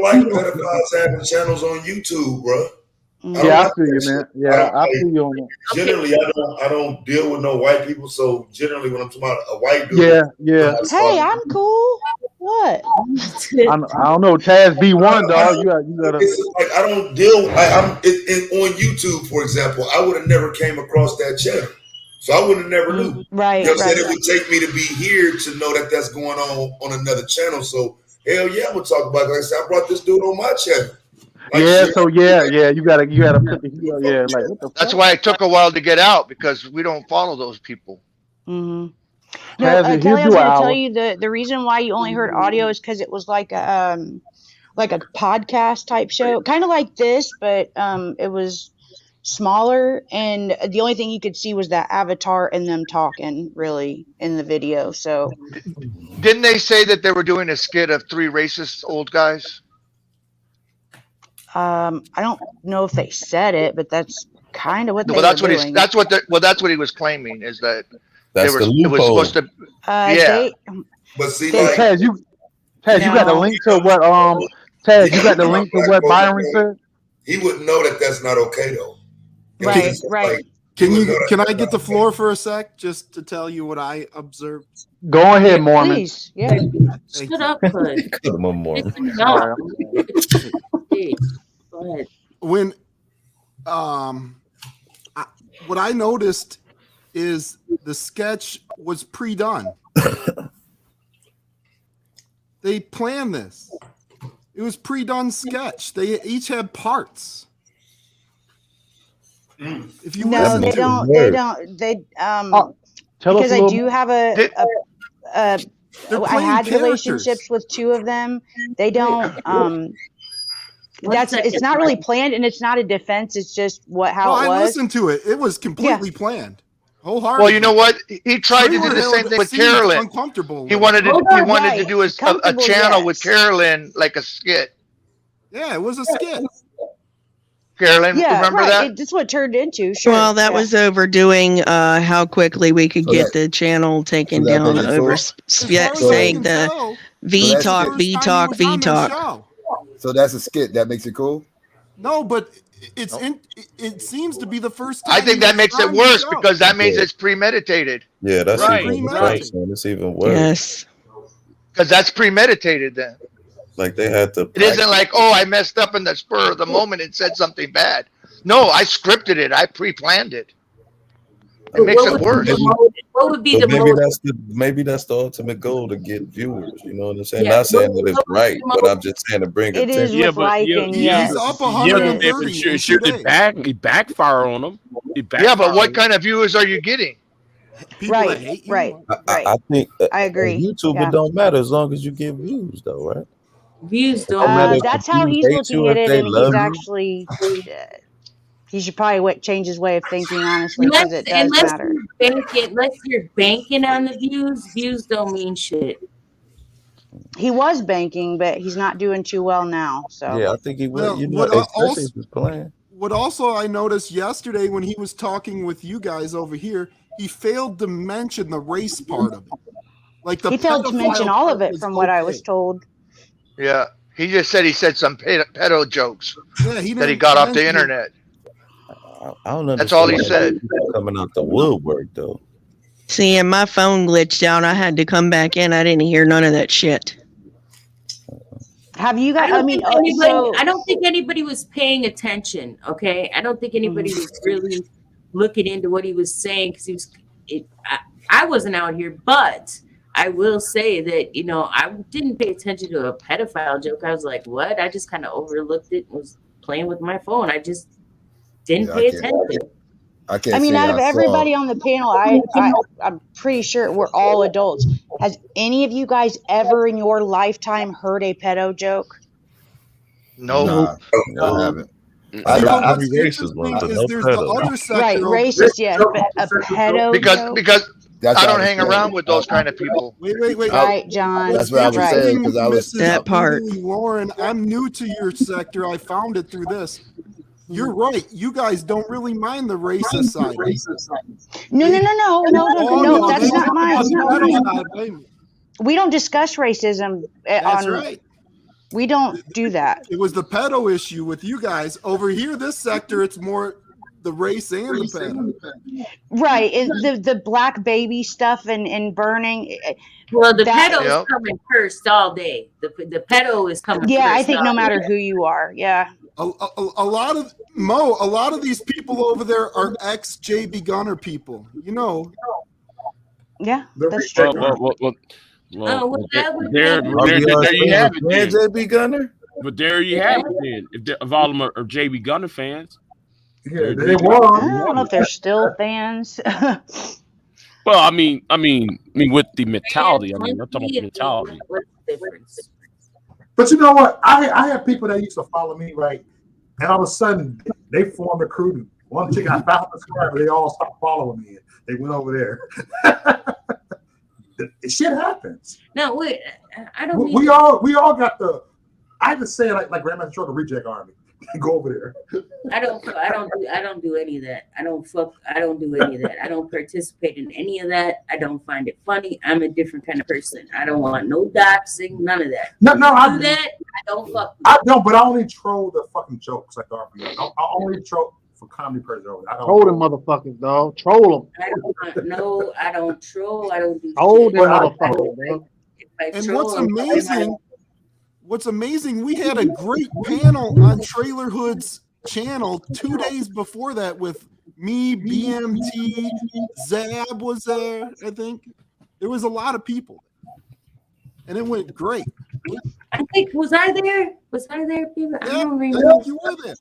like pedophiles having channels on YouTube, bro. Yeah, I feel you, man. Yeah, I feel you on that. Generally, I don't deal with no white people, so generally when I'm talking about a white dude, yeah. Hey, I'm cool. What? I don't know. Taz B1, dog. You gotta. It's like I don't deal. I'm on YouTube, for example. I would have never came across that channel, so I would have never knew. Right. You know what I'm saying? It would take me to be here to know that that's going on another channel. So hell yeah, I'm gonna talk about it. Like I said, I brought this dude on my channel. Like, yeah, so yeah, you gotta put the like what the That's why it took a while to get out, because we don't follow those people. Mm-hmm. No, Kelly, I was going to tell you the reason why you only heard audio is because it was like a podcast type show, kind of like this, but it was smaller, and the only thing you could see was that avatar and them talking really in the video. So didn't they say that they were doing a skit of 3 racist old guys? I don't know if they said it, but that's kind of what they were doing. That's what he was claiming, is that that's the loophole. It was supposed to. But see, like Taz, you got the link to what Taz, you got the link to what Byron said. He wouldn't know that that's not okay though. Right. Can I get the floor for a sec just to tell you what I observed? Go ahead, Mormon. Please, yeah. Shut up, Bud. Come on, Mormon. No. Go ahead. When what I noticed is the sketch was pre-done. They planned this. It was pre-done sketch. They each had parts. If you No, they don't. They don't. They because I do have I had relationships with two of them. They don't. It's not really planned, and it's not a defense. It's just how it was. I listened to it. It was completely planned. Wholeheartedly. Well, you know what? He tried to do the same thing with Carolyn. Uncomfortable. He wanted to do a channel with Carolyn, like a skit. Yeah, it was a skit. Carolyn, remember that? That's what it turned into. Sure. Well, that was overdoing how quickly we could get the channel taken down over saying the V talk. So that's a skit. That makes it cool. No, but it seems to be the first time. I think that makes it worse because that means it's premeditated. Yeah, that's even worse. It's even worse. Yes. Because that's premeditated then. Like they had to. It isn't like, oh, I messed up in the spur of the moment and said something bad. No, I scripted it. I pre-planned it. It makes it worse. What would be the maybe that's the ultimate goal, to get viewers. You know what I'm saying? Not saying that it's right, but I'm just saying to bring attention. He's up 130. It backfire on him. Yeah, but what kind of viewers are you getting? People that hate you. I think I agree. YouTube, it don't matter as long as you get views, though, right? Views don't. That's how he's looking at it, and he's actually. He should probably change his way of thinking, honestly, because it does matter. Unless you're banking on the views don't mean shit. He was banking, but he's not doing too well now. So yeah, I think he will. What also I noticed yesterday when he was talking with you guys over here, he failed to mention the race part of it. Like he failed to mention all of it, from what I was told. Yeah, he just said some pedo jokes that he got off the internet. I don't know. That's all he said. Coming out the woodwork, though. See, and my phone glitched out. I had to come back in. I didn't hear none of that shit. Have you guys? I don't think anybody was paying attention. Okay, I don't think anybody was really looking into what he was saying because I wasn't out here, but I will say that I didn't pay attention to a pedophile joke. I was like, what? I just kind of overlooked it and was playing with my phone. I just didn't pay attention. I mean, out of everybody on the panel, I'm pretty sure we're all adults. Has any of you guys ever in your lifetime heard a pedo joke? No. I haven't. I racist one, but no pedo. Right, racist, yes, but a pedo because I don't hang around with those kind of people. Wait. Right, John. That's what I was saying, because I was that part. Lauren, I'm new to your sector. I found it through this. You're right. You guys don't really mind the racist side. No. That's not mine. We don't discuss racism. That's right. We don't do that. It was the pedo issue with you guys. Over here, this sector, it's more the race and the pedo. Right. The black baby stuff and burning. Well, the pedo is coming first all day. The pedo is coming first. Yeah, I think no matter who you are. Yeah. A lot of these people over there are ex JB Gunner people. Yeah, that's true. There you have it. JB Gunner. But there you have it. Then, if all of them are JB Gunner fans, yeah, they were. I don't know if they're still fans. Well, I mean, with the mentality. I'm talking about the mentality. What's the difference? But you know what? I have people that used to follow me, right? And all of a sudden, they formed a crew. One chick I found the subscriber, they all stopped following me. They went over there. Shit happens. No, wait. I don't. We all got the. I just say it like Grandmaster Show, the Reject Army. Go over there. I don't do any of that. I don't do any of that. I don't participate in any of that. I don't find it funny. I'm a different kind of person. I don't want no doxing, none of that. No, I do that. I don't fuck. I don't, but I only troll the fucking jokes like RP. I only troll for comedy person. I don't troll them motherfuckers, dog. Troll them. No, I don't troll. I don't do troll them shit. motherfuckers, bro. And what's amazing, we had a great panel on Trailorhood's channel 2 days before that with me, BMT, Zab was there, I think. There was a lot of people. And it went great. I think, was I there? Was I there, people? I don't I remember. think you were there.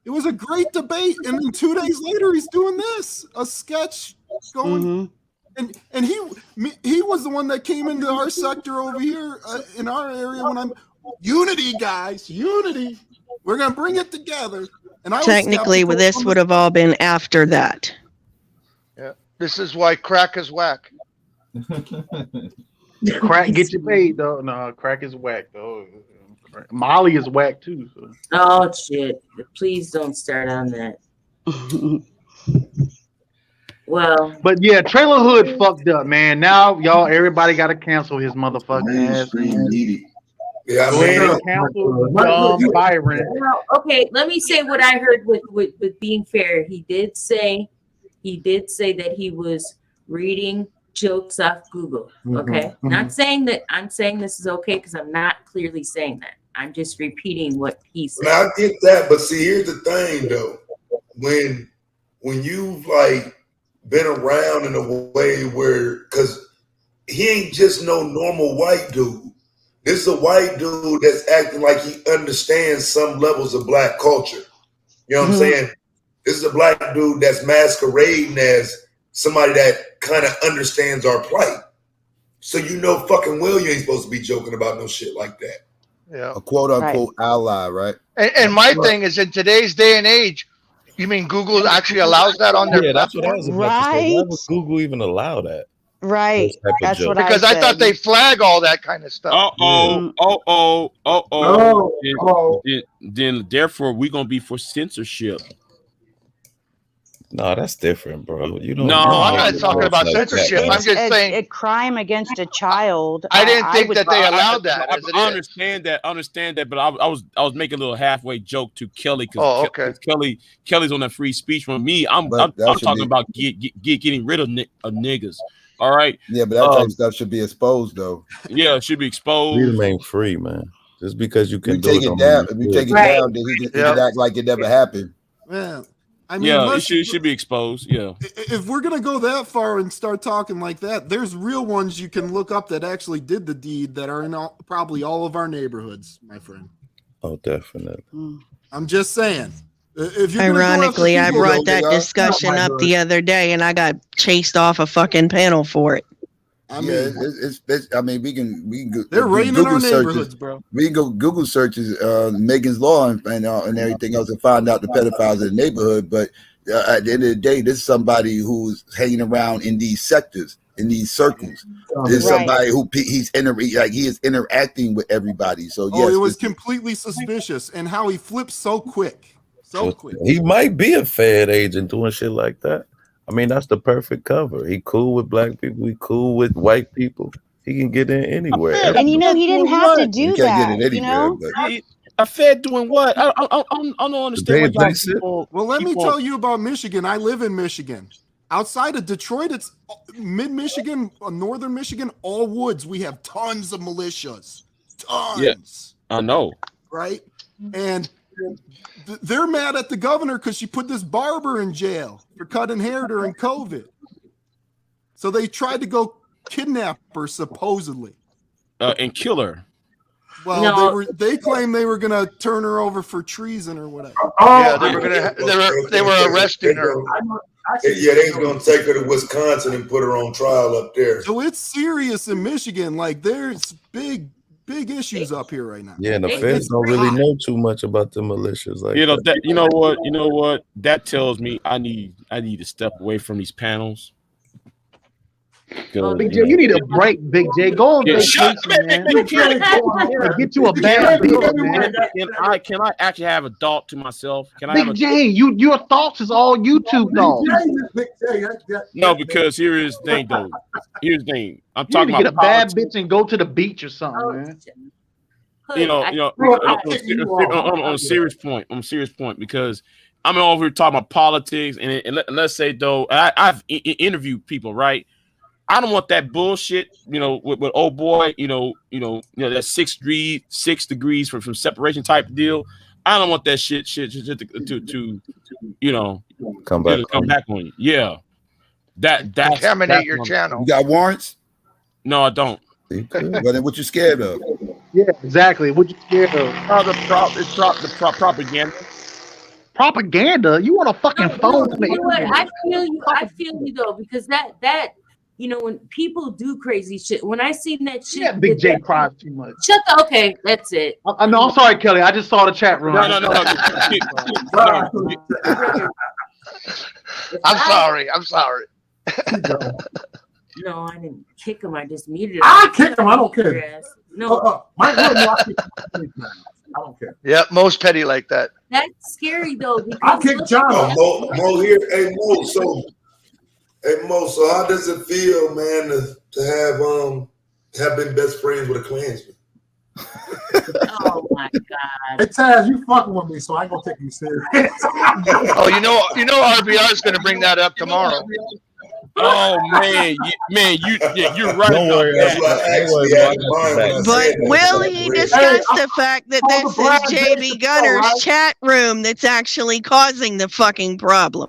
It was a great debate, and then 2 days later, he's doing this, a sketch going. And he was the one that came into our sector over here in our area when I'm unity, guys, unity. We're gonna bring it together. And I technically, this would have all been after that. Yeah, this is why crack is whack. Crack get you paid though. No, crack is whack though. Molly is whack too. So. Oh shit! Please don't start on that. Well, but yeah, Trailorhood fucked up, man. Now y'all, everybody got to cancel his motherfucking ass. Yeah, go ahead and cancel Byron. Well, okay, let me say what I heard with being fair. He did say that he was reading jokes off Google. Okay, not saying that I'm saying this is okay because I'm not clearly saying that. I'm just repeating what he said. Now, I get that, but see, here's the thing though. When you've like been around in a way where, because he ain't just no normal white dude. This is a white dude that's acting like he understands some levels of black culture. You know what I'm saying? This is a black dude that's masquerading as somebody that kind of understands our plight. So you know fucking well you ain't supposed to be joking about no shit like that. Yeah. A quote unquote ally, right? And my thing is, in today's day and age, you mean Google actually allows that on their platform? That's what I was about to say. Why would Google even allow that? Right. That's what because I thought they flag all that kind of stuff. Then therefore we're gonna be for censorship. No, that's different, bro. You don't. No, I'm not talking about censorship. I'm just saying a crime against a child. I didn't think that they allowed that. I understand that, but I was making a little halfway joke to Kelly because Kelly's on that free speech. From me, I'm talking about getting rid of niggas. All right. Yeah, but that type of stuff should be exposed, though. Yeah, it should be exposed. Freedom ain't free, man. Just because you can take it down, if you take it down, then he can act like it never happened. Yeah. I mean, it should be exposed. Yeah. If we're gonna go that far and start talking like that, there's real ones you can look up that actually did the deed that are in probably all of our neighborhoods, my friend. Oh, definitely. I'm just saying. Ironically, I brought that discussion up the other day, and I got chased off a fucking panel for it. I mean, I mean, we can go. They're raining in our neighborhoods, bro. We can go Google searches, Megan's Law and everything else, and find out the pedophiles in the neighborhood. But at the end of the day, this is somebody who's hanging around in these sectors, in these circles. This is somebody who he is interacting with everybody. So yes, it was completely suspicious, and how he flips so quick, He might be a Fed agent doing shit like that. I mean, that's the perfect cover. He cool with black people. He cool with white people. He can get in anywhere. And he didn't have to do that. Get anywhere, a Fed doing what? I don't understand. Well, let me tell you about Michigan. I live in Michigan. Outside of Detroit, it's mid-Michigan, northern Michigan, all woods. We have tons of militias. Tons. Yeah, I know. Right? And they're mad at the governor because she put this barber in jail for cutting hair during COVID. So they tried to go kidnap her, supposedly. And kill her. Well, they claimed they were gonna turn her over for treason or whatever. Yeah, they were arresting her. Yeah, they was gonna take her to Wisconsin and put her on trial up there. So it's serious in Michigan. Like there's big issues up here right now. Yeah, and the feds don't really know too much about the militias. Like you know what? That tells me I need to step away from these panels. Big J, you need a break, Big J. Go on vacation, man. Get you a bad bitch, man. Can I actually have a thought to myself? Can I? Big J, your thoughts is all YouTube thoughts. No, because here is the thing, though. Here's the thing. I'm talking about get a bad bitch and go to the beach or something, man. On a serious point, because I'm over here talking about politics, and let's say though, I've interviewed people, right? I don't want that bullshit, with old boy, that 6 degrees from separation type deal. I don't want that shit to come back on you. Yeah, that's contaminate your channel. You got warrants? No, I don't. Well, then what you scared of? Yeah, exactly. What you scared of? The propaganda. Propaganda? You want a fucking phone? You know what? I feel you though, because that when people do crazy shit, when I seen that shit, Yeah, Big J cries too much. Okay, that's it. I know. I'm sorry, Kelly. I just saw the chat room. No. I'm sorry. No, I didn't kick him. I just muted him. I kicked him. I don't care. No, I don't care. Yeah, most petty like that. That's scary though. I kicked John. Mo here. Hey Mo. So how does it feel, man, to have been best friends with a Klansman? Oh my God! Hey Taz, you fucking with me, so I ain't gonna take you serious. Oh, you know, RBR is gonna bring that up tomorrow. Oh man, you're right. Don't worry. But will he discuss the fact that this is JB Gunner's chat room that's actually causing the fucking problem?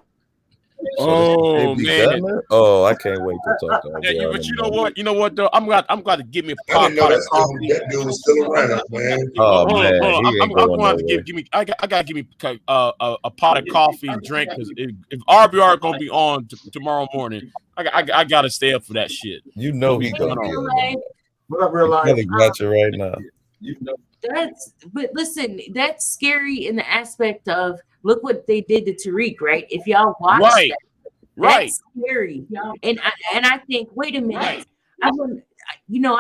Oh man! Oh, I can't wait to talk to him. Yeah, but you know what though? I'm glad to give me a pot of coffee. That dude was still around, man. Oh man, I'm going to give me. I gotta give me a pot of coffee and drink, because if RBR gonna be on tomorrow morning, I gotta stay up for that shit. You know he gonna be on. What I realized, Kelly got you right now. But listen, that's scary in the aspect of, look what they did to Tariq, right? If y'all watch that, that's scary. And I think, wait a minute, I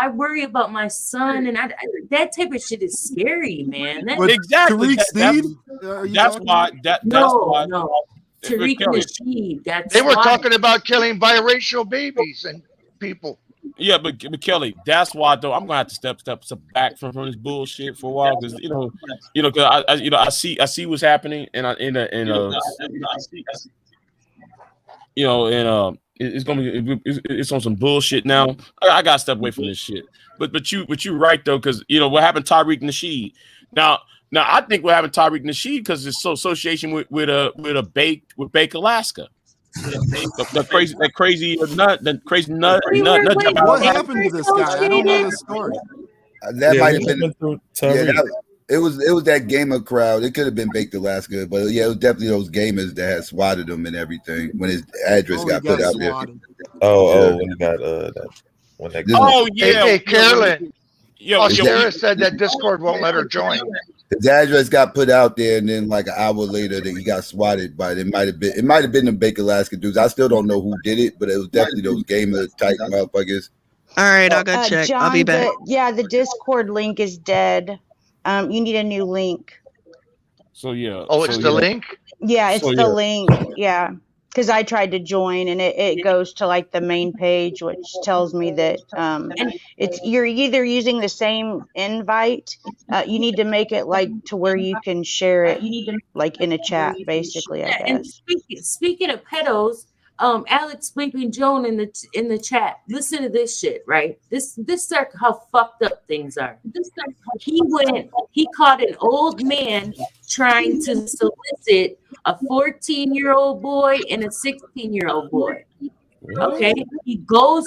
worry about my son, and that type of shit is scary, man. Exactly. That's why. No. Tariq Nasheed. They were talking about killing biracial babies and people. Yeah, but Kelly, that's why though I'm gonna have to step back from this bullshit for a while, because because I see what's happening, and it's gonna be it's on some bullshit now. I gotta step away from this shit. But you're right though, because what happened to Tariq Nasheed. Now I think what happened to Tariq Nasheed because it's so association with Bake Alaska. That crazy nut. What happened to this guy? I don't know the story. That might have been. It was that gamer crowd. It could have been Baked Alaska, but yeah, it was definitely those gamers that had swatted him and everything when his address got put out there. When he got Hey, Carolyn. Sarah said that Discord won't let her join. His address got put out there, and then like an hour later, that he got swatted. But it might have been the Bake Alaska dudes. I still don't know who did it, but it was definitely those gamer type motherfuckers. All right, I'll go check. John, I'll be back. The Discord link is dead. You need a new link. So yeah. Oh, it's the link? Yeah, it's the link. Yeah. Because I tried to join, and it goes to like the main page, which tells me that you're either using the same invite. You need to make it like to where you can share it, like in a chat, basically. I guess. And speaking of pedos, Alex Blinkman Joan in the chat. Listen to this shit, right? This is how fucked up things are. He caught an old man trying to solicit a 14-year-old boy and a 16-year-old boy. Okay,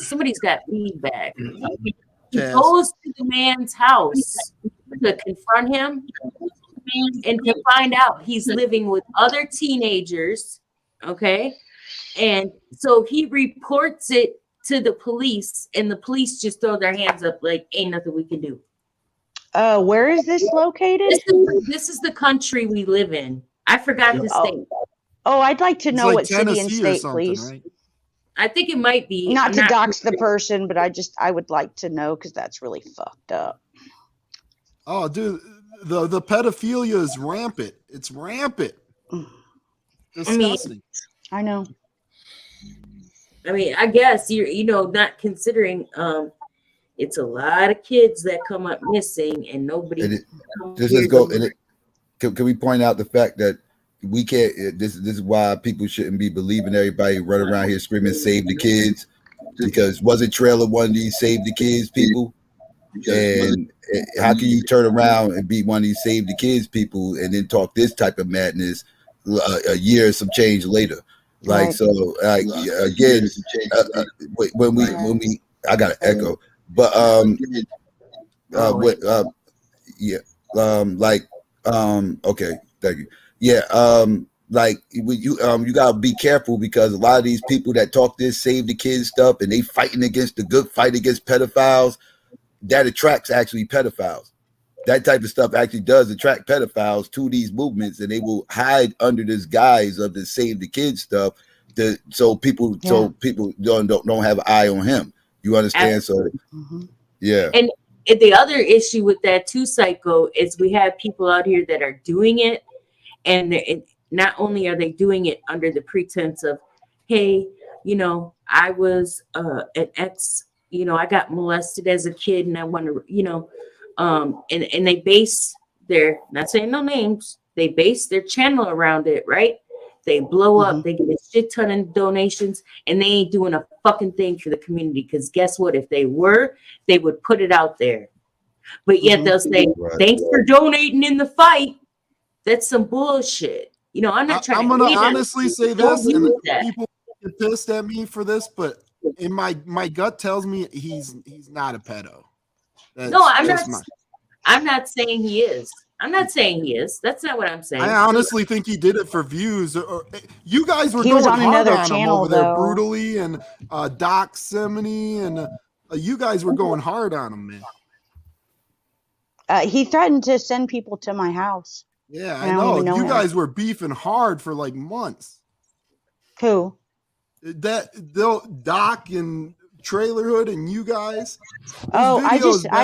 somebody's got feedback. He goes to the man's house to confront him and to find out he's living with other teenagers. Okay. And so he reports it to the police, and the police just throw their hands up like, ain't nothing we can do. Where is this located? This is the country we live in. I forgot the state. Oh, I'd like to know like what city and state, please. Right? I think it might be. Not to dox the person, but I would like to know, because that's really fucked up. Oh, dude, the pedophilia is rampant. It's rampant. Disgusting. I know. I mean, I guess not considering it's a lot of kids that come up missing and nobody. Can we point out the fact that we can't. This is why people shouldn't be believing everybody running around here screaming "Save the kids," because wasn't Trailer one of these "Save the kids" people? And how can you turn around and be one of these "Save the kids" people and then talk this type of madness a year or some change later? Like Right. so, like again, when we I got an echo, but okay, thank you. Yeah, like you gotta be careful because a lot of these people that talk this Save the Kids stuff and they fighting against the good fight against pedophiles, that attracts actually pedophiles. That type of stuff actually does attract pedophiles to these movements, and they will hide under this guise of the Save the Kids stuff, so people don't have an eye on him. You understand? So, yeah. And the other issue with that too, Psycho, is we have people out here that are doing it, and not only are they doing it under the pretense of, hey, I was an ex. I got molested as a kid and I want to, and they base not saying no names, they base their channel around it, right? They blow up, they get a shit ton of donations, and they ain't doing a fucking thing for the community. Because guess what? If they were, they would put it out there. But yet they'll say, thanks for donating in the fight. That's some bullshit. I'm not trying I'm to gonna honestly say this, and that. people get pissed at me for this, but in my gut tells me he's not a pedo. No, I'm not saying he is. I'm not saying he is. That's not what I'm saying. I honestly think he did it for views. You guys were He going was on hard another on him channel, over there, though. Brutally and Doc Simony, and you guys were going hard on him, man. He threatened to send people to my house. Yeah, I know. You guys were beefing hard for like months. Who? Doc and Trailorhood and you guys. Oh, I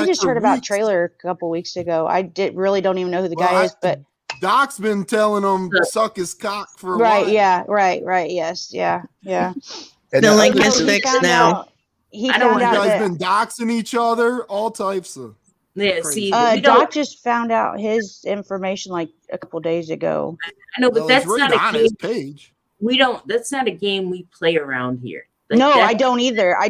just heard about Trailer a couple weeks ago. I really don't even know who the guy is, but Doc's been telling him suck his cock for a while. Right, yeah, right, yes, yeah. The link is fixed now. You guys been doxing each other, all types of. Yeah, see, Doc just found out his information like a couple days ago. I know, but that's not on his page. That's not a game we play around here. No, I don't either. I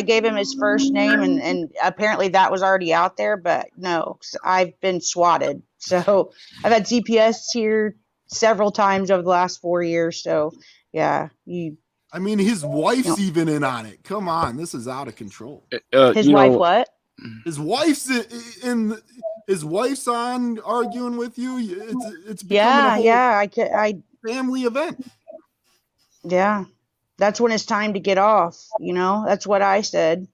gave him his first name and apparently that was already out there, but no, I've been swatted. So I've had CPS here several times over the last 4 years. So yeah, I mean, his wife's even in on it. Come on, this is out of control. His wife, what? His wife's his wife's on arguing with you. It's becoming a whole family event. Yeah, that's when it's time to get off. That's what I said.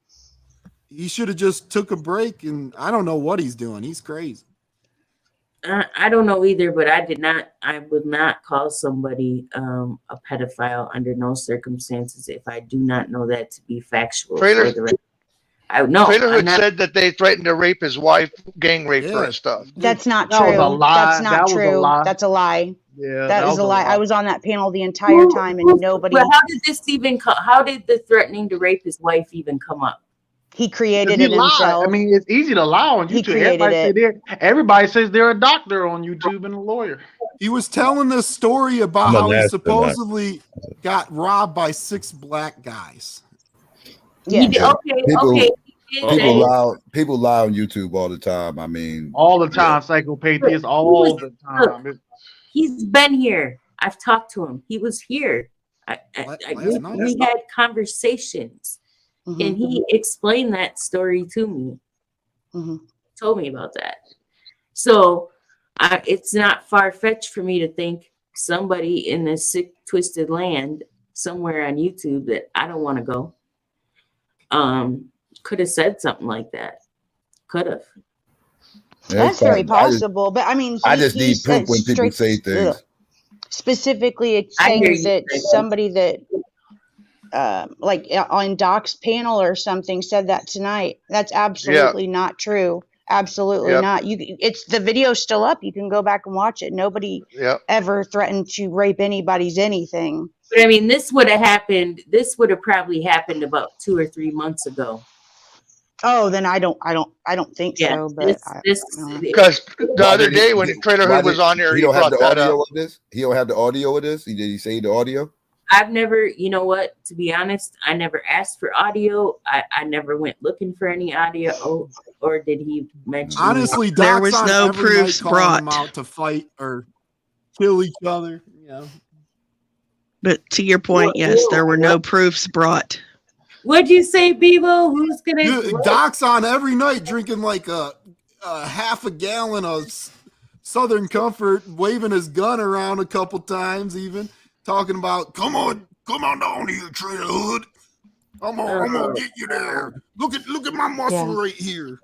He should have just took a break, and I don't know what he's doing. He's crazy. I don't know either, but I would not call somebody a pedophile under no circumstances if I do not know that to be factual. Trailorhood said that they threatened to rape his wife, gang rape her and stuff. That's not true. Was a lie. That's not true. That's a lie. Yeah, that is a lie. I was on that panel the entire time, and nobody. But how did this even come? How did the threatening to rape his wife even come up? He created it himself. I mean, it's easy to lie on YouTube. Everybody says they're a doctor on YouTube and a lawyer. He was telling this story about how he supposedly got robbed by 6 black guys. Yeah. People lie on YouTube all the time. I mean, all the time. Psycho paid this all the time. He's been here. I've talked to him. He was here. We had conversations, and he explained that story to me. Told me about that. So it's not far-fetched for me to think somebody in this sick, twisted land somewhere on YouTube that I don't want to go could have said something like that. Could have. That's very possible. But I mean, I just need proof when people say things. Specifically, it's saying that somebody that, like on Doc's panel or something, said that tonight. That's absolutely not true. Absolutely not. It's the video's still up. You can go back and watch it. Nobody ever threatened to rape anybody's anything. But I mean, this would have happened. This would have probably happened about 2 or 3 months ago. Oh, then I don't think so. But because the other day when Trailorhood was on there, he he don't have brought the that audio up. of this. He don't have the audio of this. Did he say the audio? I've never, you know what, to be honest, I never asked for audio. I never went looking for any audio. Or did he mention? Honestly, there Doc's was on no every proofs night calling them brought. out to fight or kill each other. You know. But to your point, yes, there were no proofs brought. What'd you say, Bebo? Who's gonna? Dude, Doc's on every night drinking like a half a gallon of Southern Comfort, waving his gun around a couple times, even talking about, come on down here, Trailorhood. I'm gonna get you there. Look at my muscle right here.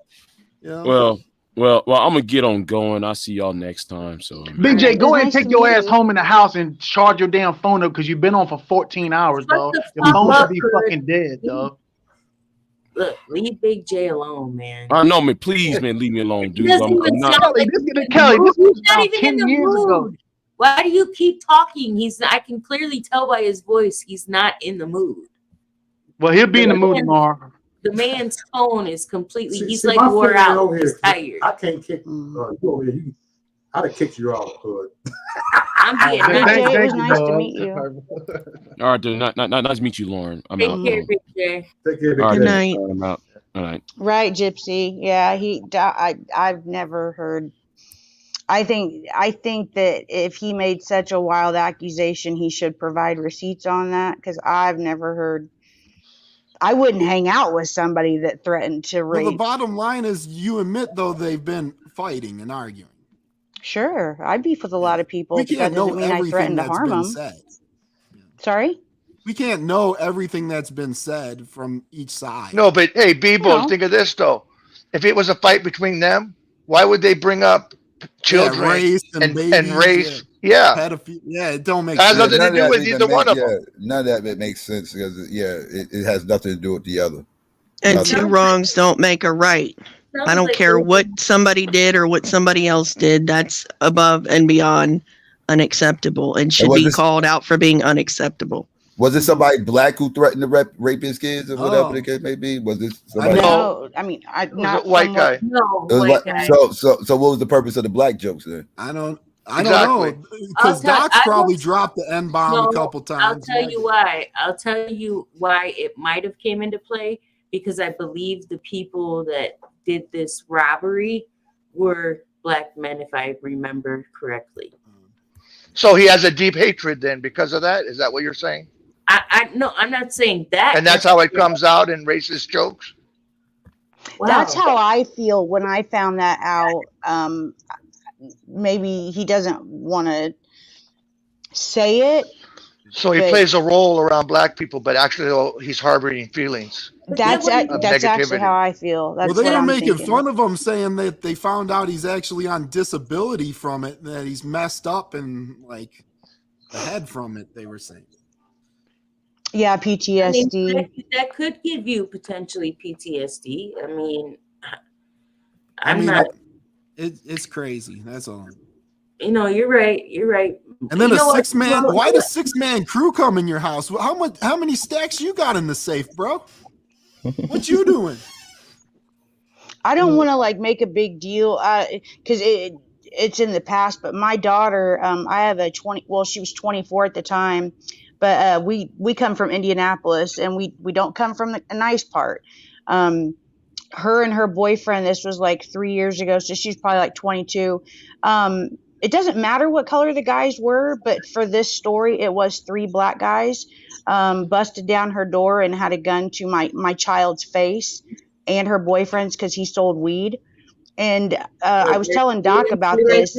Yeah. Well, I'm gonna get on going. I'll see y'all next time. So Big J, go ahead and take your ass home in the house and charge your damn phone up because you've been on for 14 hours, dog. Your phone should be fucking dead, dog. Look, leave Big J alone, man. I know, man. Please, man, leave me alone, dude. This was not even in the mood. Why do you keep talking? I can clearly tell by his voice he's not in the mood. Well, he'll be in the mood tomorrow. The man's tone is completely. He's See, like my wore feeling out. over He's here, tired. I can't kick you over here. I'd have kicked you off, Hood. I'm being it was nice to meet you. All right, dude. Not nice to meet you, Lauren. I'm out. Take care, Big J. Take care, Big All right, Good night. I'm out. All right. Right, Gypsy. Yeah, I've never heard. I think that if he made such a wild accusation, he should provide receipts on that because I've never heard. I wouldn't hang out with somebody that threatened to rape. Well, the bottom line is, you admit though they've been fighting and arguing. Sure, I beef with a lot of people. We But that can't know doesn't mean I everything threaten to that's harm been them. said. Sorry. We can't know everything that's been said from each side. No, but hey, Bebo, think of this though. If it was a fight between them, why would they bring up children race and babies, race? Yeah. Pedophilia. Yeah, it don't make That has sense. nothing to do with either one of them. None of that makes sense because it has nothing to do with the other. And two wrongs don't make a right. I don't care what somebody did or what somebody else did. That's above and beyond unacceptable and should be called out for being unacceptable. Was it somebody black who threatened to rape his kids or whatever the case may be? Was this somebody? No, I mean, not a white guy. No, white guy. So what was the purpose of the black jokes then? I don't know because Doc's probably dropped the N-bomb a couple times. I'll tell you why. I'll tell you why it might have came into play, because I believe the people that did this robbery were black men, if I remember correctly. So he has a deep hatred then because of that? Is that what you're saying? No, I'm not saying that. And that's how it comes out in racist jokes? Wow. That's how I feel when I found that out. Maybe he doesn't want to say it. So he plays a role around black people, but actually he's harboring feelings. That's actually how I feel. That's well, they what were I'm making thinking. fun of him, saying that they found out he's actually on disability from it, that he's messed up and like the head from it. They were saying. Yeah, PTSD. I mean, that could give you potentially PTSD. I mean, I'm not. It's crazy. That's all. You know, you're right. You're right. And then why does 6-man crew come in your house? How many stacks you got in the safe, bro? What you doing? I don't want to like make a big deal because it's in the past. But my daughter, I have a 20. Well, she was 24 at the time, but we come from Indianapolis, and we don't come from the nice part. Her and her boyfriend. This was like 3 years ago, so she's probably like 22. It doesn't matter what color the guys were, but for this story, it was 3 black guys busted down her door and had a gun to my child's face and her boyfriend's because he sold weed. And I was telling Doc about this.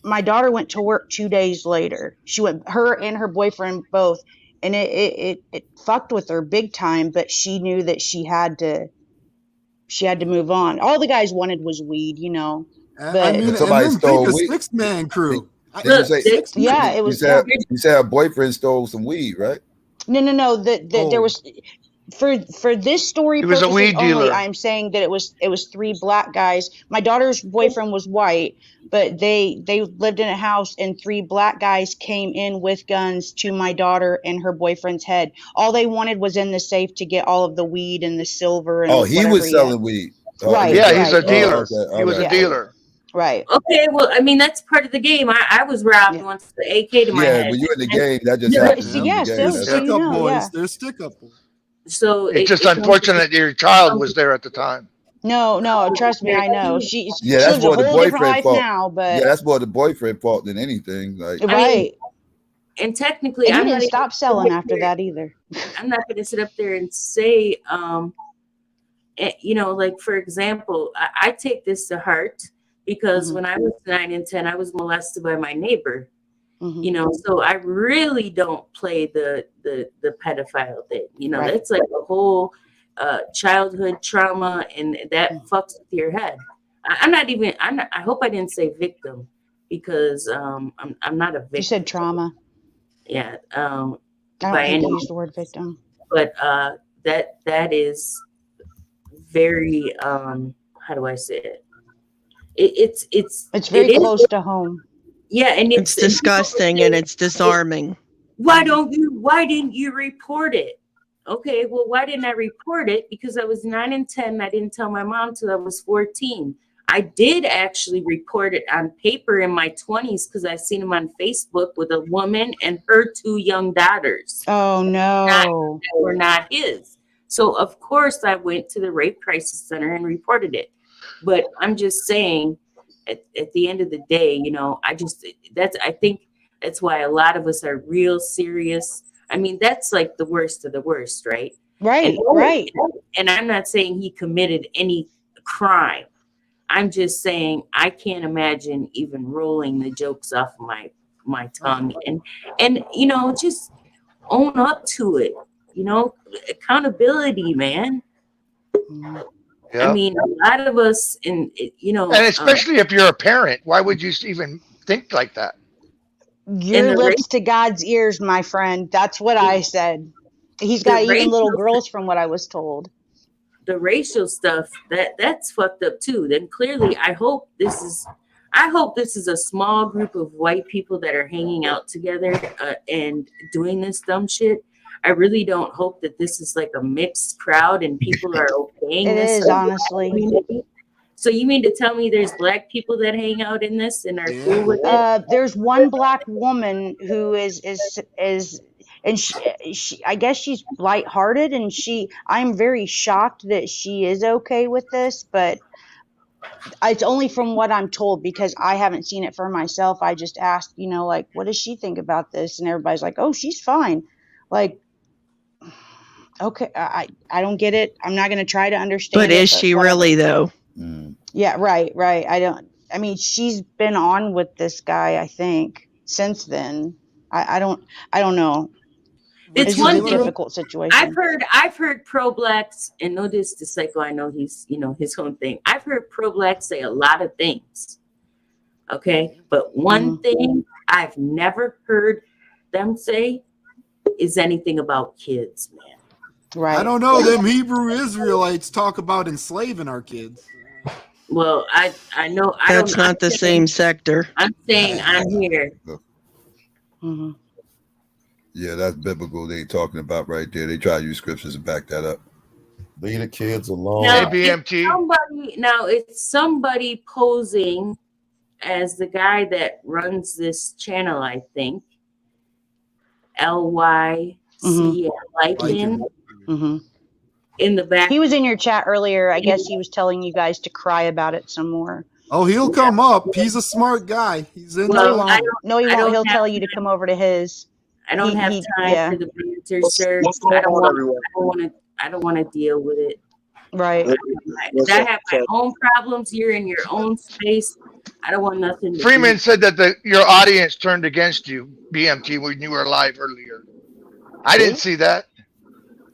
My daughter went to work 2 days later. She went, her and her boyfriend both, and it fucked with her big time. But she knew that she had to move on. All the guys wanted was weed, you know. But I mean, somebody stole the weed. 6-man crew. You said her boyfriend stole some weed, right? No. There was for this story He was a purposes weed only, dealer. I'm saying that it was 3 black guys. My daughter's boyfriend was white, but they lived in a house, and 3 black guys came in with guns to my daughter and her boyfriend's head. All they wanted was in the safe to get all of the weed and the silver and he whatever was selling weed. Right. Yeah, right. he's a dealer. Okay, He was a Yeah. dealer. Right. Okay, well, I mean that's part of the game. I was robbed once, the AK to my Yeah, head. when you're in the game, that just Yeah, happens in the game. so That's Stick you up know, boys. yeah. They're stick up boys. So It's just unfortunate your child was there at the time. No, trust me, I know. She that's lives a more the whole different boyfriend life fault. now, but Yeah, that's more the boyfriend fault than anything. Like, right. And technically, And he I'm didn't not stop selling after that either. I'm not going to sit up there and say, you know, like for example, I take this to heart because when I was 9 and 10, I was molested by my neighbor. You know, so I really don't play the pedophile thing. You know, that's like a whole childhood trauma, and that fucks with your head. I hope I didn't say victim, because I'm not a victim. You said trauma. Yeah. I don't think you used the word victim. But that is very how do I say it? It's very close to home. Yeah, and it's disgusting and it's disarming. Why didn't you report it? Okay, well, why didn't I report it? Because I was 9 and 10. And I didn't tell my mom till I was 14. I did actually report it on paper in my 20s because I seen him on Facebook with a woman and her 2 young daughters. Oh no, that were not his. So of course I went to the Rape Crisis Center and reported it. But I'm just saying, at the end of the day, you know, I think that's why a lot of us are real serious. I mean, that's like the worst of the worst, right? Right, right. And I'm not saying he committed any crime. I'm just saying I can't imagine even rolling the jokes off my tongue, and you know, just own up to it. You know, accountability, man. Yeah. I mean, a lot of us, and especially if you're a parent, why would you even think like that? Your lips to God's ears, my friend. That's what I said. He's got even little girls, from what I was told. The racial stuff, that's fucked up too. Then clearly, I hope this is a small group of white people that are hanging out together and doing this dumb shit. I really don't hope that this is like a mixed crowd and people are obeying this. It is, honestly. So you mean to tell me there's black people that hang out in this and are cool with it? There's one black woman who is and she I guess she's lighthearted, and I'm very shocked that she is okay with this, but it's only from what I'm told because I haven't seen it for myself. I just asked, you know, like, what does she think about this? And everybody's like, oh, she's fine. Like, okay, I don't get it. I'm not going to try to understand but is she really though? Yeah, right. I mean, she's been on with this guy, I think, since then. I don't know. It's one one difficult situation. I've heard pro-blacks, and no diss to Psycho, I know he's, you know, his own thing. I've heard pro-blacks say a lot of things. Okay, but one thing I've never heard them say is anything about kids, man. Right. I don't know. Them Hebrew Israelites talk about enslaving our kids. Well, I know that's not the same sector. I'm saying I'm here. Yeah, that's biblical. They talking about right there. They try to use scriptures to back that up. Leave the kids alone. Now, it's somebody posing as the guy that runs this channel, I think. LYC Lycan. In the back. He was in your chat earlier. I guess he was telling you guys to cry about it some more. Oh, he'll come up. He's a smart guy. He's in No, he won't. No, he won't. He'll tell you to come over to his. I don't have time for the banter, sir. I don't want to deal with it. Right. I have my own problems. You're in your own space. I don't want nothing to Freeman said that your audience turned against you, BMT, when you were live earlier. I didn't see that.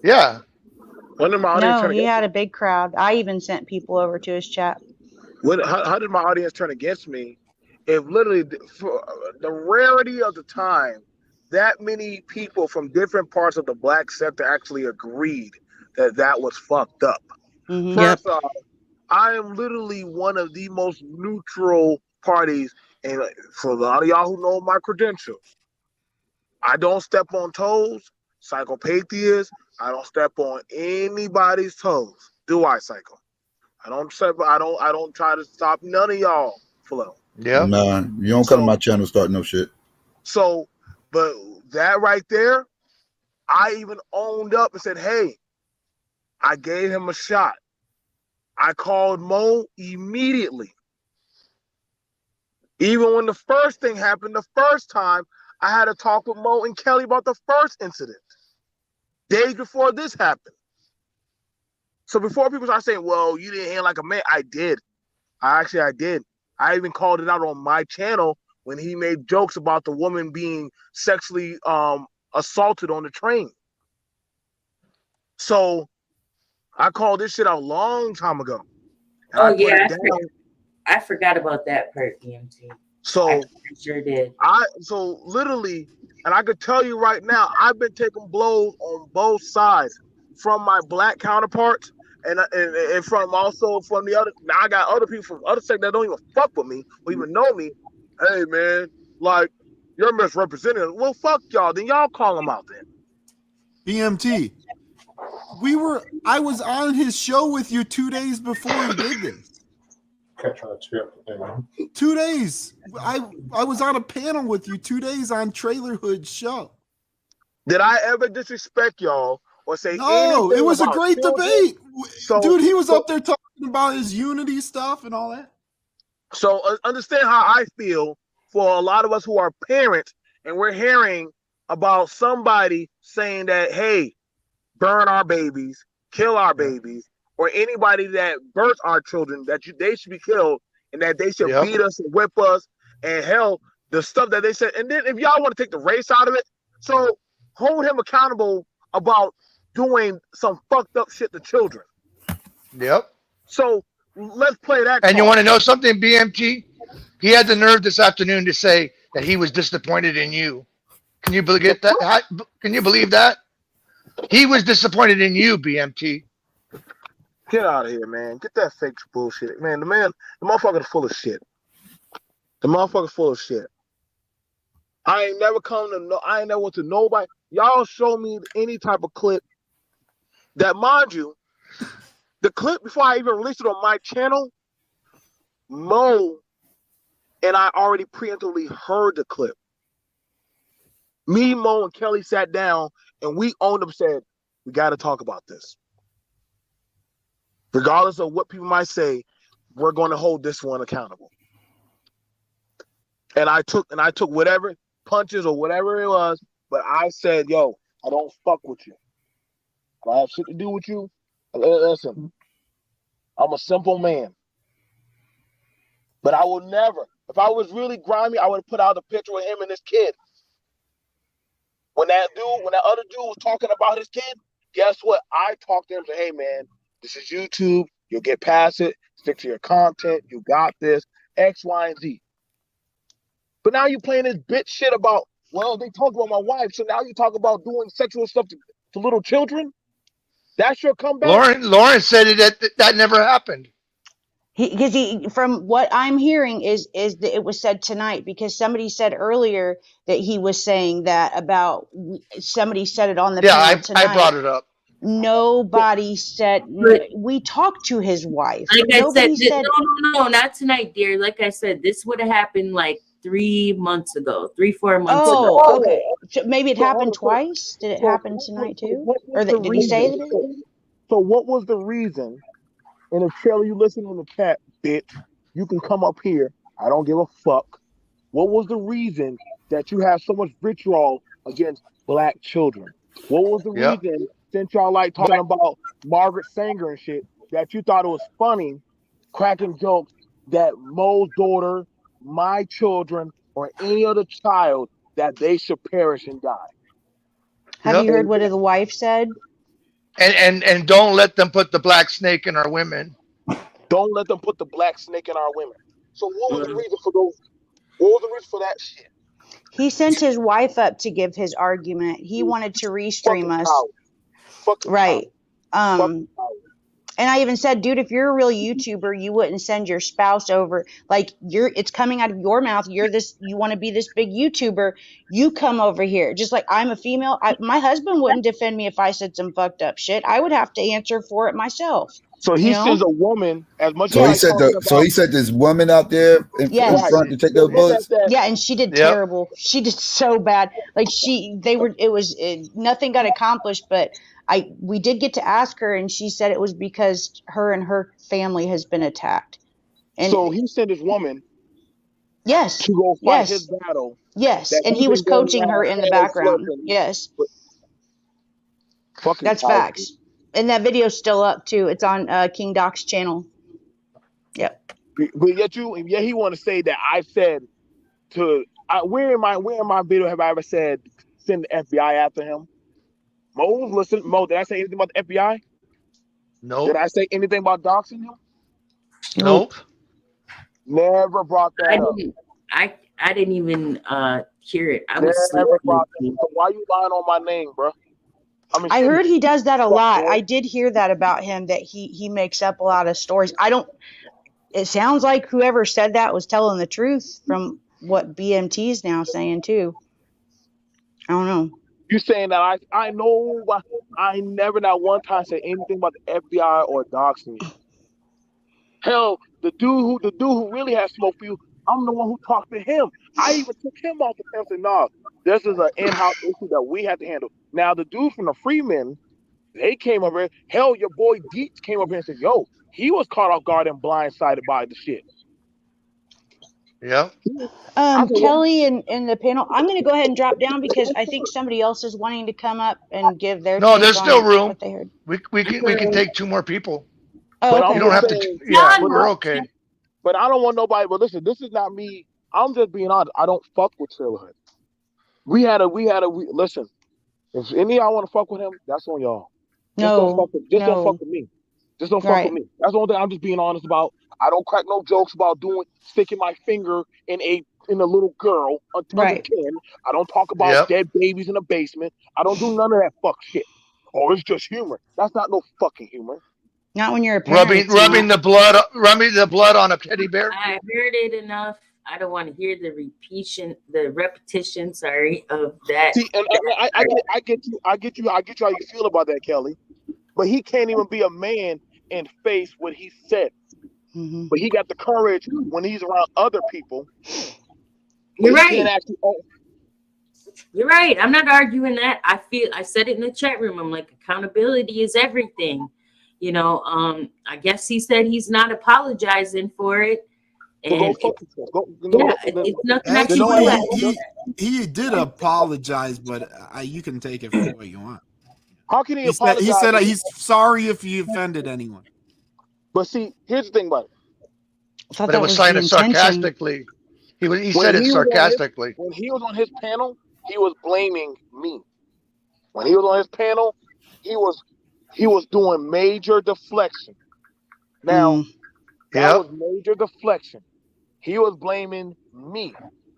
Yeah. No, he had a big crowd. I even sent people over to his chat. How did my audience turn against me? If literally, for the rarity of the time, that many people from different parts of the black sector actually agreed that was fucked up. Mm-hmm. First off, I am literally one of the most neutral parties, and for a lot of y'all who know my credentials, I don't step on toes. Psychopathia, I don't step on anybody's toes. Do I, Psycho? I don't try to stop none of y'all flow. Yeah. Nah, you don't come to my channel start no shit. So, but that right there, I even owned up and said, hey, I gave him a shot. I called Mo immediately. Even when the first thing happened, the first time, I had to talk with Mo and Kelly about the first incident. Days before this happened. So before people start saying, well, you didn't handle like a man, I did. I did. I even called it out on my channel when he made jokes about the woman being sexually assaulted on the train. So I called this shit out a long time ago. I forgot about that part, BMT. So I sure did. So literally, and I could tell you right now, I've been taking blows on both sides from my black counterparts and from the other. Now I got other people from other sects that don't even fuck with me or even know me. Hey man, like you're misrepresented. Well, fuck y'all. Then y'all call them out then. BMT. I was on his show with you 2 days before he did this. 2 days. I was on a panel with you 2 days on Trailorhood's show. Did I ever disrespect y'all or say no? It was a great debate, dude. He was up there talking about his unity stuff and all that. So understand how I feel for a lot of us who are parents, and we're hearing about somebody saying that, hey, burn our babies, kill our babies, or anybody that births our children, they should be killed, and that they should beat us and whip us, and hell, the stuff that they said. And then if y'all want to take the race out of it, so hold him accountable about doing some fucked up shit to children. Yep. So let's play that. And you want to know something, BMT? He had the nerve this afternoon to say that he was disappointed in you. Can you believe that? Can you believe that? He was disappointed in you, BMT. Get out of here, man. Get that fake bullshit. Man, the motherfucker's full of shit. The motherfucker's full of shit. I ain't never went to nobody. Y'all show me any type of clip that, mind you, the clip before I even released it on my channel, Mo and I already preemptively heard the clip. Me, Mo, and Kelly sat down and we owned up and said, we got to talk about this. Regardless of what people might say, we're going to hold this one accountable. And I took whatever punches or whatever it was, but I said, yo, I don't fuck with you. I don't have shit to do with you. Listen, I'm a simple man. But I will never, if I was really grimy, I would have put out a picture of him and his kid. When that other dude was talking about his kid, guess what? I talked to him and said, hey man, this is YouTube. You'll get past it. Stick to your content. You got this. X, Y, and Z. But now you're playing this bitch shit about, well, they talk about my wife, so now you talk about doing sexual stuff to little children? That's your comeback? Lauren said that never happened. Because from what I'm hearing is that it was said tonight, because somebody said earlier that he was saying that about, somebody said it on the panel tonight. I brought it up. Nobody said, we talked to his wife. Like Nobody said, no, not tonight, dear. Like I said, this would have happened like 3 months ago, 4 months ago. Oh, okay. So maybe it happened twice. Did it happen tonight too? Or did he say that? So what was the reason? And if Shirley, you listen in the chat, bitch, you can come up here. I don't give a fuck. What was the reason that you have so much vitriol against black children? What was the reason, since y'all like talking about Margaret Sanger and shit, that you thought it was funny, cracking jokes that Mo's daughter, my children, or any other child, that they should perish and die? Have you heard what the wife said? And don't let them put the black snake in our women. Don't let them put the black snake in our women. So what was the reason for those? What was the reason for that shit? He sent his wife up to give his argument. He wanted to restream us. Fucking right. And I even said, dude, if you're a real YouTuber, you wouldn't send your spouse over. Like it's coming out of your mouth. You want to be this big YouTuber. You come over here. Just like I'm a female. My husband wouldn't defend me if I said some fucked up shit. I would have to answer for it myself. So he sends a woman as much So as he said this woman out there in front to take those bullets. Yeah, and she did terrible. She did so bad. Like nothing got accomplished, but we did get to ask her, and she said it was because her and her family has been attacked. And so he sent his woman to go fight his battle. Yes, and he was coaching her in the background. Yes. That's facts. And that video's still up too. It's on King Doc's channel. Yep. But yet he want to say that I said where in my video have I ever said send the FBI after him? Mo, did I say anything about the FBI? No. Did I say anything about doxing him? Nope. Never brought that up. I didn't even hear it. I was never brought that up. So why you lying on my name, bro? I heard he does that a lot. I did hear that about him, that he makes up a lot of stories. It sounds like whoever said that was telling the truth from what BMT is now saying too. I don't know. You saying that I know I never not one time said anything about the FBI or doxing you. Hell, the dude who really has smoke for you, I'm the one who talked to him. I even took him off the fence and said, nah, this is an in-house issue that we have to handle. Now the dude from the Freemen, they came over here. Hell, your boy Deets came over here and said, yo, he was caught off guard and blindsided by the shit. Yeah. Kelly in the panel, I'm going to go ahead and drop down because I think somebody else is wanting to come up and give their No, take there's on still room. what they heard. We can take 2 more people. Oh, okay. You don't have to. Yeah, we're okay. But I don't want nobody. But listen, this is not me. I'm just being honest. I don't fuck with Trailorhood. Listen. If any of y'all want to fuck with him, that's on y'all. Don't fuck with me. Just don't fuck with me. That's the only thing I'm just being honest about. I don't crack no jokes about sticking my finger in a little girl under 10. I don't talk about dead babies in the basement. I don't do none of that fuck shit. Oh, it's just humor. That's not no fucking humor. Not when you're a parent. Rubbing the blood on a teddy bear. I heard it enough. I don't want to hear the repetition. Of that. See, and I get you how you feel about that, Kelly. But he can't even be a man and face what he said. Mm-hmm. But he got the courage when he's around other people. You're right. You're right. I'm not arguing that. I said it in the chat room. I'm like, accountability is everything. I guess he said he's not apologizing for it. And it's nothing I can do. He did apologize, but you can take it for what you want. How can he apologize? He said he's sorry if he offended anyone. But see, here's the thing about it. But it was signed sarcastically. He said it sarcastically. When he was on his panel, he was blaming me. When he was on his panel, he was doing major deflection. Now, that was major deflection. He was blaming me,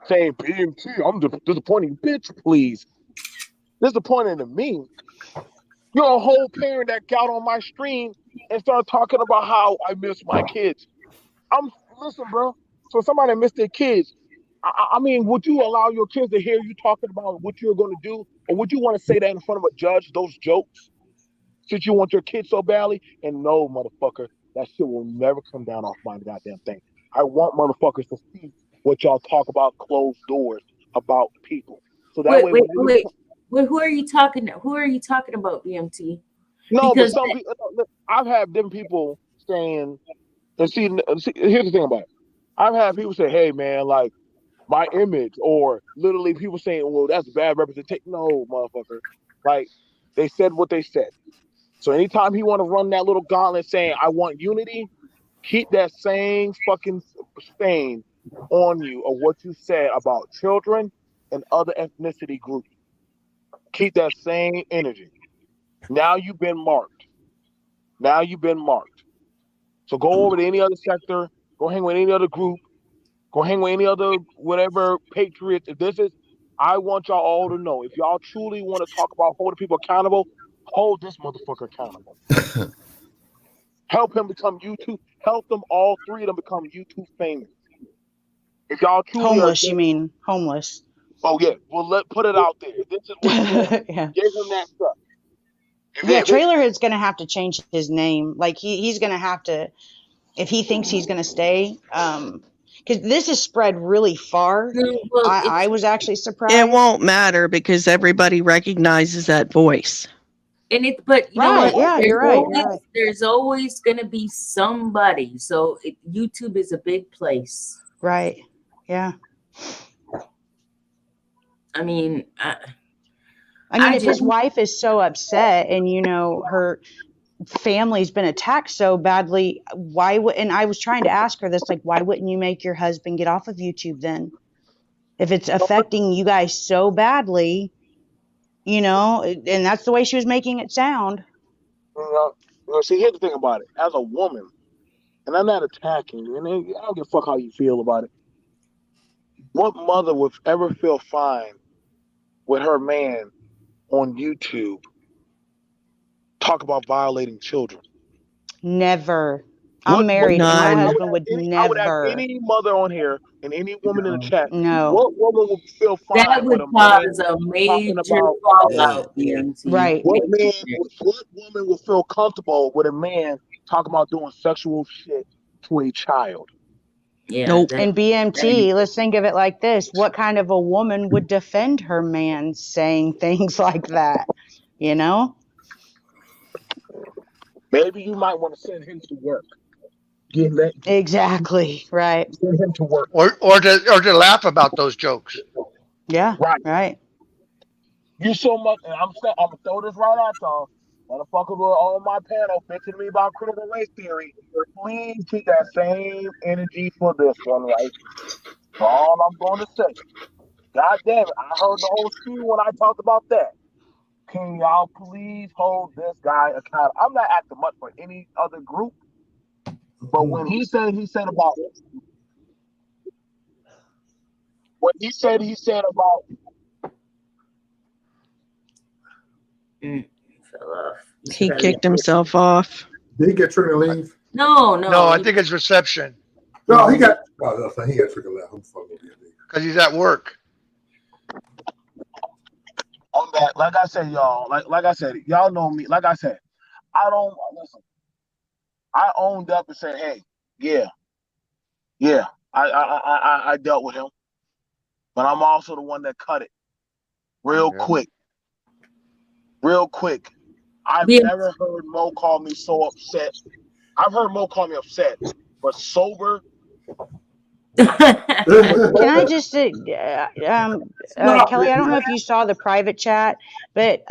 saying, BMT, I'm disappointing, bitch, please. Disappointing to me. You're a whole parent that got on my stream and started talking about how I miss my kids. Listen, bro. So somebody missed their kids. I mean, would you allow your kids to hear you talking about what you're going to do? Or would you want to say that in front of a judge, those jokes? Since you want your kids so badly? And no, motherfucker, that shit will never come down off my goddamn thing. I want motherfuckers to see what y'all talk about closed doors about people. So that wait. Who are you talking? Who are you talking about, BMT? No, because but some people, I've had different people saying, and see, here's the thing about it. I've had people say, "Hey, man, like my image," or literally people saying, "Well, that's bad representation." No, motherfucker. Like they said what they said. So anytime he want to run that little gauntlet saying, "I want unity," keep that same fucking stain on you of what you said about children and other ethnicity groups. Keep that same energy. Now you've been marked. So go over to any other sector, go hang with any other group, go hang with any other whatever patriots. I want y'all all to know, if y'all truly want to talk about holding people accountable, Hold this motherfucker accountable. Help him become YouTube. Help them, all three of them, become YouTube famous. If y'all truly homeless, you mean homeless? Oh yeah, well put it out there. This is what yeah. Give him that stuff. Yeah, Trailorhood's gonna have to change his name. Like he's gonna have to, if he thinks he's gonna stay. Because this is spread really far. Well, I was actually surprised. It won't matter because everybody recognizes that voice. And but you know Right, what? yeah, you're right. There's always going to be somebody. So YouTube is a big place. Right. Yeah. I mean, if his wife is so upset and her family's been attacked so badly, why would? And I was trying to ask her this, like, why wouldn't you make your husband get off of YouTube then? If it's affecting you guys so badly, and that's the way she was making it sound. See, here's the thing about it. As a woman, and I'm not attacking you, and I don't give a fuck how you feel about it. What mother would ever feel fine with her man on YouTube talk about violating children? Never. I'm married, and my husband would never. I would ask any mother on here and any woman in the chat. No. What woman would feel fine that would with a man cause a major about, fallout. Right. What woman would feel comfortable with a man talking about doing sexual shit to a child? Yeah. Nope. And BMT, let's think of it like this. What kind of a woman would defend her man saying things like that? Maybe you might want to send him to work. Exactly. Right. Send him to work. Or to laugh about those jokes. Yeah. Right. You so much, and I'm gonna throw this right at y'all. Motherfuckers were on my panel bitching to me about critical race theory. Please keep that same energy for this one, right? That's all I'm going to say. God damn it, I heard the whole spiel when I talked about that. Can y'all please hold this guy accountable? I'm not acting much for any other group, but when he said about what he said about He kicked himself off. Did he get triggered to leave? No. No, I think it's reception. No, he got. Oh, he got triggered left. Because he's at work. On that, like I said, y'all, like I said, y'all know me. Like I said, I don't listen. I owned up and said, "Hey, yeah, I dealt with him, but I'm also the one that cut it real quick. I've never heard Mo call me so upset. I've heard Mo call me upset, but sober." Can I just say, Kelly, I don't know if you saw the private chat, but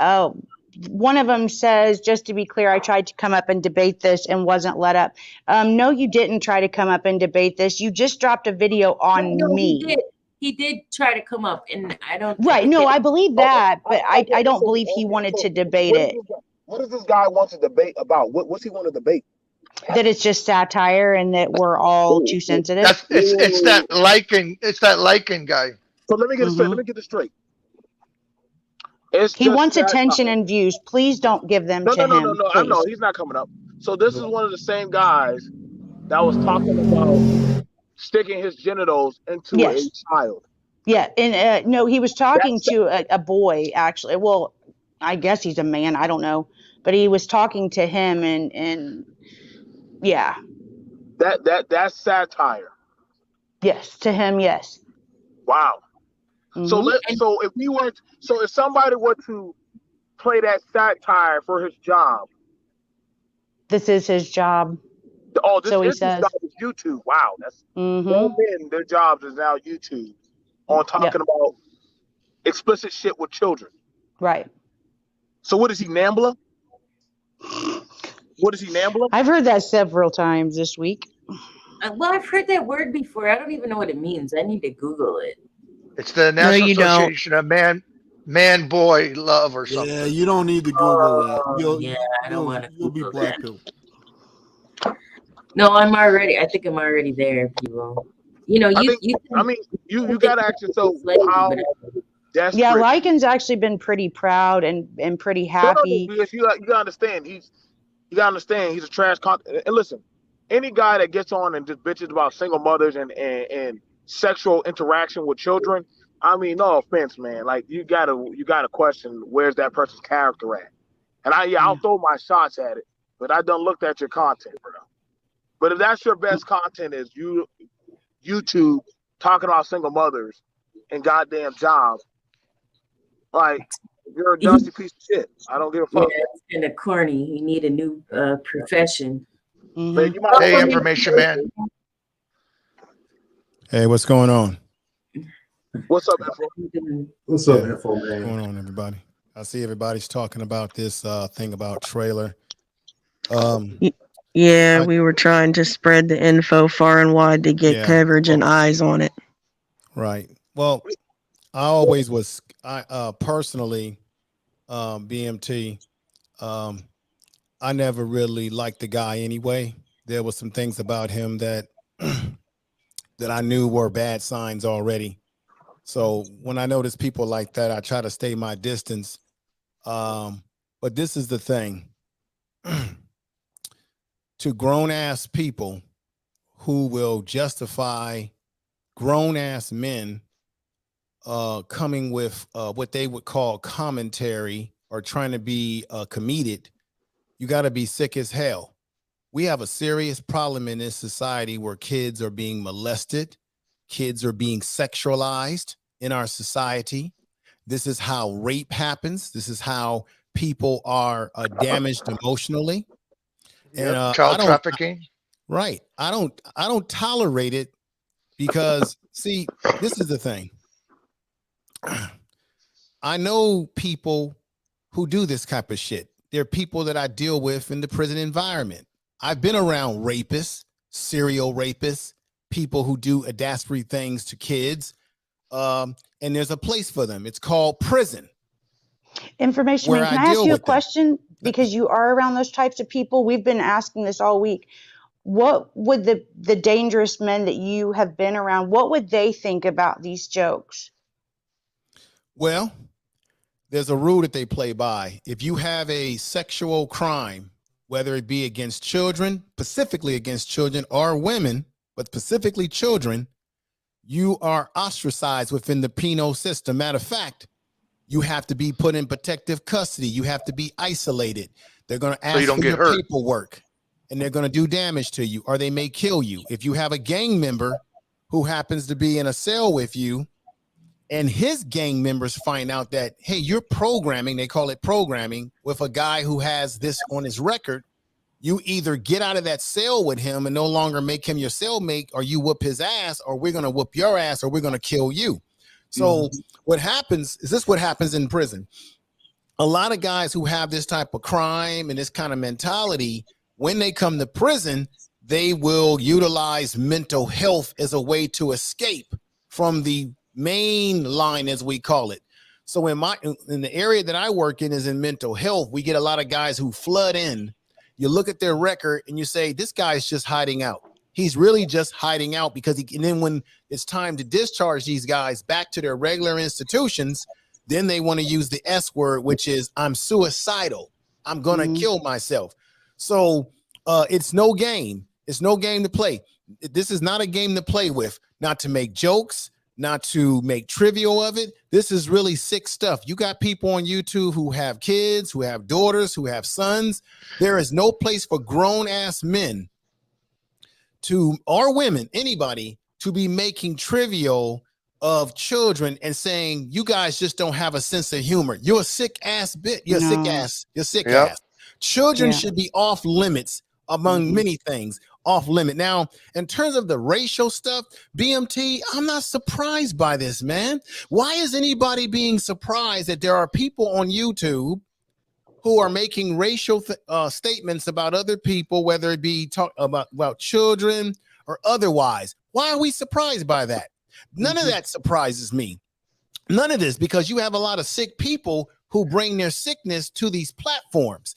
one of them says, just to be clear, I tried to come up and debate this and wasn't let up. No, you didn't try to come up and debate this. You just dropped a video on me. He did try to come up, and I don't. Right. No, I believe that, but I don't believe he wanted to debate it. What does this guy want to debate about? What's he want to debate? That it's just satire and that we're all too sensitive. It's that Lycan guy. So let me get this straight. He wants attention and views. Please don't give them to him. No. I know he's not coming up. So this is one of the same guys that was talking about sticking his genitals into a child. Yeah, and no, he was talking to a boy actually. Well, I guess he's a man. I don't know, but he was talking to him, and yeah. That's satire. Yes, to him, yes. Wow. Mm-hmm. So if somebody were to play that satire for his job, this is his job. Oh, so he says. His job is YouTube. Wow, that's men. Their jobs is now YouTube on talking about explicit shit with children. Right. So what is he, Nambla? What is he, Nambla? I've heard that several times this week. Well, I've heard that word before. I don't even know what it means. I need to Google it. It's the National Association of Man Boy Love or something. Yeah, you don't need to Google that. I don't want to. You'll be blackpilled. No, I think I'm already there, people. You know, you got to ask yourself desperate. Yeah, Lycan's actually been pretty proud and pretty happy. No, because you gotta understand, you gotta understand he's a trash content. And listen, any guy that gets on and just bitches about single mothers and sexual interaction with children, I mean, no offense, man. Like you gotta question where's that person's character at. And I'll throw my shots at it, but I done looked at your content, bro. But if that's your best content is YouTube talking about single mothers and goddamn jobs, like you're a dusty piece of shit. I don't give a fuck. Yeah, it's kind of corny. You need a new profession. Man, you might Hey, information man. Hey, what's going on? What's up, Info? What's up, Info, man? What's going on, everybody? I see everybody's talking about this thing about Trailer. Yeah, we were trying to spread the info far and wide to get coverage and eyes on it. Right. Well, I always was. I personally, BMT. I never really liked the guy anyway. There was some things about him that that I knew were bad signs already. So when I notice people like that, I try to stay my distance. But this is the thing. To grown-ass people who will justify grown-ass men coming with what they would call commentary or trying to be comedic, you got to be sick as hell. We have a serious problem in this society where kids are being molested. Kids are being sexualized in our society. This is how rape happens. This is how people are damaged emotionally. And child trafficking. Right. I don't tolerate it because see, this is the thing. I know people who do this type of shit. They're people that I deal with in the prison environment. I've been around rapists, serial rapists, people who do dastardly things to kids. And there's a place for them. It's called prison. Information man, can I ask you a question? Because you are around those types of people. We've been asking this all week. What would the dangerous men that you have been around, what would they think about these jokes? Well, there's a rule that they play by. If you have a sexual crime, whether it be against children, specifically against children or women, but specifically children, you are ostracized within the penal system. Matter of fact, you have to be put in protective custody. You have to be isolated. They're going to ask for your paperwork and they're going to do damage to you, or they may kill you. If you have a gang member who happens to be in a cell with you and his gang members find out that, hey, you're programming, they call it programming, with a guy who has this on his record, you either get out of that cell with him and no longer make him your cellmate, or you whoop his ass, or we're going to whoop your ass, or we're going to kill you. So what happens is this: what happens in prison. A lot of guys who have this type of crime and this kind of mentality, when they come to prison, they will utilize mental health as a way to escape from the main line, as we call it. So in the area that I work in is in mental health. We get a lot of guys who flood in. You look at their record and you say, this guy's just hiding out. He's really just hiding out because and then when it's time to discharge these guys back to their regular institutions, then they want to use the S word, which is I'm suicidal. I'm going to kill myself. So it's no game. It's no game to play. This is not a game to play with, not to make jokes, not to make trivial of it. This is really sick stuff. You got people on YouTube who have kids, who have daughters, who have sons. There is no place for grown ass men or women, anybody, to be making trivial of children and saying, you guys just don't have a sense of humor. You're a sick ass bit. You're a sick ass. You're sick ass. Children should be off limits among many things. Off limit. Now, in terms of the racial stuff, BMT, I'm not surprised by this, man. Why is anybody being surprised that there are people on YouTube who are making racial statements about other people, whether it be talk about children or otherwise? Why are we surprised by that? None of that surprises me. None of this, because you have a lot of sick people who bring their sickness to these platforms.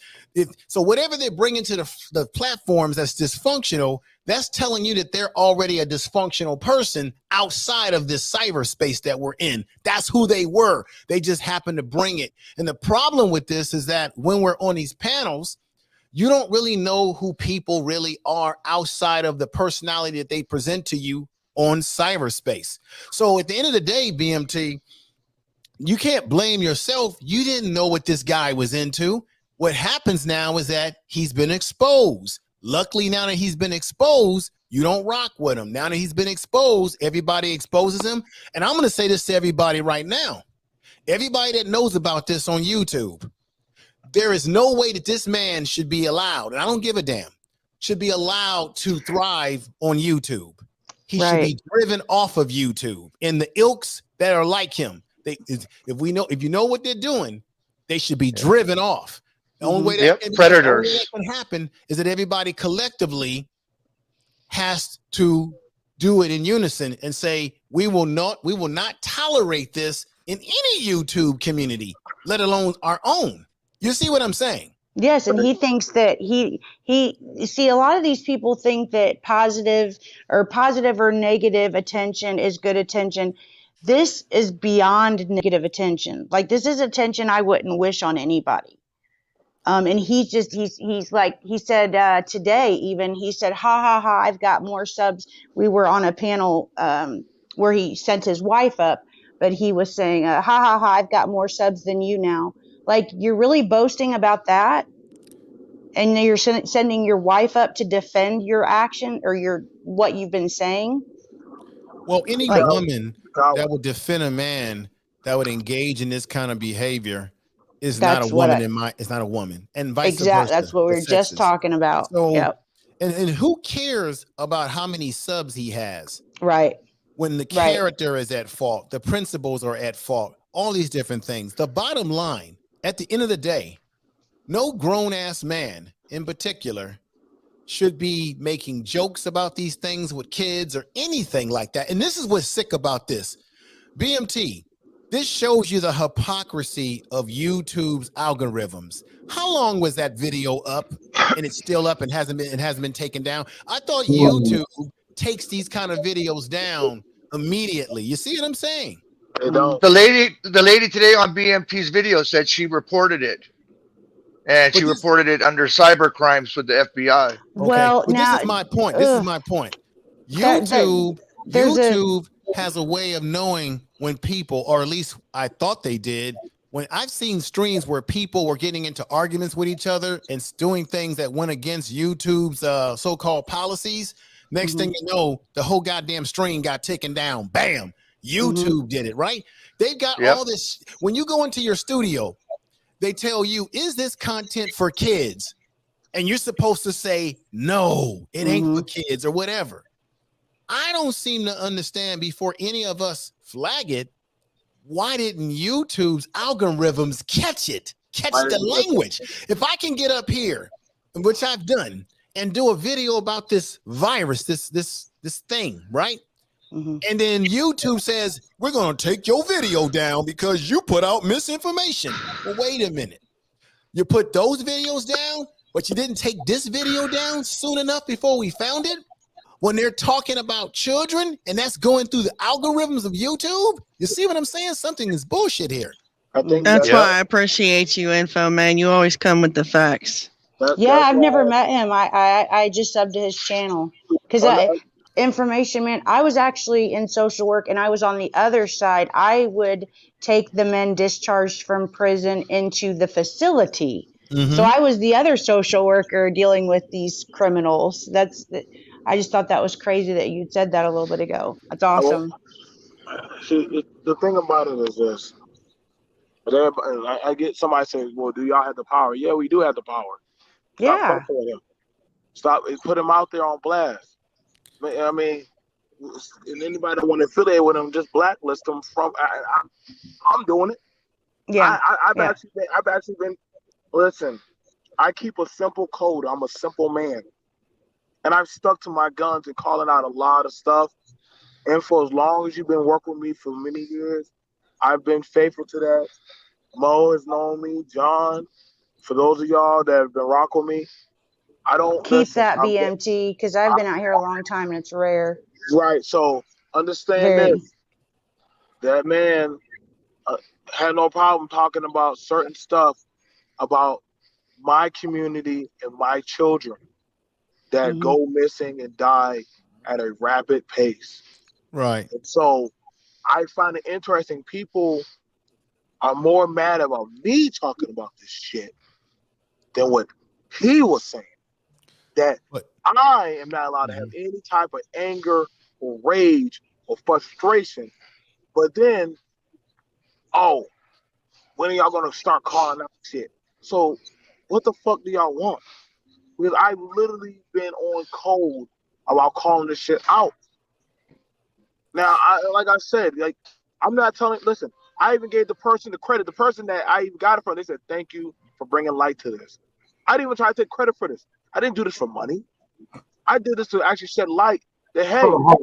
So whatever they're bringing to the platforms that's dysfunctional, that's telling you that they're already a dysfunctional person outside of this cyberspace that we're in. That's who they were. They just happened to bring it. And the problem with this is that when we're on these panels, you don't really know who people really are outside of the personality that they present to you on cyberspace. So at the end of the day, BMT, you can't blame yourself. You didn't know what this guy was into. What happens now is that he's been exposed. Luckily, now that he's been exposed, you don't rock with him. Now that he's been exposed, everybody exposes him. And I'm going to say this to everybody right now. Everybody that knows about this on YouTube, there is no way that this man should be allowed, and I don't give a damn, should be allowed to thrive on YouTube. He should be driven off of YouTube. And the ilks that are like him, if you know what they're doing, they should be driven off. The only way that predators can happen is that everybody collectively has to do it in unison and say, we will not tolerate this in any YouTube community, let alone our own. You see what I'm saying? Yes, and he thinks that you see, a lot of these people think that positive or negative attention is good attention. This is beyond negative attention. Like, this is attention I wouldn't wish on anybody. And he's like, he said today, even, he said, ha ha ha, I've got more subs. We were on a panel where he sent his wife up, but he was saying, ha ha ha, I've got more subs than you now. Like, you're really boasting about that? And you're sending your wife up to defend your action or what you've been saying? Well, any woman that would defend a man that would engage in this kind of behavior is not a woman it's not a woman, and vice versa. That's what we were just talking about. So, and who cares about how many subs he has? Right. When the character is at fault, the principles are at fault, all these different things. The bottom line, at the end of the day, no grown-ass man in particular should be making jokes about these things with kids or anything like that. And this is what's sick about this. BMT, this shows you the hypocrisy of YouTube's algorithms. How long was that video up and it's still up and hasn't been taken down? I thought YouTube takes these kind of videos down immediately. You see what I'm saying? The lady today on BMT's video said she reported it. And she reported it under cyber crimes with the FBI. Okay. Well, now, this is my point. This is my point. YouTube has a way of knowing when people, or at least I thought they did, when I've seen streams where people were getting into arguments with each other and doing things that went against YouTube's so-called policies. Next thing you know, the whole goddamn stream got taken down. Bam. YouTube did it, right? They've got all this. When you go into your studio, they tell you, is this content for kids? And you're supposed to say, no, it ain't for kids or whatever. I don't seem to understand before any of us flag it. Why didn't YouTube's algorithms catch the language? If I can get up here, which I've done, and do a video about this virus, this thing, right? And then YouTube says, we're going to take your video down because you put out misinformation. Well, wait a minute. You put those videos down, but you didn't take this video down soon enough before we found it? When they're talking about children and that's going through the algorithms of YouTube? You see what I'm saying? Something is bullshit here. I think that's why I appreciate you, Info Man. You always come with the facts. I've never met him. I just subbed to his channel because information, man. I was actually in social work and I was on the other side. I would take the men discharged from prison into the facility. So I was the other social worker dealing with these criminals. I just thought that was crazy that you said that a little bit ago. That's awesome. See, the thing about it is this. I get somebody saying, well, do y'all have the power? Yeah, we do have the power. Stop fucking with him. Stop, put him out there on blast. I mean, and anybody that want to affiliate with him, just blacklist him from. I'm doing it. Yeah, I've actually been. Listen, I keep a simple code. I'm a simple man, and I've stuck to my guns and calling out a lot of stuff. And for as long as you've been working with me for many years, I've been faithful to that. Mo has known me, John. For those of y'all that have been rocking with me, I don't Keep listen. that BMT because I've been out here a long time and it's rare. Right. So understand Very. this. That man had no problem talking about certain stuff about my community and my children that go missing and die at a rapid pace. Right. And so I find it interesting. People are more mad about me talking about this shit than what he was saying. That I am not allowed to have any type of anger or rage or frustration. But then, when are y'all gonna start calling out shit? So what the fuck do y'all want? Because I've literally been on code about calling this shit out. Now, like I said, I'm not telling. Listen, I even gave the person the credit. The person that I even got it from, they said, "Thank you for bringing light to this." I didn't even try to take credit for this. I didn't do this for money. I did this to actually shed light that, hey, any of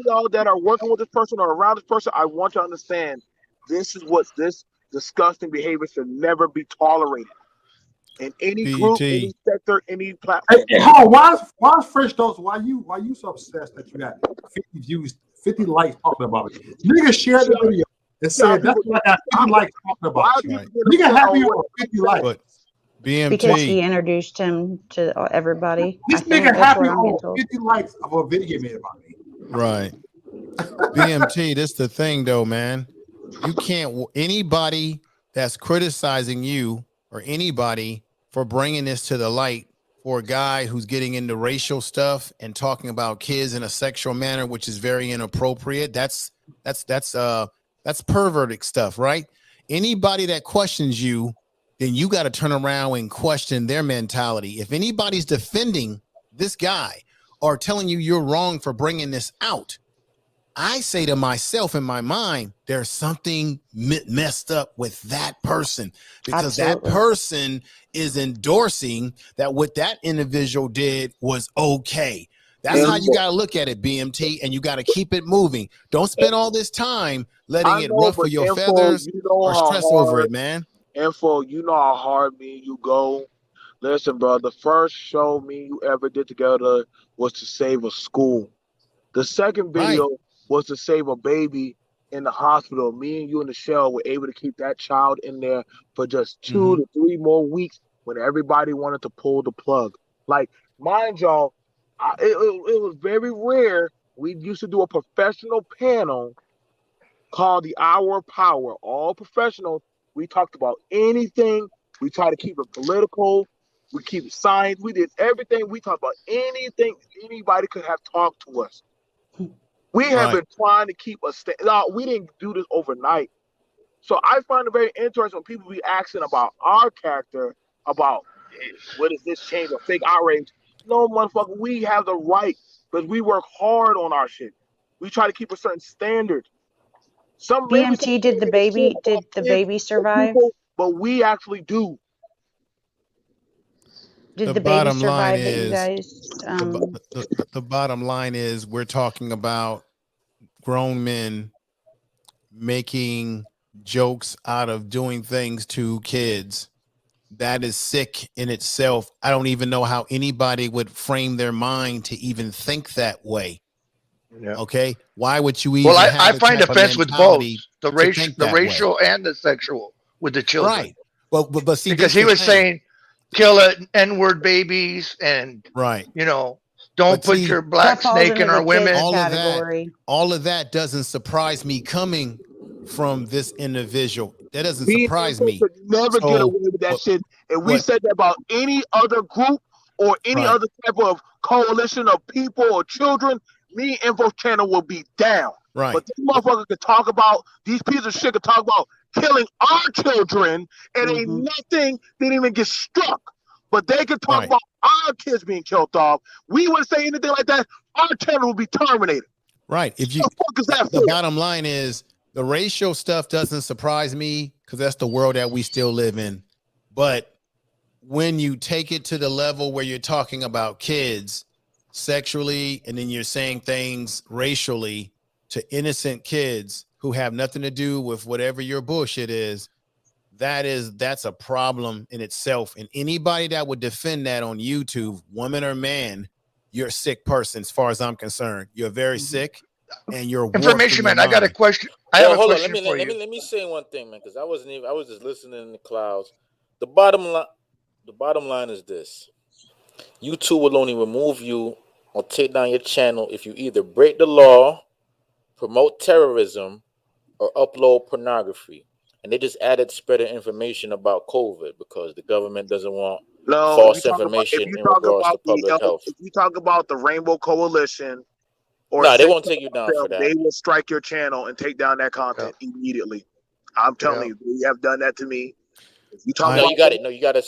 y'all that are working with this person or around this person, I want you to understand this is what this disgusting behavior should never be tolerated in any group, any sector, any platform. Hey, Howard, why is Fresh Dose? Why you so obsessed that you got 50 views, 50 likes talking about it? Nigga shared the video and said that's why I got 50 likes talking about you. Nigga happy with 50 likes. BMT. Because he introduced him to everybody. This nigga happy on 50 likes of a video made about me. Right. BMT, this the thing though, man. You can't, anybody that's criticizing you or anybody for bringing this to the light for a guy who's getting into racial stuff and talking about kids in a sexual manner, which is very inappropriate. That's pervertic stuff, right? Anybody that questions you, then you got to turn around and question their mentality. If anybody's defending this guy or telling you you're wrong for bringing this out, I say to myself in my mind, there's something messed up with that person because that person is endorsing that what that individual did was okay. That's how you got to look at it, BMT, and you got to keep it moving. Don't spend all this time letting it ruffle your feathers or stress over it, man. Info, you know how hard me and you go. Listen, bro, the first show me and you ever did together was to save a school. The second video was to save a baby in the hospital. Me and you and Michelle were able to keep that child in there for just 2 to 3 more weeks when everybody wanted to pull the plug. Like, mind y'all, it was very rare. We used to do a professional panel called the Hour of Power. All professionals. We talked about anything. We try to keep it political. We keep it science. We did everything. We talked about anything anybody could have talked to us. We have been trying to keep we didn't do this overnight. So I find it very interesting when people be asking about our character, about what is this change or fake outrage. No, motherfucker, we have the right because we work hard on our shit. We try to keep a certain standard. BMT, did the baby survive? People, but we actually do. Did the baby survive that you guys? The bottom line is we're talking about grown men making jokes out of doing things to kids. That is sick in itself. I don't even know how anybody would frame their mind to even think that way. Yeah. Okay. Why would you even? Well, I find offense with both the racial and the sexual with the children. Right. But see, because he was saying, kill N-word babies and don't put your black snake in our women. All of that doesn't surprise me coming from this individual. That doesn't surprise me. Could never get away with that shit. And we said that about any other group or any other type of coalition of people or children. Me and Info Channel will be down. Right. But this motherfucker could talk about, these pieces of shit could talk about killing our children and ain't nothing, didn't even get struck. But they could talk about our kids being killed off. We wouldn't say anything like that. Our channel would be terminated. Right. If you, the bottom line is the racial stuff doesn't surprise me because that's the world that we still live in. But when you take it to the level where you're talking about kids sexually, and then you're saying things racially to innocent kids who have nothing to do with whatever your bullshit is, that's a problem in itself. And anybody that would defend that on YouTube, woman or man, you're a sick person as far as I'm concerned. You're very sick and you're information man. I got a question. I have a question for you. Let me say one thing, man, because I was just listening in the clouds. The bottom line is this: YouTube will only remove you or take down your channel if you either break the law, promote terrorism, or upload pornography. And they just added spreading information about COVID because the government doesn't want false information in regards to public health. If you talk about the Rainbow Coalition, they won't take you down for that. They will strike your channel and take down that content immediately. I'm telling you, they have done that to me. If you talk about you got it. No, you got to.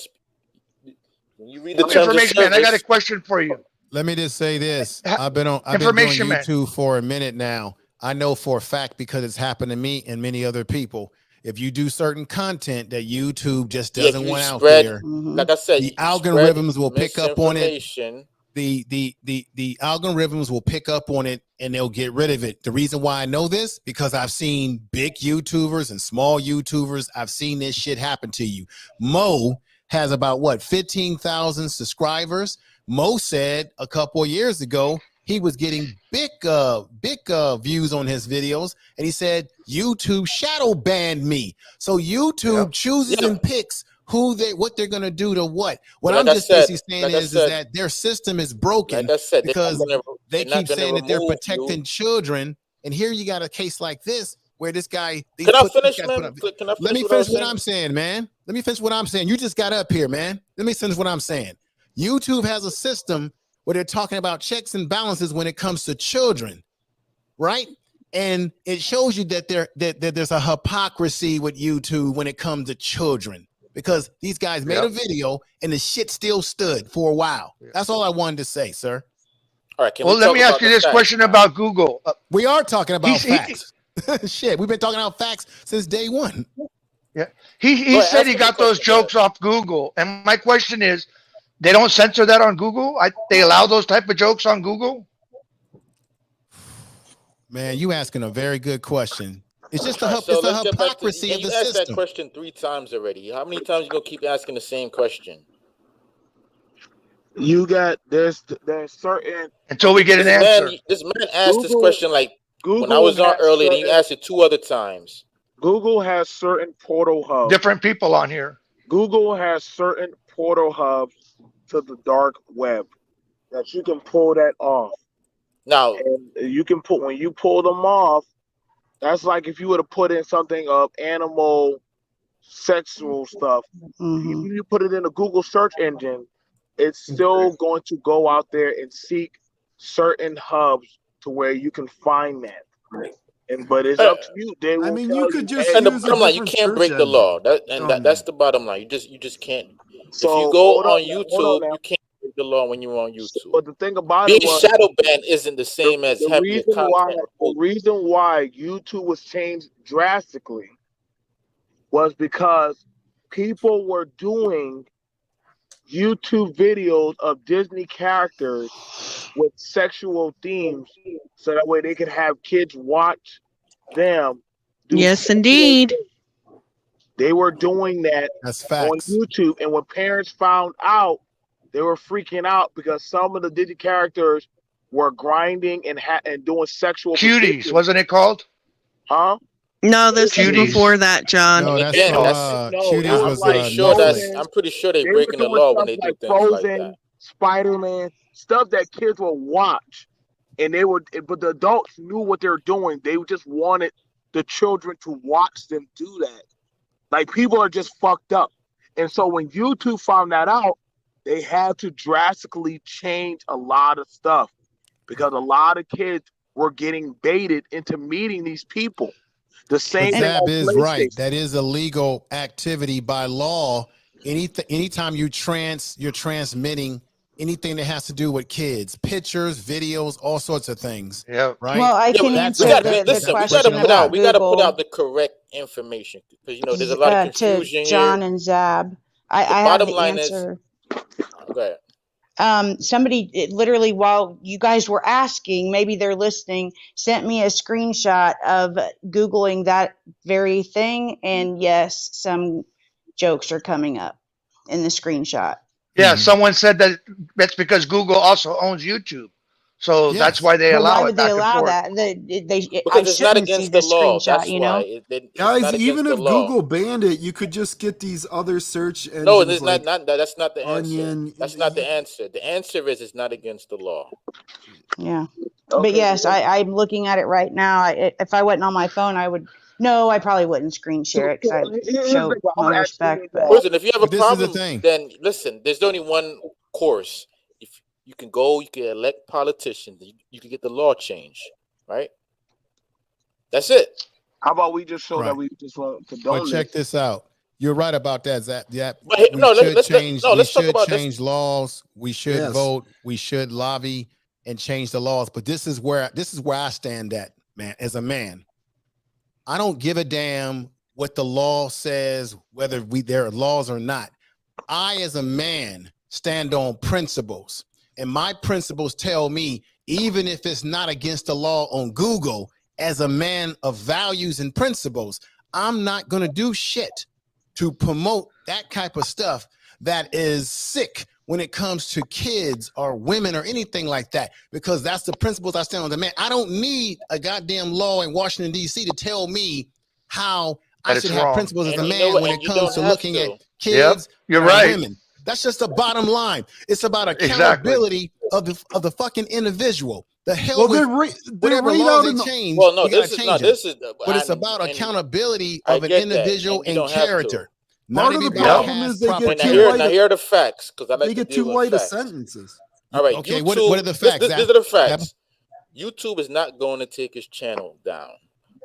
When you read the terms information, man. I got a question for you. Let me just say this: I've been doing YouTube for a minute now. I know for a fact because it's happened to me and many other people. If you do certain content that YouTube just doesn't want out there, like I said, the algorithms will pick up on it. The algorithms will pick up on it and they'll get rid of it. The reason why I know this, because I've seen big YouTubers and small YouTubers. I've seen this shit happen to you. Mo has about 15,000 subscribers. Mo said a couple of years ago he was getting big views on his videos, and he said YouTube shadow banned me. So YouTube chooses and picks what they're gonna do to what. What I'm just basically saying is that their system is broken because they keep saying that they're protecting children, and here you got a case like this where this guy. Let me finish what I'm saying, man. Let me finish what I'm saying. You just got up here, man. Let me finish what I'm saying. YouTube has a system where they're talking about checks and balances when it comes to children, right? And it shows you that there's a hypocrisy with YouTube when it comes to children, because these guys made a video and the shit still stood for a while. That's all I wanted to say, sir. All right. Let me ask you this question about Google. We are talking about facts. Shit, we've been talking about facts since day one. Yeah, he said he got those jokes off Google, and my question is, they don't censor that on Google? They allow those type of jokes on Google? Man, you asking a very good question. It's just the hypocrisy of the system. You asked that question 3 times already. How many times you gonna keep asking the same question? You got there's certain until we get an answer. This man asked this question when I was on earlier, and you asked it 2 other times. Google has certain portal hubs. Different people on here. Google has certain portal hubs to the dark web that you can pull that off. Now, and you can when you pull them off, that's like if you were to put in something of animal sexual stuff. If you put it in a Google search engine, it's still going to go out there and seek certain hubs to where you can find that. But it's up to you. You could just and the bottom line, you can't break the law. That's the bottom line. You just can't. So, if you go on YouTube, you can't break the law when you're on YouTube. But the thing about being shadow banned isn't the same as having your content. The reason why YouTube was changed drastically was because people were doing YouTube videos of Disney characters with sexual themes, so that way they could have kids watch them. Yes, indeed. They were doing that on YouTube, and when parents found out, they were freaking out because some of the Disney characters were grinding and doing sexual cuties, positions. wasn't it called? Huh? No, this was before that, John. No, I'm pretty sure they're breaking the law when they do things like that. Spider-Man, stuff that kids will watch, and but the adults knew what they were doing. They just wanted the children to watch them do that. Like, people are just fucked up. And so when YouTube found that out, they had to drastically change a lot of stuff because a lot of kids were getting baited into meeting these people. The same thing is right. That is a legal activity by law. Anytime you're transmitting anything that has to do with kids, pictures, videos, all sorts of things. Yeah. Right. Well, I can answer the question about we got to put out the correct information because there's a lot of confusion to John and Zab. I have the answer. Go ahead. Somebody literally, while you guys were asking, maybe they're listening, sent me a screenshot of Googling that very thing. And yes, some jokes are coming up in the screenshot. Yeah, someone said that that's because Google also owns YouTube. So that's why they But allow why it would they back and allow forth. that? I Because it's not shouldn't see against the the law. screenshot, That's you know? why. It's Guys, not even against the if law. Google banned it, you could just get these other search engines. No, it's like not. That's not the answer. Onion. That's not the answer. The answer is it's not against the law. Yeah. But yes, I'm looking at it right now. If I wasn't on my phone, I would. No, I probably wouldn't screen share it because I show no respect. But Listen, if you have a this is the problem, thing. then listen. There's only one course. If you can go, you can elect politicians. You can get the law changed, right? That's it. How about we just show Right. that we just want to But check this out. You're right about that, Zach. Yeah, But we no, should let's change. no, We let's talk should about change laws. We should Yes. vote. We should lobby and change the laws. But this is where I stand at, man. As a man, I don't give a damn what the law says, whether there are laws or not. I, as a man, stand on principles, and my principles tell me, even if it's not against the law on Google, as a man of values and principles, I'm not going to do shit to promote that type of stuff that is sick when it comes to kids or women or anything like that, because that's the principles I stand on. The man, I don't need a goddamn law in Washington, D.C. to tell me how I should have principles as a man when it comes to looking at kids you're or right. women. That's just the bottom line. It's about accountability of the fucking individual. The hell with whatever laws they change. Well, no, you gotta this is change not. them. This is. But it's about accountability I of an get that, individual and you and don't have to. character. Part Not of the everybody problem has is they proper get Now too character. here are the facts, because I like They to get deal too with white of facts. sentences. All right, Okay, YouTube, what are the facts? These are the facts. YouTube is not going to take his channel down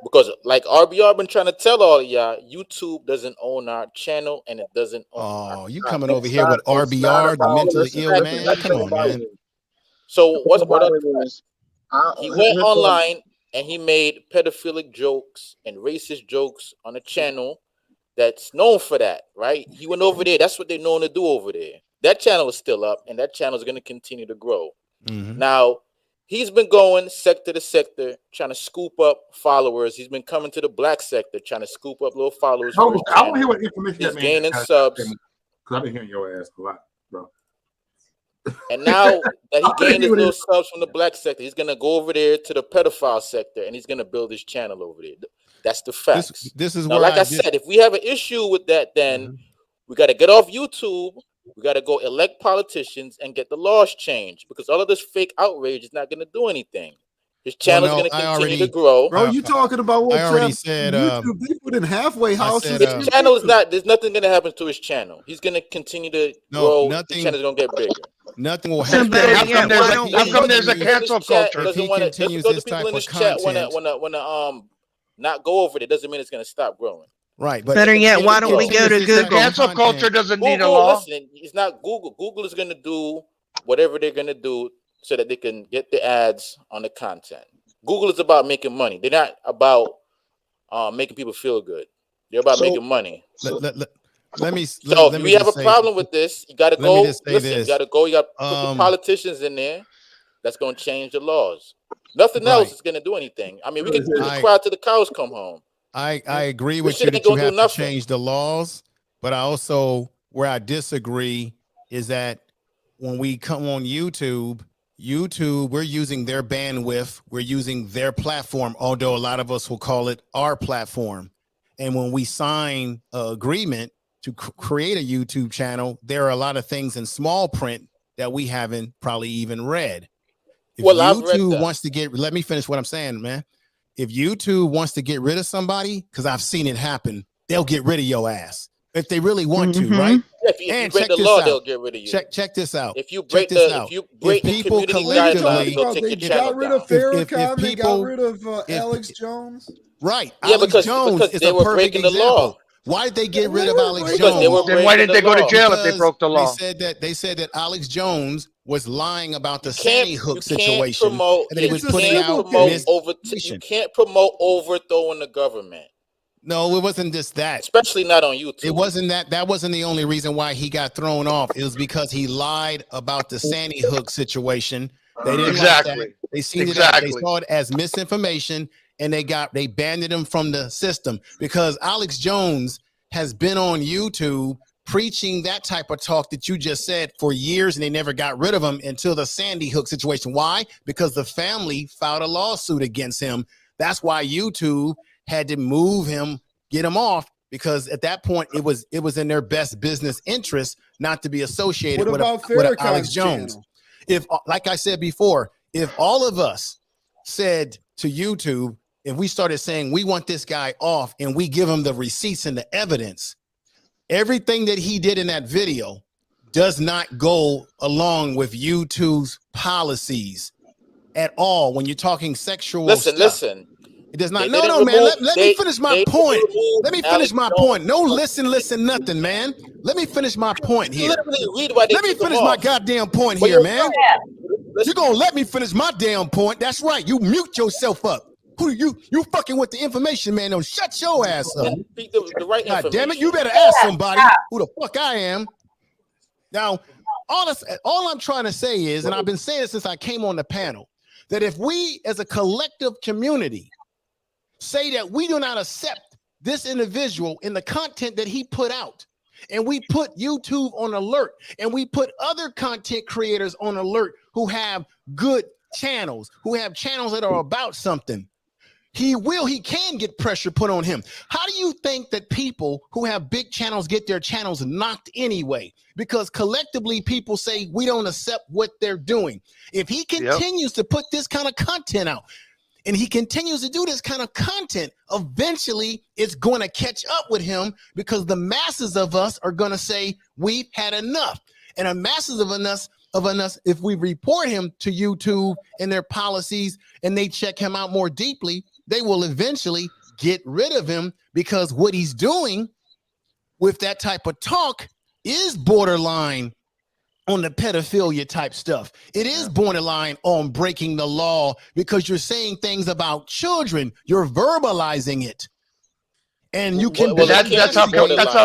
because, like RBR been trying to tell all of y'all, YouTube doesn't own our channel and it doesn't own. Oh, you coming over here with RBR, the mentally ill man? Come on, man. So what is? He went online and he made pedophilic jokes and racist jokes on a channel that's known for that, right? He went over there. That's what they're known to do over there. That channel is still up, and that channel is going to continue to grow. Now, he's been going sector to sector, trying to scoop up followers. He's been coming to the black sector, trying to scoop up little followers. I want to hear what information He's that gaining means. subs. Because I've been hearing your ass a lot, bro. And now that he gained his little subs from the black sector, he's gonna go over there to the pedophile sector, and he's gonna build his channel over there. That's the facts. This is now, where like I said, if we have an issue with that, then we got to get off YouTube. We got to go elect politicians and get the laws changed, because all of this fake outrage is not going to do anything. His channel is going to continue to grow. Bro, you talking about what? I already said. YouTube, they put in halfway houses. His channel is not. There's nothing going to happen to his channel. He's going to continue to grow. Nothing. His channel is going to get bigger. Nothing will happen. How come there's a cancel culture? Doesn't want to. Just because the people in this chat want to not go over it, doesn't mean it's going to stop growing. Right, but better yet, why don't we go to Google? Cancel culture doesn't need a Google, law. listen, it's not Google. Google is going to do whatever they're going to do so that they can get the ads on the content. Google is about making money. They're not about making people feel good. They're about making money. Let me. So if we have a problem with this, you got to go. Listen, you got to go. You got to put the politicians in there. That's going to change the laws. Nothing else is going to do anything. I mean, we can cry till the cows come home. I agree with you that you have to change the laws, but I also, where I disagree is that when we come on YouTube, we're using their bandwidth, we're using their platform, although a lot of us will call it our platform. And when we sign an agreement to create a YouTube channel, there are a lot of things in small print that we haven't probably even read. If YouTube wants to let me finish what I'm saying, man. If YouTube wants to get rid of somebody, because I've seen it happen, they'll get rid of your ass if they really want to, right? Yeah, if you break the law, they'll get rid of you. Check this out. If you break the community guidelines, they'll take your They channel got rid down. of Farrakhan. They got rid of Alex Jones. Right. Yeah, Alex Jones because is they a were perfect breaking the example. law. Why did they get rid of Alex Because they were Jones? Then why didn't they go to jail if they Because broke the law? They said that Alex Jones was lying about the Sandy Hook You situation, promote, and he was putting out you can't promote overthrowing the government. No, it wasn't just that. Especially not on YouTube. It wasn't that. That wasn't the only reason why he got thrown off. It was because he lied about the Sandy Hook situation. They didn't like that. They seen it. They saw it as misinformation, and they banned him from the system because Alex Jones has been on YouTube preaching that type of talk that you just said for years, and they never got rid of him until the Sandy Hook situation. Why? Because the family filed a lawsuit against him. That's why YouTube had to move him, get him off, because at that point it was in their best business interest not to be associated with Alex Jones. Channel? If, like I said before, if all of us said to YouTube, if we started saying we want this guy off and we give him the receipts and the evidence, everything that he did in that video does not go along with YouTube's policies at all. When you're talking sexual stuff. Listen. It does not. No, man. Let me finish my point. Let me finish my point. No, listen, nothing, man. Let me finish my point here. Let me finish my goddamn point here, man. You're gonna let me finish my damn point. That's right. You mute yourself up. Who you fucking with the information, man? Don't shut your ass up. God damn it, you better ask somebody who the fuck I am. Now, all I'm trying to say is, and I've been saying it since I came on the panel, that if we as a collective community say that we do not accept this individual in the content that he put out, and we put YouTube on alert, and we put other content creators on alert who have good channels, who have channels that are about something, he can get pressure put on him. How do you think that people who have big channels get their channels knocked anyway? Because collectively people say we don't accept what they're doing. If he continues to put this kind of content out, and he continues to do this kind of content, eventually it's going to catch up with him, because the masses of us are going to say we've had enough. And the masses of us, if we report him to YouTube and their policies and they check him out more deeply, they will eventually get rid of him, because what he's doing with that type of talk is borderline on the pedophilia type stuff. It is borderline on breaking the law, because you're saying things about children. You're verbalizing it. And you can that's how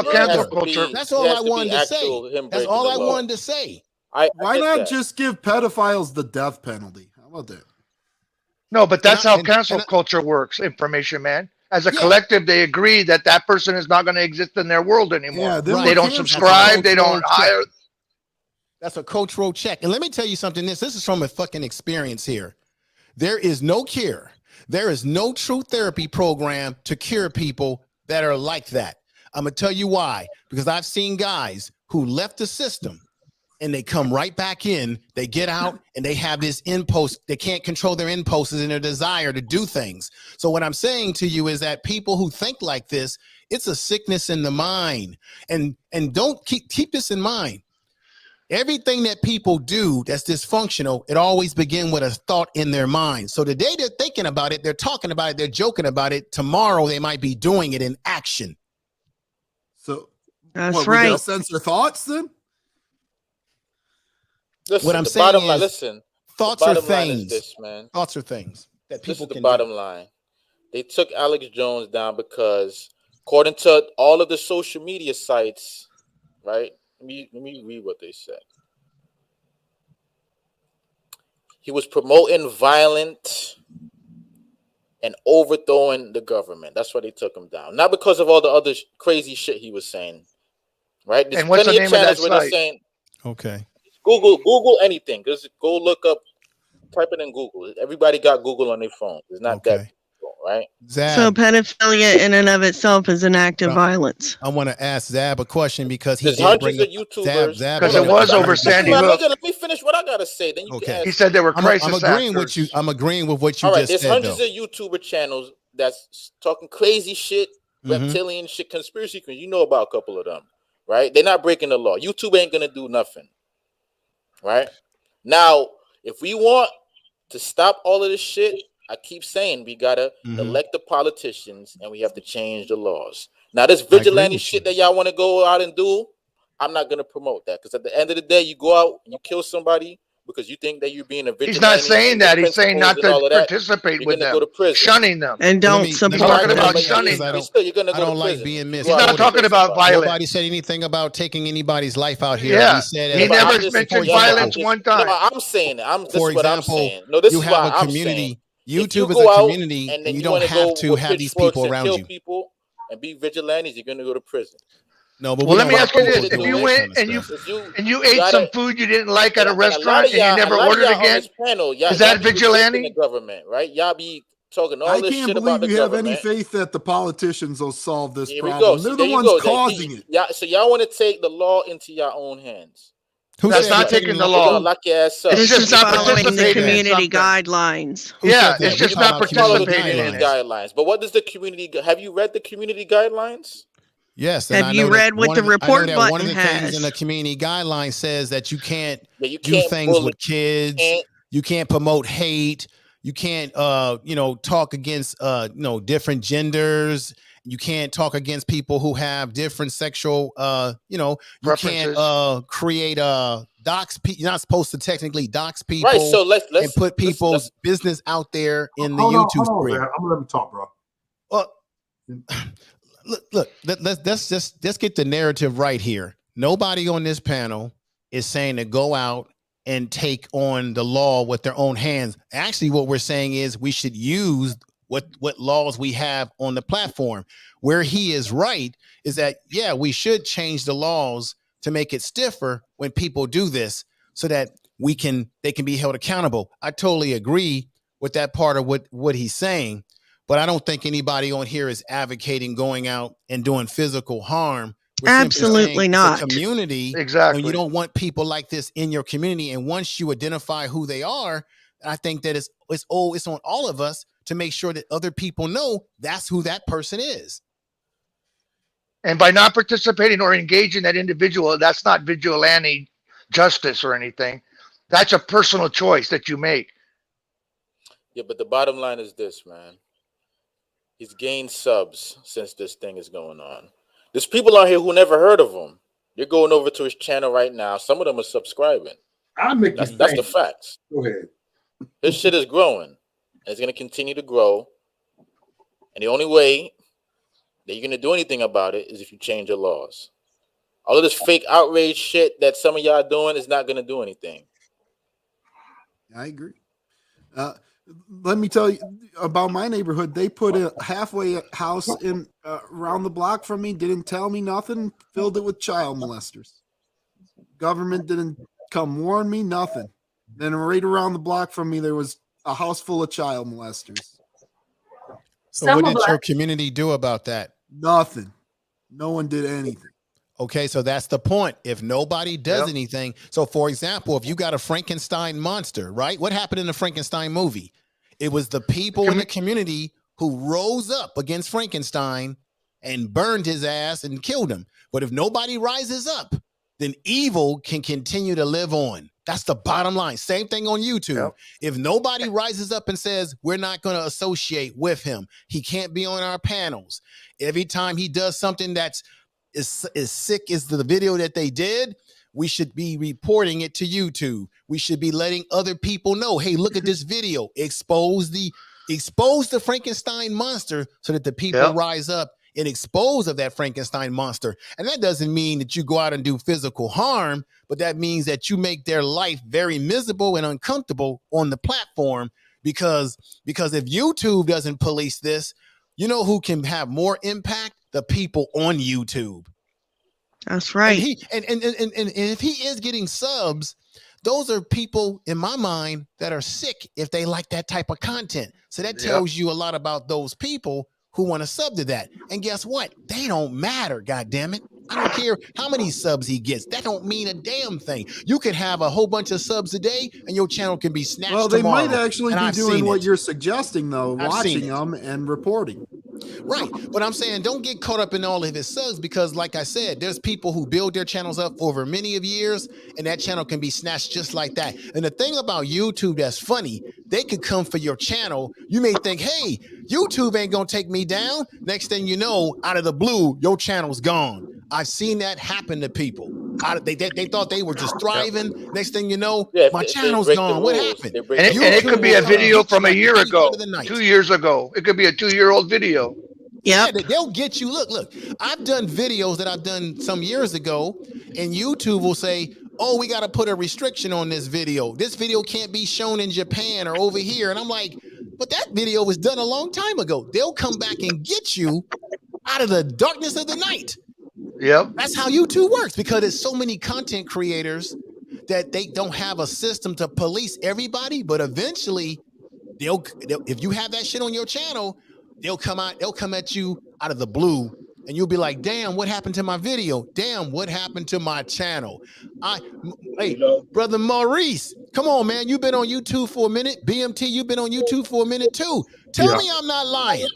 cancel culture. That's all I wanted to say. That's all I wanted to say. Why not just give pedophiles the death penalty? How about that? No, but that's how cancel culture works, information man. As a collective, they agree that that person is not going to exist in their world anymore. Yeah, they don't subscribe. They don't hire. That's a cultural check. And let me tell you something. This is from a fucking experience here. There is no cure. There is no true therapy program to cure people that are like that. I'm going to tell you why. Because I've seen guys who left the system and they come right back in. They get out and they have this impulse. They can't control their impulses and their desire to do things. So what I'm saying to you is that people who think like this, it's a sickness in the mind. And don't keep this in mind. Everything that people do that's dysfunctional, it always begins with a thought in their mind. So the day they're thinking about it, they're talking about it, they're joking about it. Tomorrow they might be doing it in action. So that's right. We gotta censor thoughts then? Listen, what I'm saying is, listen, thoughts are things. Thoughts are things that people can do. This is the can bottom line. They took Alex Jones down because, according to all of the social media sites, right? Let me read what they said. He was promoting violent and overthrowing the government. That's why they took him down. Not because of all the other crazy shit he was saying. Right? There's and what's the name of that site? Saying, okay. Google anything. Just go look up, type it in Google. Everybody got Google on their phone. It's not that. Right? Zab, so pedophilia in and of itself is an act of violence. I want to ask Zab a question because there's hundreds of YouTubers. Because it was over Sandy Hook. Let me finish what I gotta say. Then you can ask. He said there were crisis I'm agreeing with you. I'm agreeing with what you just said. There's hundreds of YouTuber channels that's talking crazy shit, reptilian shit, conspiracy. You know about a couple of them, right? They're not breaking the law. YouTube ain't gonna do nothing, right? Now, if we want to stop all of this shit, I keep saying we gotta elect the politicians and we have to change the laws. Now, this vigilante shit that y'all want to go out and do, I'm not gonna promote that, because at the end of the day, you go out and you kill somebody because you think that you're being a vigilante. He's not saying that. He's saying not to participate with them, shunning them, and don't support them. Talking about shunning them. You're gonna go I don't to like prison. being missed. He's not talking about violence. Nobody said anything about taking anybody's life out here. Yeah, he said he never mentioned violence one time. No, I'm saying it. For example, this you is have a community. YouTube is a community, and you don't have to have these people around you. People, and be vigilantes, you're gonna go to prison. No, but well, let me ask you this: if you went and you ate some food you didn't like at a restaurant and you never ordered again, is that vigilante? The government, right? Y'all be talking all I this can't shit about believe the you have government. any faith that the politicians will solve this Here we problem. go. They're There the you ones go. causing it. Yeah, so y'all want to take the law into your own hands. That's not taking the law. Lock your ass up. It's just not following the participating in community something. guidelines. Yeah, it's just not participating in it. Guidelines. But what does the community? Have you read the community guidelines? Yes. Have you read what the report button one of the things in has? the community guidelines says that you can't you do can't things with kids. You can't promote hate. You can't, talk against, different genders. You can't talk against people who have different sexual, you can't create dox. You're not supposed to technically dox people, right? So let's and put people's business out there in the YouTube screen. I'm gonna let him talk, bro. Well, look. Let's just get the narrative right here. Nobody on this panel is saying to go out and take on the law with their own hands. Actually, what we're saying is we should use what laws we have on the platform. Where he is right is that, yeah, we should change the laws to make it stiffer when people do this so that they can be held accountable. I totally agree with that part of what he's saying, but I don't think anybody on here is advocating going out and doing physical harm. We're absolutely not. It's a community. Exactly. And you don't want people like this in your community. And once you identify who they are, I think that it's on all of us to make sure that other people know that's who that person is. And by not participating or engaging that individual, that's not vigilante justice or anything. That's a personal choice that you make. Yeah, but the bottom line is this, man. He's gained subs since this thing is going on. There's people out here who never heard of him. You're going over to his channel right now. Some of them are subscribing. That's the facts. Go ahead. This shit is growing. And it's going to continue to grow. And the only way that you're going to do anything about it is if you change your laws. All of this fake outrage shit that some of y'all doing is not going to do anything. I agree. Let me tell you about my neighborhood. They put a halfway house in around the block from me, didn't tell me nothing, filled it with child molesters. Government didn't come warn me, nothing. Then right around the block from me, there was a house full of child molesters. So what did your community do about that? Nothing. No one did anything. Okay, so that's the point. If nobody does anything, so for example, if you got a Frankenstein monster, right? What happened in the Frankenstein movie? It was the people in the community who rose up against Frankenstein and burned his ass and killed him. But if nobody rises up, then evil can continue to live on. That's the bottom line. Same thing on YouTube. Yep. If nobody rises up and says, we're not going to associate with him, he can't be on our panels. Every time he does something that's as sick as the video that they did, we should be reporting it to YouTube. We should be letting other people know, hey, look at this video. Expose the Frankenstein monster so that the people rise up and expose of that Frankenstein monster. And that doesn't mean that you go out and do physical harm, but that means that you make their life very miserable and uncomfortable on the platform because if YouTube doesn't police this, you know who can have more impact? The people on YouTube. That's right. And if he is getting subs, those are people in my mind that are sick if they like that type of content. So that tells you a lot about those people who want to sub to that. And guess what? They don't matter, goddammit. I don't care how many subs he gets. That don't mean a damn thing. You could have a whole bunch of subs a day and your channel can be snatched tomorrow. Well, they might actually be doing what you're suggesting, though, watching them and reporting. Right. But I'm saying don't get caught up in all of his subs because, like I said, there's people who build their channels up over many of years and that channel can be snatched just like that. And the thing about YouTube that's funny, they could come for your channel. You may think, hey, YouTube ain't going to take me down. Next thing you know, out of the blue, your channel's gone. I've seen that happen to people. They thought they were just thriving. Next thing you know, my channel's gone. What happened? And it could be a video from a year ago, 2 years ago. It could be a 2-year-old video. Yeah, they'll get you. Look, I've done videos that I've done some years ago, and YouTube will say, oh, we got to put a restriction on this video. This video can't be shown in Japan or over here. And I'm like, but that video was done a long time ago. They'll come back and get you out of the darkness of the night. Yep. That's how YouTube works, because there's so many content creators that they don't have a system to police everybody, but eventually they'll if you have that shit on your channel, they'll come at you out of the blue, and you'll be like, damn, what happened to my video? Damn, what happened to my channel? Hey, brother Maurice, come on, man. You've been on YouTube for a minute. BMT, you've been on YouTube for a minute too. Tell me I'm not lying.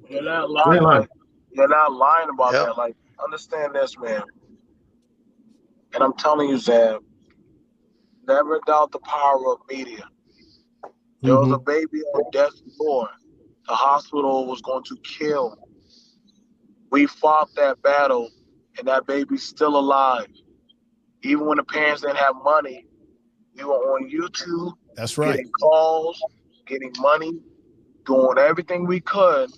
You're not lying. Like, you're not lying about that. Like, understand this, man. And I'm telling you, Zab, never doubt the power of media. There was a baby on death's door. The hospital was going to kill. We fought that battle, and that baby's still alive. Even when the parents didn't have money, we were on YouTube. That's right. Getting calls, getting money, doing everything we could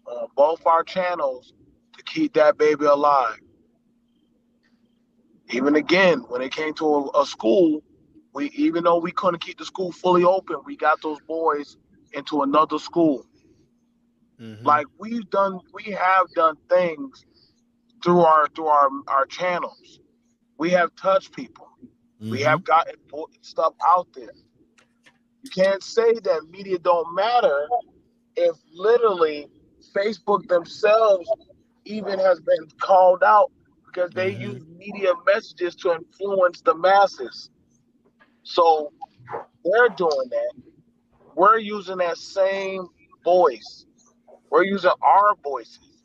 on both our channels to keep that baby alive. Even again, when it came to a school, even though we couldn't keep the school fully open, we got those boys into another school. Like we have done things through our channels. We have touched people. We have gotten stuff out there. You can't say that media don't matter if literally Facebook themselves even has been called out because they use media messages to influence the masses. So they're doing that. We're using that same voice. We're using our voices.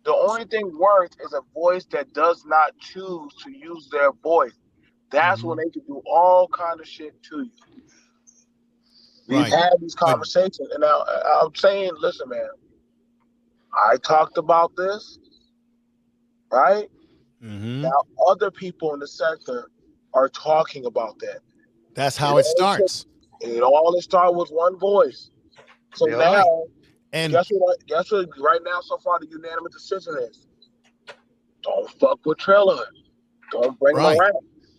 The only thing worth is a voice that does not choose to use their voice. That's when they can do all kind of shit to you. We've had these conversations, and now I'm saying, listen, man, I talked about this, right? Now other people in the sector are talking about that. That's how it starts. It all started with one voice. So now, and guess what? Right now, so far, the unanimous decision is: don't fuck with Trailorhood. Don't bring them around.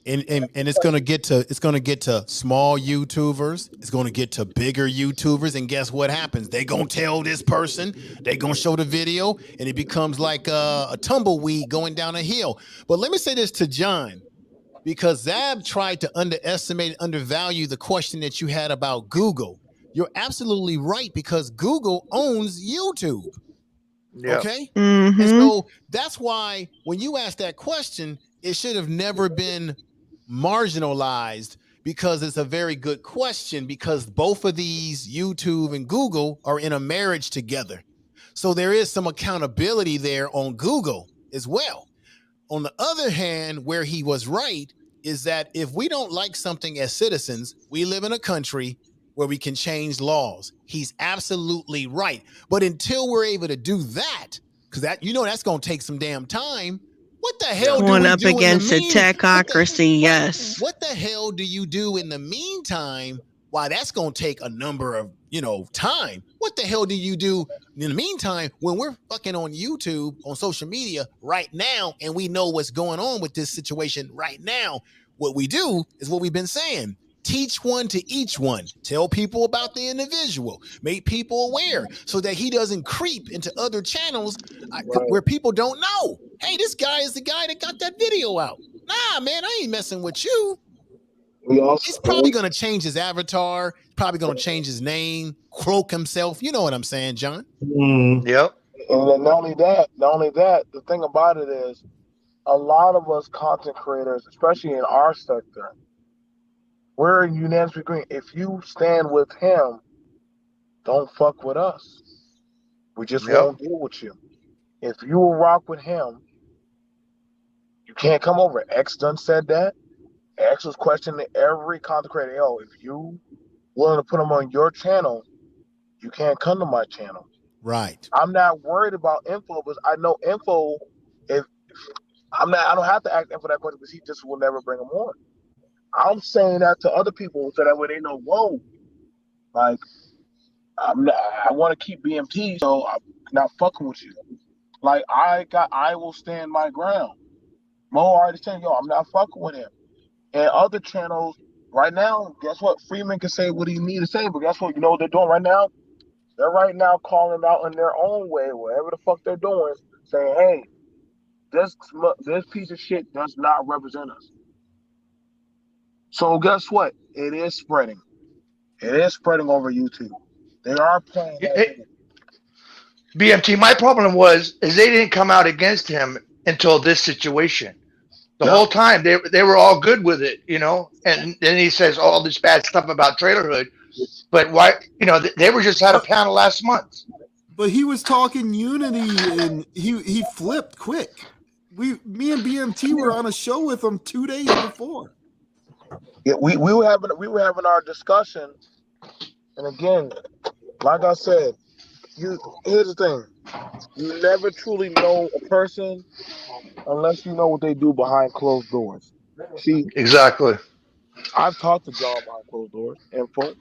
And it's gonna get to small YouTubers. It's gonna get to bigger YouTubers. And guess what happens? They gonna tell this person. They gonna show the video, and it becomes like a tumbleweed going down a hill. But let me say this to John, because Zab tried to underestimate, undervalue the question that you had about Google. You're absolutely right, because Google owns YouTube. Yep. Okay. And so that's why when you ask that question, it should have never been marginalized, because it's a very good question, because both of these, YouTube and Google, are in a marriage together. So there is some accountability there on Google as well. On the other hand, where he was right is that if we don't like something as citizens, we live in a country where we can change laws. He's absolutely right. But until we're able to do that, because that's going to take some damn time. What the hell do Going we up do against a technocracy? Yes. What the hell do you do in the meantime? Why, that's going to take a number of, time. What the hell do you do in the meantime when we're fucking on YouTube, on social media right now, and we know what's going on with this situation right now? What we do is what we've been saying. Teach one to each one. Tell people about the individual. Make people aware so that he doesn't creep into other channels where people don't know. Hey, this guy is the guy that got that video out. Nah, man, I ain't messing with you. He's probably going to change his avatar. Probably going to change his name, cloak himself. You know what I'm saying, John? Yep. And then not only that, the thing about it is a lot of us content creators, especially in our sector, we're in unanimous agreement. If you stand with him, don't fuck with us. We just won't deal with you. If you will rock with him, you can't come over. X done said that. X was questioning every content creator. Yo, if you willing to put them on your channel, you can't come to my channel. Right. I'm not worried about Info, because I know Info, I don't have to ask Info that question, because he just will never bring them on. I'm saying that to other people so that way they know, whoa, like, I want to keep BMT, so I'm not fucking with you. Like, I will stand my ground. Mo already saying, yo, I'm not fucking with him. And other channels right now, guess what? Freeman can say what he need to say, but guess what? You know what they're doing right now? They're right now calling out in their own way, whatever the fuck they're doing, saying, "Hey, this piece of shit does not represent us." So guess what? It is spreading. It is spreading over YouTube. They are playing that video. BMT, my problem is they didn't come out against him until this situation. The whole time they were all good with it, you know. And then he says all this bad stuff about Trailorhood, but why? You know, they were just had a panel last month. But he was talking unity, and he flipped quick. Me and BMT were on a show with him 2 days before. Yeah, we were having our discussion, and again, like I said, here's the thing: you never truly know a person unless you know what they do behind closed doors. See, exactly. I've talked to John behind closed doors, Info,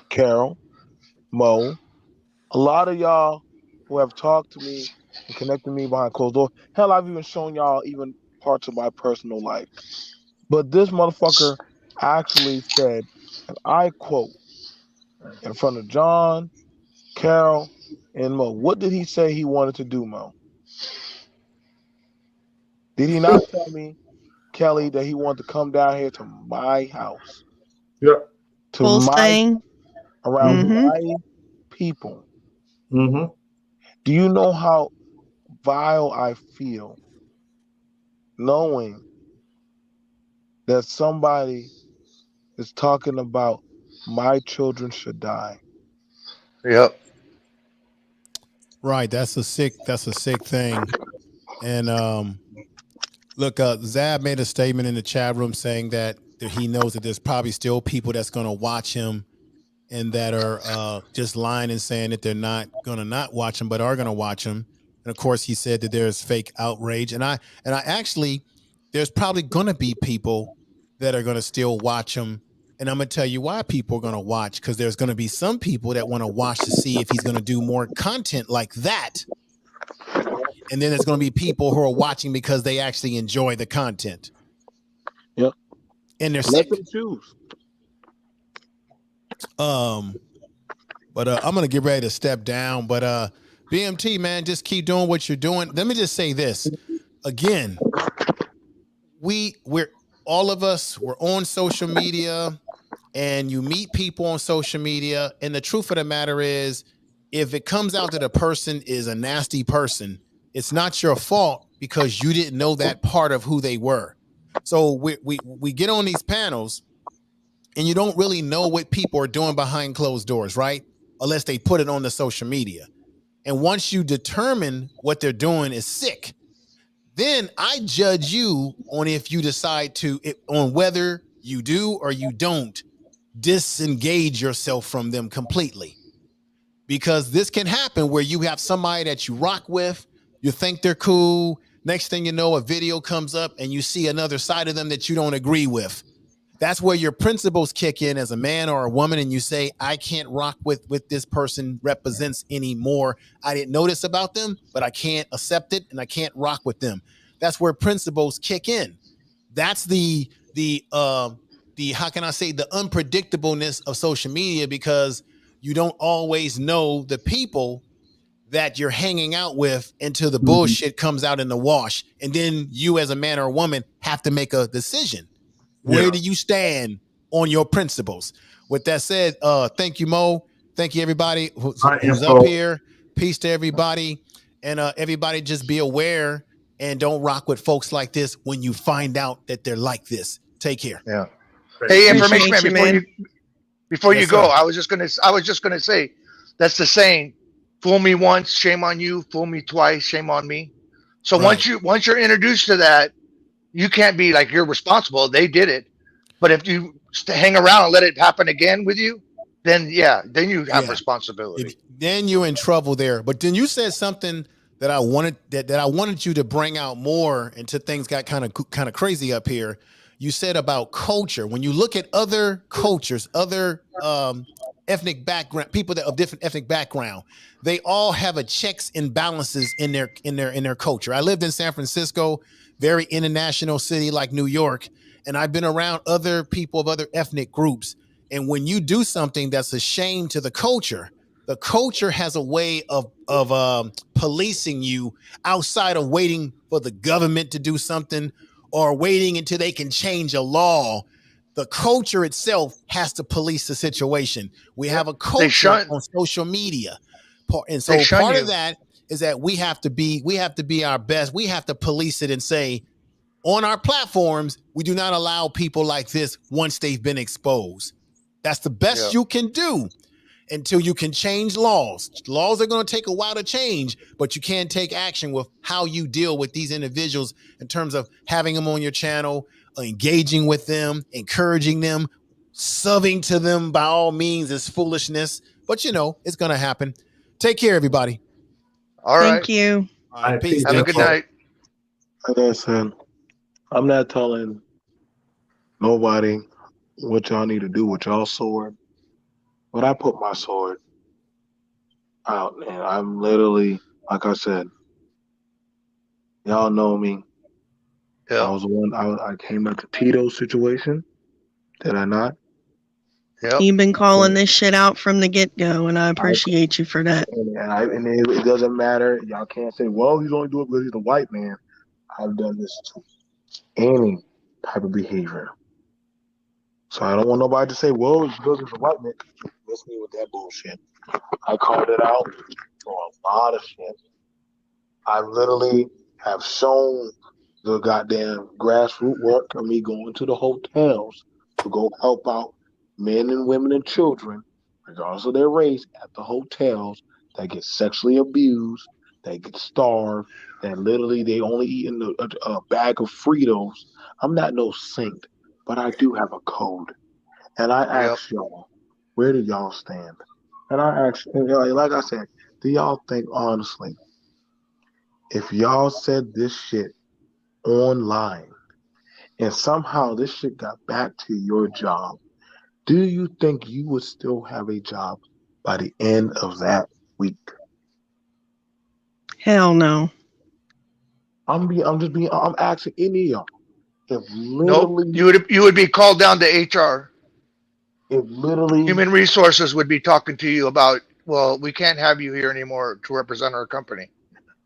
Carol, Mo, a lot of y'all who have talked to me and connected me behind closed doors. Hell, I've even shown y'all even parts of my personal life. But this motherfucker actually said, and I quote, in front of John, Carol, and Mo. What did he say he wanted to do, Mo? Did he not tell me, Kelly, that he wanted to come down here to my house? Yeah. To Whole my thing. around my people. Mm-hmm. Do you know how vile I feel knowing that somebody is talking about my children should die? Yep. Right. That's a sick thing. And look, Zab made a statement in the chat room saying that he knows that there's probably still people that's going to watch him and that are just lying and saying that they're not going to not watch him, but are going to watch him. And of course, he said that there's fake outrage. And I actually, there's probably going to be people that are going to still watch him. And I'm going to tell you why people are going to watch, because there's going to be some people that want to watch to see if he's going to do more content like that. And then there's going to be people who are watching because they actually enjoy the content. Yep. And they're Let sick. them choose. But I'm gonna get ready to step down. But BMT, man, just keep doing what you're doing. Let me just say this again. We're all of us, we're on social media, and you meet people on social media. And the truth of the matter is, if it comes out that a person is a nasty person, it's not your fault because you didn't know that part of who they were. So we get on these panels and you don't really know what people are doing behind closed doors, right? Unless they put it on the social media. And once you determine what they're doing is sick, then I judge you on if you decide on whether you do or you don't disengage yourself from them completely. Because this can happen where you have somebody that you rock with, you think they're cool. Next thing you know, a video comes up and you see another side of them that you don't agree with. That's where your principles kick in as a man or a woman, and you say, I can't rock with this person represents anymore. I didn't know this about them, but I can't accept it and I can't rock with them. That's where principles kick in. That's the how can I say, the unpredictableness of social media, because you don't always know the people that you're hanging out with until the bullshit comes out in the wash. And then you as a man or a woman have to make a decision. Where do you stand on your principles? With that said, thank you, Mo. Thank you, everybody who's up here. Peace to everybody. And everybody just be aware and don't rock with folks like this when you find out that they're like this. Take care. Yeah. Hey, information man, before you go, sir. I was just gonna say that's the saying, fool me once, shame on you, fool me twice, shame on me. So once you're introduced to that, you can't be like, you're responsible. They did it. But if you hang around and let it happen again with you, then you have responsibility. Then you're in trouble there. But then you said something that I wanted that I wanted you to bring out more until things got kind of crazy up here. You said about culture. When you look at other cultures, other ethnic background, people that of different ethnic background, they all have a checks and balances in their culture. I lived in San Francisco, very international city like New York, and I've been around other people of other ethnic groups. And when you do something that's a shame to the culture The culture has a way of policing you outside of waiting for the government to do something or waiting until they can change a law. The culture itself has to police the situation. We have a culture on social media. And so part of that is that we have to be our best. We have to police it and say, on our platforms, we do not allow people like this once they've been exposed. That's the best you can do until you can change laws. Laws are going to take a while to change, but you can take action with how you deal with these individuals in terms of having them on your channel, engaging with them, encouraging them, subbing to them by all means is foolishness, but it's going to happen. Take care, everybody. All right. Thank you. All right, peace. Have a good night. Listen, I'm not telling nobody what y'all need to do with y'all sword, but I put my sword out, and I'm literally, like I said, y'all know me. Yeah. I was one. I came at the Tito situation. Did I not? Yep. You've been calling this shit out from the get-go, and I appreciate you for that. And it doesn't matter. Y'all can't say, well, he's only doing it because he's a white man. I've done this to any type of behavior. So I don't want nobody to say, well, it's because he's a white man. Miss me with that bullshit. I called it out for a lot of shit. I literally have shown the goddamn grassroots work of me going to the hotels to go help out men and women and children, regardless of their race, at the hotels that get sexually abused, that get starved, that literally they only eating a bag of Fritos. I'm not no saint, but I do have a code. And I ask y'all, where do y'all stand? And I ask, like I said, do y'all think honestly, if y'all said this shit online and somehow this shit got back to your job, do you think you would still have a job by the end of that week? Hell no. I'm asking any of y'all. If Nope. literally You would be called down to HR. If literally Human resources would be talking to you about, well, we can't have you here anymore to represent our company.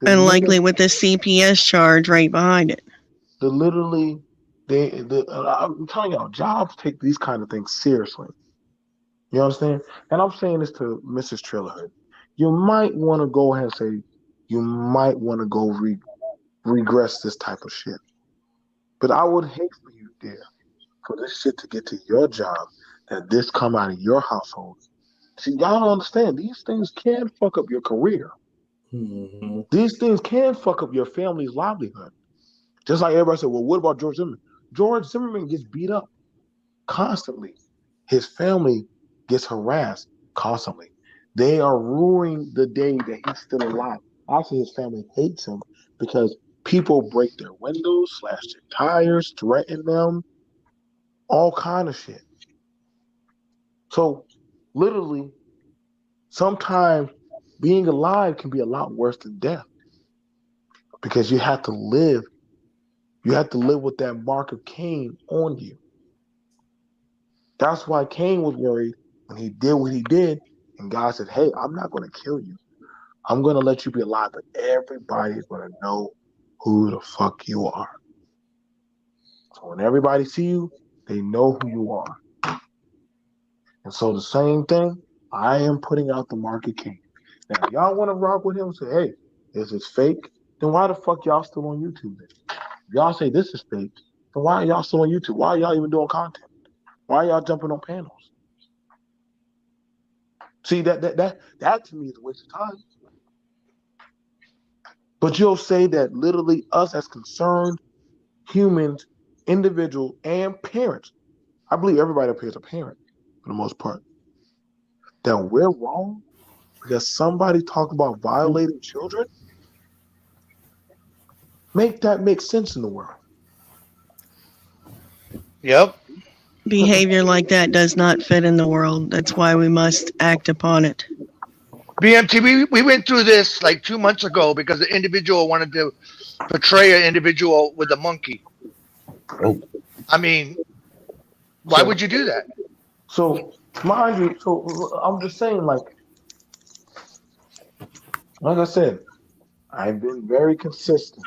And likely with the CPS charge right behind it. I'm telling y'all, jobs take these kind of things seriously. You understand? And I'm saying this to Mrs. Trailorhood. You might want to go ahead and say, you might want to go regress this type of shit. But I would hate for you, dear, for this shit to get to your job, that this come out of your household. See, y'all don't understand. These things can fuck up your career. Mm-hmm. These things can fuck up your family's livelihood. Just like everybody said, well, what about George Zimmerman? George Zimmerman gets beat up constantly. His family gets harassed constantly. They are ruining the day that he's still alive. Actually, his family hates him because people break their windows, slash their tires, threaten them, all kind of shit. So, literally, sometimes being alive can be a lot worse than death because you have to live. You have to live with that mark of Cain on you. That's why Cain was worried when he did what he did, and God said, hey, I'm not going to kill you. I'm going to let you be alive, but everybody's going to know who the fuck you are. So when everybody see you, they know who you are. And so the same thing, I am putting out the mark of Cain. Now, if y'all want to rock with him and say, hey, this is fake, then why the fuck y'all still on YouTube then? If y'all say this is fake, then why are y'all still on YouTube? Why are y'all even doing content? Why are y'all jumping on panels? See, that to me is a waste of time. But you'll say that literally us as concerned humans, individuals, and parents, I believe everybody up here is a parent for the most part, that we're wrong because somebody talked about violating children. Make that make sense in the world. Yep. Behavior like that does not fit in the world. That's why we must act upon it. BMT, we went through this like 2 months ago because the individual wanted to portray an individual with a monkey. Oh. I mean, why would you do that? So, mind you, so I'm just saying, like, Like I said, I've been very consistent.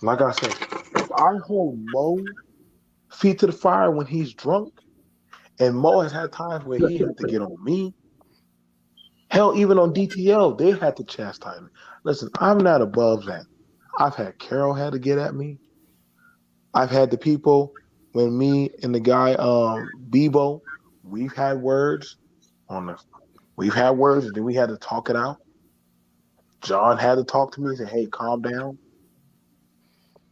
Like I said, if I hold Mo feet to the fire when he's drunk, and Mo has had times where he had to get on me. Hell, even on DTL, they had to chastise me. Listen, I'm not above that. I've had Carol had to get at me. I've had the people when me and the guy Bebo, we've had words on the. We've had words, and then we had to talk it out. John had to talk to me and say, "Hey, calm down."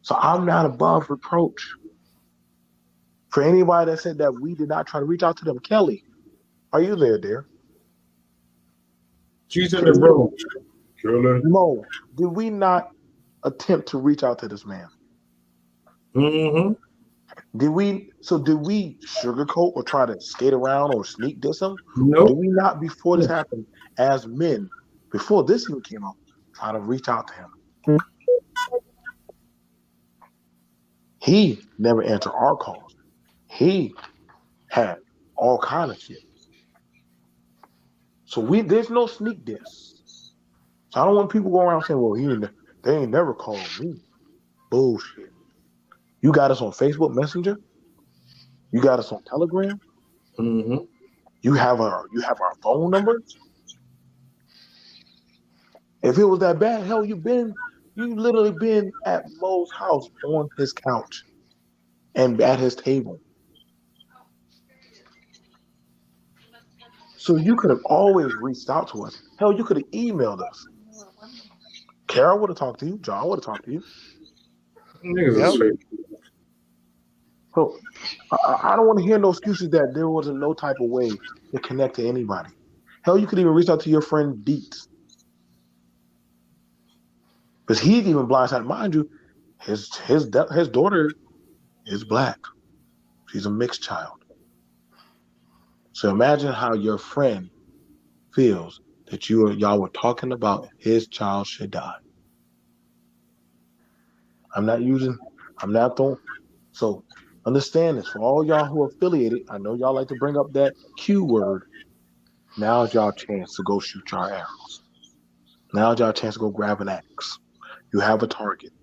So I'm not above reproach. For anybody that said that we did not try to reach out to them, Kelly, are you there, dear? She's in the room. Mo, did we not attempt to reach out to this man? Mm-hmm. Did we sugarcoat or try to skate around or sneak diss him? Nope. Did we not, before this happened, as men, before this even came up, try to reach out to him? He never answered our calls. He had all kind of shit. So there's no sneak diss. So I don't want people going around saying, well, they ain't never called me. Bullshit. You got us on Facebook Messenger. You got us on Telegram. Mm-hmm. You have our phone numbers. If it was that bad, hell, you literally been at Mo's house on his couch and at his table. So you could have always reached out to us. Hell, you could have emailed us. Carol would have talked to you. John would have talked to you. Yep. So I don't want to hear no excuses that there wasn't no type of way to connect to anybody. Hell, you could even reach out to your friend Deets. Because he's even blindsided. Mind you, his daughter is black. She's a mixed child. So imagine how your friend feels that y'all were talking about his child should die. I'm not throwing. So understand this. For all y'all who are affiliated, I know y'all like to bring up that Q word. Now's y'all chance to go shoot your arrows. Now's y'all chance to go grab an axe. You have a target.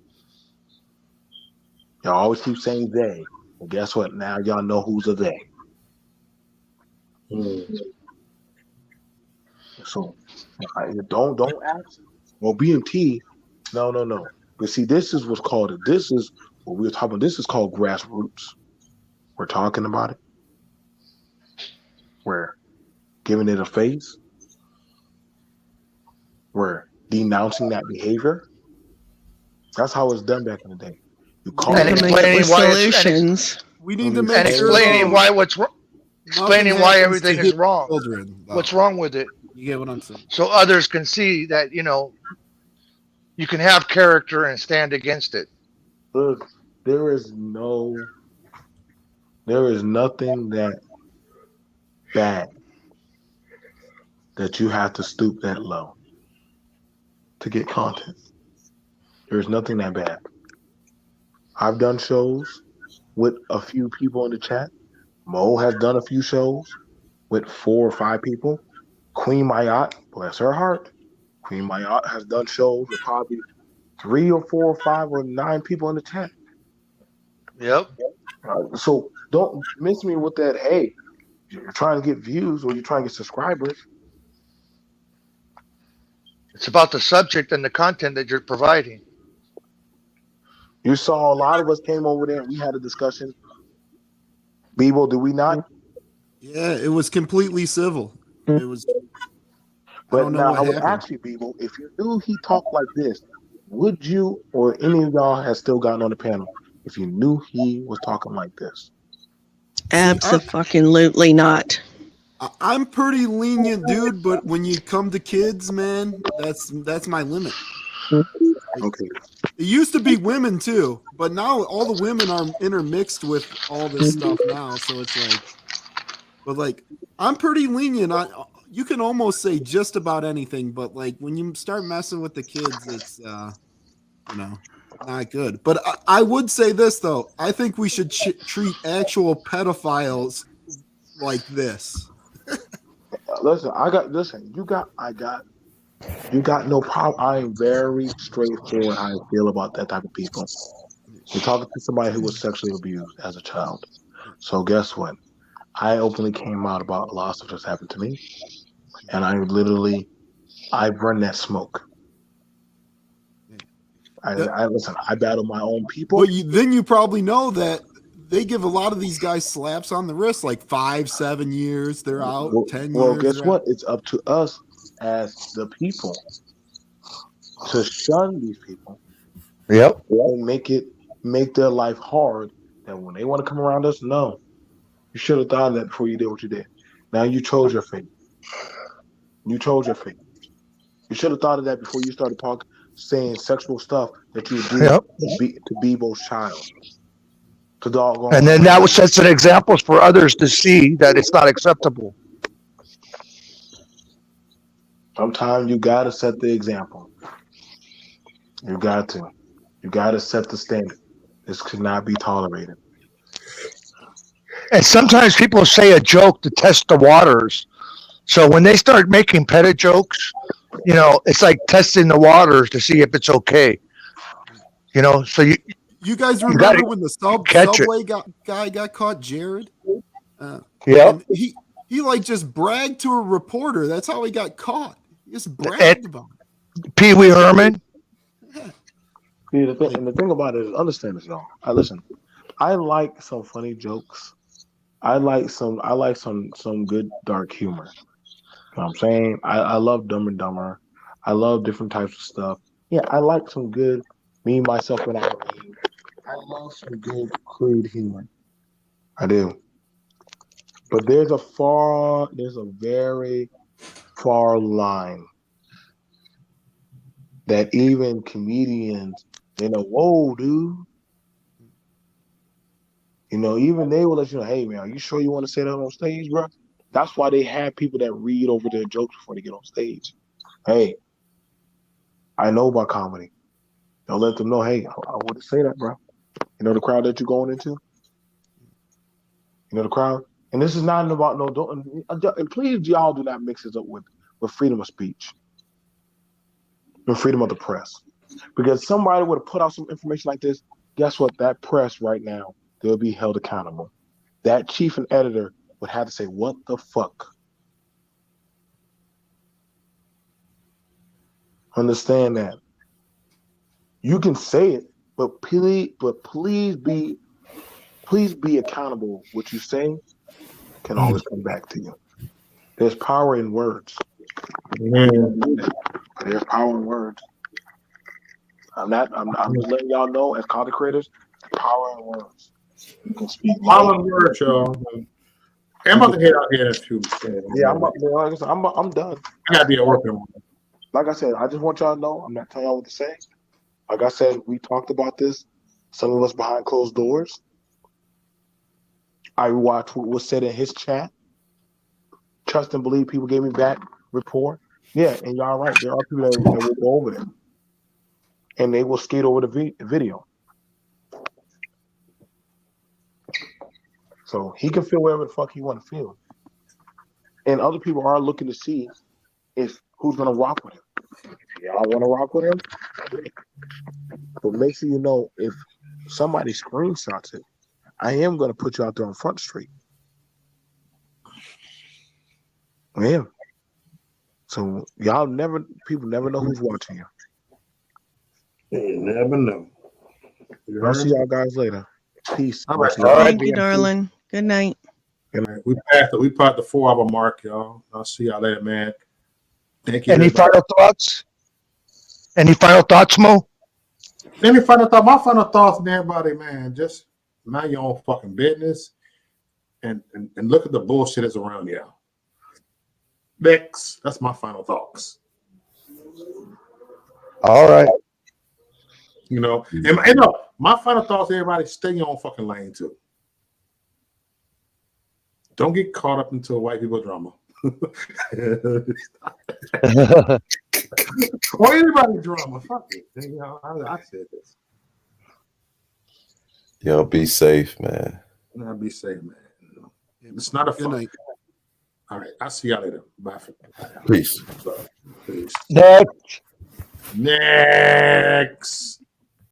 Y'all always keep saying they. Well, guess what? Now y'all know who's a they. So don't ask. Well, BMT, no. But see, this is what's called it. This is what we were talking about. This is called grassroots. We're talking about it. We're giving it a face. We're denouncing that behavior. That's how it's done back in the day. You call and explaining why solutions. We need to make sure explaining why what's wrong. Explaining why everything is wrong. Children, what's wrong with it? You get what I'm saying? So others can see that you can have character and stand against it. Look, there is nothing that bad that you have to stoop that low to get content. There's nothing that bad. I've done shows with a few people in the chat. Mo has done a few shows with 4 or 5 people. Queen Mayat, bless her heart. Queen Mayat has done shows with probably 3 or 4 or 5 or 9 people in the chat. Yep. So don't miss me with that. Hey, you're trying to get views or you're trying to get subscribers. It's about the subject and the content that you're providing. You saw a lot of us came over there and we had a discussion. Bebo, did we not? Yeah, it was completely civil. It was. But now I would ask you, Bebo, if you knew he talked like this, would you or any of y'all have still gotten on the panel if you knew he was talking like this? Absolutely not. I'm pretty lenient, dude, but when you come to kids, man, that's my limit. Okay. It used to be women too, but now all the women are intermixed with all this stuff now, so it's like, but like, I'm pretty lenient. You can almost say just about anything, but like when you start messing with the kids, it's not good. But I would say this though, I think we should treat actual pedophiles like this. I got You got no problem. I am very straightforward how I feel about that type of people. You're talking to somebody who was sexually abused as a child. So guess what? I openly came out about a lot of stuff that's happened to me. And I burn that smoke. I listen, I battle my own people. Well, then you probably know that they give a lot of these guys slaps on the wrist, like 5-7 years. They're out. 10 years. Well, guess what? It's up to us as the people to shun these people. Yep. And make their life hard. That when they want to come around us, no. You should have thought of that before you did what you did. Now you chose your fate. You chose your fate. You should have thought of that before you started saying sexual stuff that you would do to Bebo's child. To doggone. And then that sets an example for others to see that it's not acceptable. Sometimes you gotta set the example. You got to. You gotta set the standard. This could not be tolerated. And sometimes people say a joke to test the waters. So when they start making petty jokes, it's like testing the waters to see if it's okay. So you guys remember when the Subway guy got caught, Jared? Yeah. He like just bragged to a reporter. That's how he got caught. He just bragged about it. Pee Wee Herman. See, the thing about it is, understand this, y'all. I like some funny jokes. I like some good dark humor. You know what I'm saying? I love Dumb and Dumber. I love different types of stuff. Yeah, I like some good me, myself, and I love some good crude humor. I do. But there's a very far line that even comedians, whoa, dude. Even they will let you know, hey, man, are you sure you want to say that on stage, bro? That's why they have people that read over their jokes before they get on stage. Hey, I know about comedy. Don't let them know, hey, I wouldn't say that, bro. You know the crowd that you're going into? You know the crowd? And this is not about and please, y'all do not mix this up with freedom of speech and freedom of the press. Because somebody would have put out some information like this, guess what? That press right now, they'll be held accountable. That chief and editor would have to say, what the fuck? Understand that. You can say it, but please be accountable. What you say can always come back to you. There's power in words. There's power in words. I'm just letting y'all know, as content creators, power in words. You can speak. Power in words, y'all. I'm about to head out here too. Yeah, I'm done. I gotta be at work tomorrow. Like I said, I just want y'all to know, I'm not telling y'all what to say. Like I said, we talked about this. Some of us behind closed doors. I watched what was said in his chat. Trust and believe people gave me back report. Yeah, and y'all right. There are people that will go over there. And they will skate over the video. So he can feel whatever the fuck he want to feel. And other people are looking to see who's going to rock with him. If y'all want to rock with him, but make sure you know, if somebody screenshots it, I am going to put you out there on Front Street. I am. So people never know who's watching you. You never know. I'll see y'all guys later. Peace. All right. Thank you, darling. Good night. Good night. We passed the 4-hour mark, y'all. I'll see y'all later, man. Thank you. Any final thoughts? Mo? My final thoughts, man, everybody, man. Just mind your own fucking business and look at the bullshit that's around you. Next, that's my final thoughts. All right. And my final thoughts, everybody, stay in your own fucking lane too. Don't get caught up into white people drama. Or anybody drama. Fuck it. I said this. Yo, be safe, man. Be safe, man. It's not a fun. All right. I'll see y'all later. Bye. Peace. Peace. Next. Next.